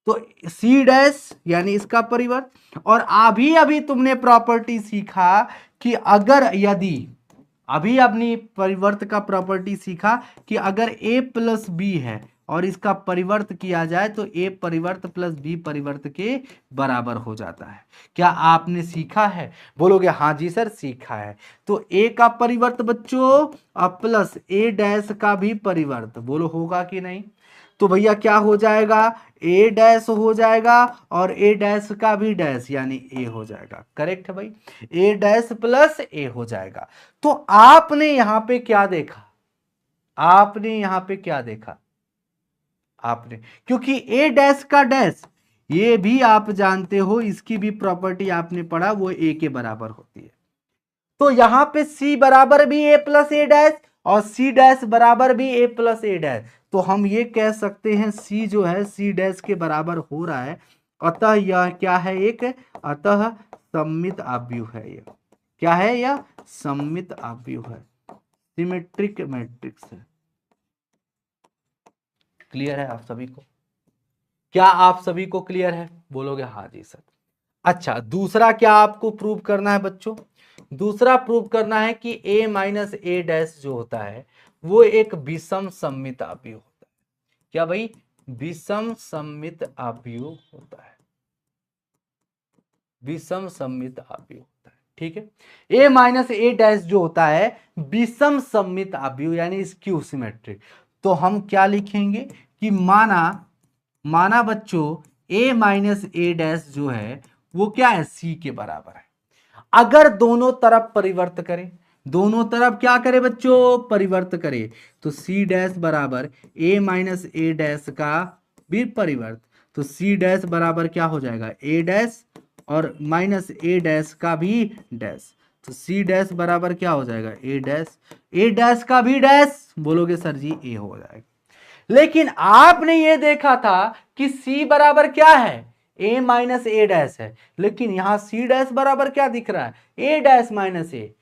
तो सी डैश यानी इसका परिवर्त। और अभी तुमने प्रॉपर्टी सीखा कि अगर यदि अभी अपनी परिवर्त का प्रॉपर्टी सीखा कि अगर a + b है और इसका परिवर्त किया जाए तो a परिवर्त + b परिवर्त के बराबर हो जाता है। क्या आपने सीखा है? बोलोगे हाँ जी सर सीखा है। तो a का परिवर्त बच्चों और प्लस a' का भी परिवर्त, बोलो होगा कि नहीं? तो भैया क्या हो जाएगा? a' हो जाएगा और a' का भी डैश यानी a हो जाएगा। करेक्ट है भाई? a' + a हो जाएगा। तो आपने यहां पे क्या देखा? आपने क्योंकि a' का डैश ये भी आप जानते हो, इसकी भी प्रॉपर्टी आपने पढ़ा, वो a के बराबर होती है। तो यहां पे c बराबर भी a + a' और c' बराबर भी a + a'। तो हम ये कह सकते हैं c जो है c' के बराबर हो रहा है, अतः यह क्या है? अतः सममित अवयव है। यह क्या है? यह सममित अवयव है। सिमेट्रिक मैट्रिक्स है। क्लियर है आप सभी को? क्या आप सभी को क्लियर है? बोलोगे हाँ जी सर। अच्छा, दूसरा क्या आपको प्रूव करना है बच्चों? दूसरा प्रूव करना है कि a माइनस ए डैश जो होता है वो एक विषम सममित आव्यूह होता है। क्या भाई? विषम सममित आव्यूह होता है। विषम सममित आव्यूह होता है। ठीक है, a माइनस ए डैश जो होता है विषम सममित आव्यूह यानी स्क्यू सिमेट्रिक। तो हम क्या लिखेंगे कि माना बच्चों a माइनस ए डैश जो है वो क्या है? c के बराबर है। अगर दोनों तरफ परिवर्त करें, दोनों तरफ क्या करे बच्चों? परिवर्त करे, तो c डैश बराबर a माइनस ए डैश का भी परिवर्त, तो c डैश बराबर क्या हो जाएगा? a डैश और माइनस ए डैश का भी डैश, तो c डैश बराबर क्या हो जाएगा? a डैश का भी डैश। बोलोगे सर जी a हो जाएगा। लेकिन आपने ये देखा था कि c बराबर क्या है? a माइनस ए डैश है, लेकिन यहां c डैश बराबर क्या दिख रहा है? a डैश माइनस ए।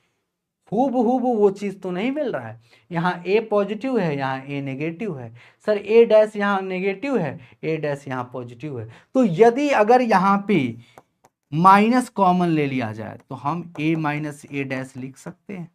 हूबहू वो चीज तो नहीं मिल रहा है। यहाँ a पॉजिटिव है, यहाँ a नेगेटिव है। सर a डैश यहाँ नेगेटिव है, a डैश यहाँ पॉजिटिव है। तो यदि अगर यहाँ पे माइनस कॉमन ले लिया जाए तो हम a माइनस ए डैश लिख सकते हैं।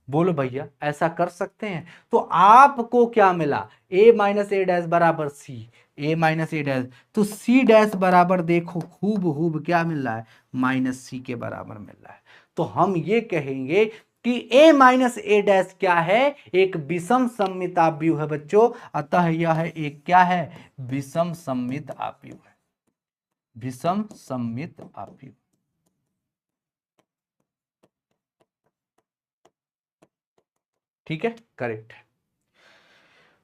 बोलो भैया, ऐसा कर सकते हैं? तो आपको क्या मिला? a माइनस ए डैश बराबर c, a minus A dash, तो c डैश बराबर देखो खूब क्या मिल रहा है? माइनस c के बराबर मिल रहा है। तो हम ये कहेंगे कि a माइनस ए डैश क्या है? एक विषम सममित आव्यूह है बच्चों। अतः यह एक क्या है? विषम सममित आव्यूह है। विषम सममित आव्यूह। ठीक है, करेक्ट है।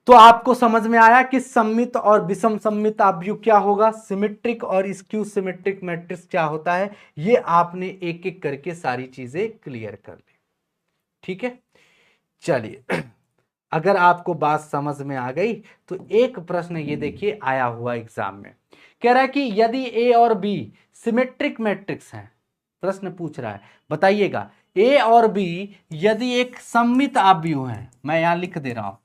तो आपको समझ में आया कि सममित और विषम सममित आव्यूह क्या होगा, सिमेट्रिक और स्क्यू सिमेट्रिक मैट्रिक्स क्या होता है। ये आपने एक एक करके सारी चीजें क्लियर कर ली। ठीक है, चलिए अगर आपको बात समझ में आ गई तो एक प्रश्न ये देखिए आया हुआ एग्जाम में, कह रहा है कि यदि ए और बी सिमेट्रिक मैट्रिक्स हैं, प्रश्न पूछ रहा है, बताइएगा ए और बी यदि एक सममित आव्यूह है, मैं यहां लिख दे रहा हूं,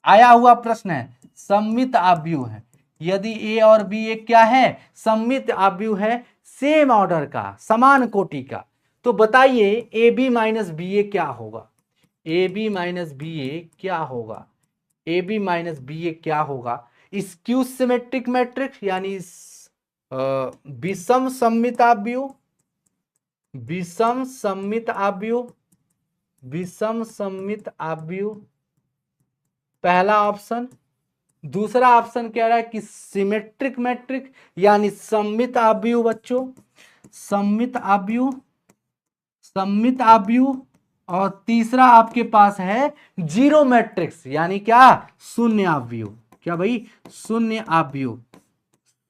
आया हुआ प्रश्न है, सममित आव्यूह है, यदि ए और बी एक क्या है? सममित आव्यूह है, सेम ऑर्डर का, समान कोटि का, तो बताइए ए बी माइनस बी ए क्या होगा? ए बी माइनस बी ए क्या होगा? ए बी माइनस बी ए क्या होगा? स्क्यू सिमेट्रिक मैट्रिक्स यानी विषम सममित आव्यूह, विषम सममित आव्यूह, विषम सममित आव्यूह, पहला ऑप्शन। दूसरा ऑप्शन कह रहा है कि सिमेट्रिक मैट्रिक्स यानी सममित आव्यूह बच्चों, सममित आव्यूह, सममित आव्यूह, और तीसरा आपके पास है जीरो मैट्रिक्स यानी क्या? शून्य आव्यूह। क्या भाई? शून्य आव्यूह,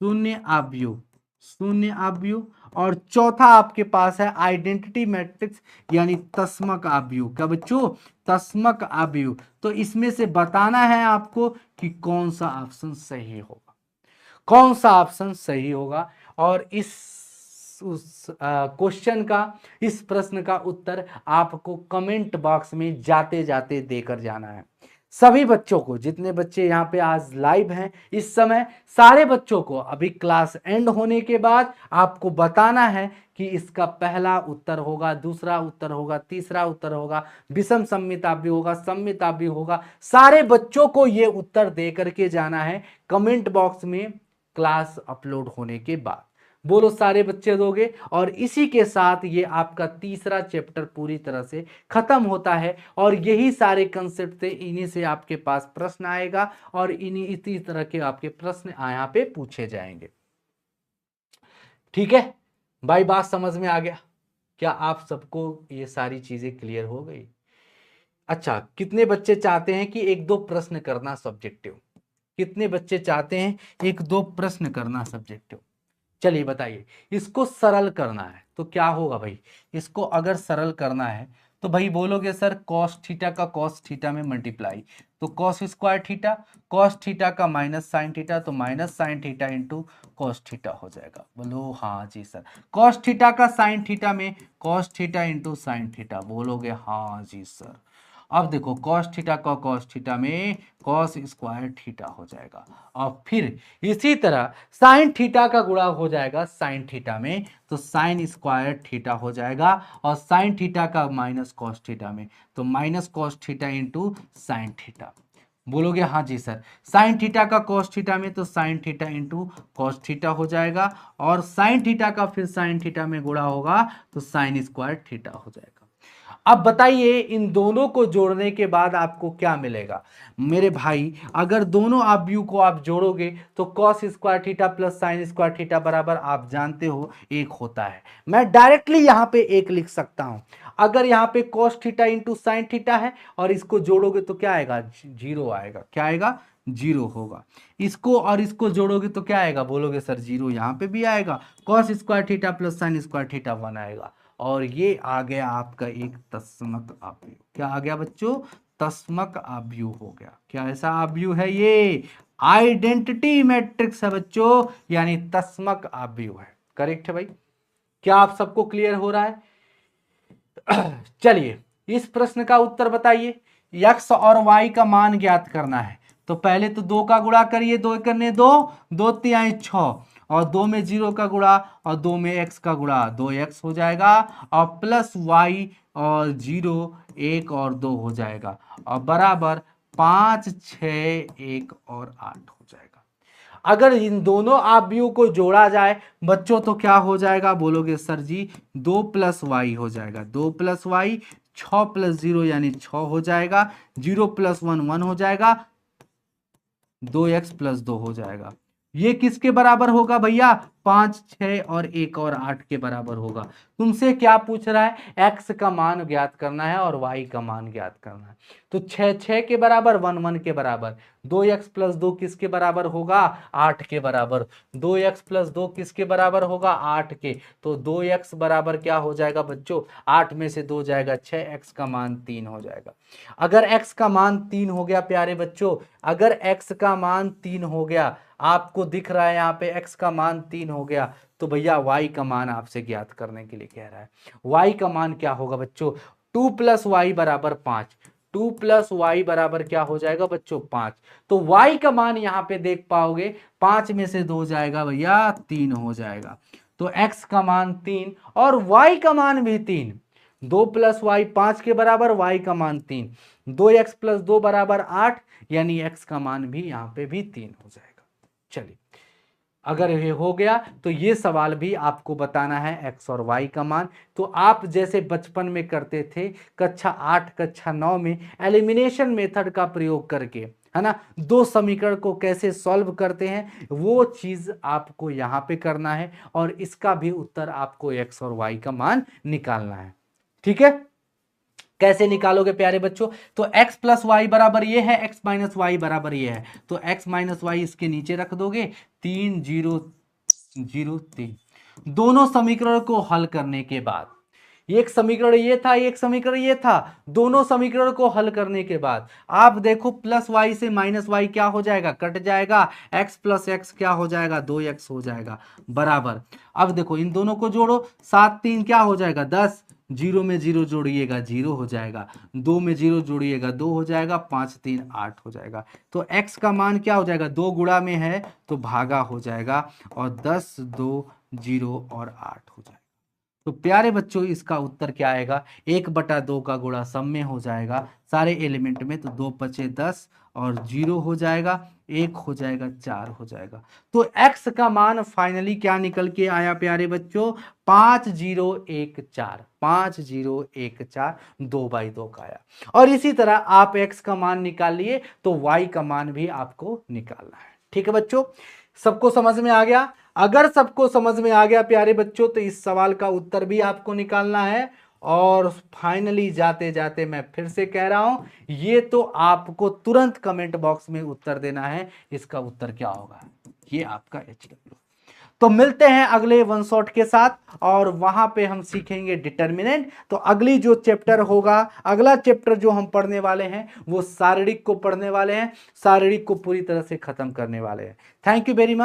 शून्य आव्यूह, शून्य आव्यूह। और चौथा आपके पास है आइडेंटिटी मैट्रिक्स यानी तस्मक आव्यूह। क्या बच्चों? तस्मक आव्यूह। तो इसमें से बताना है आपको कि कौन सा ऑप्शन सही होगा, कौन सा ऑप्शन सही होगा। और इस उस क्वेश्चन का, इस प्रश्न का उत्तर आपको कमेंट बॉक्स में जाते जाते देकर जाना है। सभी बच्चों को, जितने बच्चे यहाँ पे आज लाइव हैं इस समय, सारे बच्चों को अभी क्लास एंड होने के बाद आपको बताना है कि इसका पहला उत्तर होगा, दूसरा उत्तर होगा, तीसरा उत्तर होगा, विषम सममिताव्यूह होगा, सममिताव्यूह होगा। सारे बच्चों को ये उत्तर दे करके जाना है कमेंट बॉक्स में क्लास अपलोड होने के बाद। बोलो सारे बच्चे दोगे? और इसी के साथ ये आपका तीसरा चैप्टर पूरी तरह से खत्म होता है। और यही सारे कंसेप्ट थे, इन्हीं से आपके पास प्रश्न आएगा और इन्हीं इसी तरह के आपके प्रश्न यहाँ पे पूछे जाएंगे। ठीक है भाई, बात समझ में आ गया? क्या आप सबको ये सारी चीजें क्लियर हो गई? अच्छा, कितने बच्चे चाहते हैं कि एक दो प्रश्न करना सब्जेक्टिव? कितने बच्चे चाहते हैं एक दो प्रश्न करना सब्जेक्टिव? चलिए बताइए। इसको सरल करना है तो क्या होगा भाई? इसको अगर सरल करना है तो भाई बोलोगे सर कॉस थीटा का कॉस थीटा में मल्टीप्लाई, तो cos square theta, cos theta का माइनस साइन थीटा, तो minus sine theta into cos theta हो जाएगा। बोलो हाँ जी सर। कॉस थीटा का साइन थीटा में cos theta into sine theta, बोलोगे हाँ जी सर। अब देखो कॉस थीटा का कॉस थीटा में कॉस स्क्वायर थीटा हो जाएगा, और फिर इसी तरह साइन थीटा का गुणा हो जाएगा साइन थीटा में, तो साइन स्क्वायर थीटा हो जाएगा, और साइन थीटा का माइनस कॉस थीटा में, तो minus cos theta into sine theta. बोलोगे हाँ जी सर, साइन थीटा का कॉस थीटा में तो sine theta into cos theta हो जाएगा, और साइन थीटा का फिर साइन थीटा में गुणा होगा तो साइन स्क्वायर थीटा हो जाएगा। अब बताइए इन दोनों को जोड़ने के बाद आपको क्या मिलेगा मेरे भाई? अगर दोनों आव्यूह को आप जोड़ोगे तो cos square theta plus sine square theta बराबर आप जानते हो एक होता है। मैं डायरेक्टली यहां पे एक लिख सकता हूं। अगर यहां पे cos theta into sine theta है और इसको जोड़ोगे तो क्या आएगा? जीरो आएगा। क्या आएगा? जीरो होगा। इसको और इसको जोड़ोगे तो क्या आएगा? बोलोगे सर जीरो यहां पे भी आएगा। Cos square theta plus sine square theta 1 आएगा, और ये आ गया आपका एक तस्मक आव्यूह। क्या आ गया बच्चों? तस्मक आव्यूह हो गया। क्या ऐसा आव्यूह है? ये आइडेंटिटी मैट्रिक्स है बच्चों, यानी तस्मक आव्यूह है। करेक्ट है भाई? क्या आप सबको क्लियर हो रहा है? चलिए इस प्रश्न का उत्तर बताइए। x और y का मान ज्ञात करना है, तो पहले तो 2 का गुणा करिए, 2 करने 2, 2 तिहाई 6, और 2 में 0 का गुणा और 2 में x का गुणा, 2x हो जाएगा, और प्लस y और 0 1 और 2 हो जाएगा, और बराबर 5 6 1 और 8 हो जाएगा। अगर इन दोनों आव्यूह को जोड़ा जाए बच्चों तो क्या हो जाएगा? बोलोगे सर जी 2 प्लस वाई हो जाएगा, 2 प्लस वाई, 6 प्लस 0 यानी 6 हो जाएगा, 0 प्लस 1 1 हो जाएगा, 2x प्लस 2 हो जाएगा। ये किसके बराबर होगा भैया? 5 6 और 1 और 8 के बराबर होगा। तुमसे क्या पूछ रहा है? x का मान ज्ञात करना है और y का मान ज्ञात करना है। तो 6 6 के बराबर, 1 1 के बराबर, 2x प्लस 2 किसके बराबर होगा? 8 के बराबर। 2x प्लस 2 किसके बराबर होगा? 8 के। तो 2x बराबर क्या हो जाएगा बच्चों? 8 में से 2 जाएगा 6, x का मान 3 हो जाएगा। अगर x का मान 3 हो गया प्यारे बच्चों, अगर x का मान 3 हो गया, आपको दिख रहा है यहाँ पे x का मान 3 हो गया, तो भैया y का मान आपसे ज्ञात करने के लिए कह रहा है। y का मान क्या होगा बच्चों? 2 प्लस वाई बराबर 5। 2 प्लस वाई बराबर क्या हो जाएगा बच्चों? 5। तो y का मान यहाँ पे देख पाओगे, 5 में से 2 जाएगा भैया 3 हो जाएगा। तो x का मान 3 और y का मान भी 3। 2 प्लस वाई 5 के बराबर, y का मान 3, 2x प्लस 2 बराबर 8, यानी x का मान भी यहाँ पे भी 3 हो जाएगा। चलिए अगर ये हो गया तो ये सवाल भी आपको बताना है x और y का मान। तो आप जैसे बचपन में करते थे कक्षा 8 कक्षा 9 में एलिमिनेशन मेथड का प्रयोग करके, है ना, दो समीकरण को कैसे सॉल्व करते हैं वो चीज आपको यहां पे करना है, और इसका भी उत्तर आपको x और y का मान निकालना है। ठीक है? कैसे निकालोगे प्यारे बच्चों? तो x प्लस वाई बराबर ये है, x माइनस वाई बराबर ये है, तो x माइनस वाई इसके नीचे रख दोगे, 3 0 0 3। दोनों समीकरण को हल करने के बाद, एक समीकरण ये था, एक समीकरण ये था, दोनों समीकरण को हल करने के बाद आप देखो प्लस वाई से माइनस वाई क्या हो जाएगा? कट जाएगा। x प्लस एक्स क्या हो जाएगा? 2x हो जाएगा, बराबर। अब देखो इन दोनों को जोड़ो, 7 3 क्या हो जाएगा? 10, 0 में 0 जोड़िएगा 0 हो जाएगा, 2 में 0 जोड़िएगा 2 हो जाएगा, 5 3 8 हो जाएगा। तो x का मान क्या हो जाएगा? 2 गुणा में है तो भागा हो जाएगा, और 10 2 0 और 8 हो जाएगा। तो प्यारे बच्चों इसका उत्तर क्या आएगा? 1/2 का गुणा सब में हो जाएगा सारे एलिमेंट में, तो 2 5 10 और 0 हो जाएगा, 1 हो जाएगा, 4 हो जाएगा। तो x का मान फाइनली क्या निकल के आया प्यारे बच्चों? 5014, 5014, 2/2 का आया। और इसी तरह आप x का मान निकाल लिए तो y का मान भी आपको निकालना है। ठीक है बच्चों, सबको समझ में आ गया? अगर सबको समझ में आ गया प्यारे बच्चों तो इस सवाल का उत्तर भी आपको निकालना है। और फाइनली जाते जाते मैं फिर से कह रहा हूं, ये तो आपको तुरंत कमेंट बॉक्स में उत्तर देना है, इसका उत्तर क्या होगा? ये आपका HW। तो मिलते हैं अगले वन शॉट के साथ, और वहां पे हम सीखेंगे डिटर्मिनेंट। तो अगली जो चैप्टर होगा, अगला चैप्टर जो हम पढ़ने वाले हैं वो शारीरिक को पढ़ने वाले हैं, शारीरिक को पूरी तरह से खत्म करने वाले हैं। Thank you very much.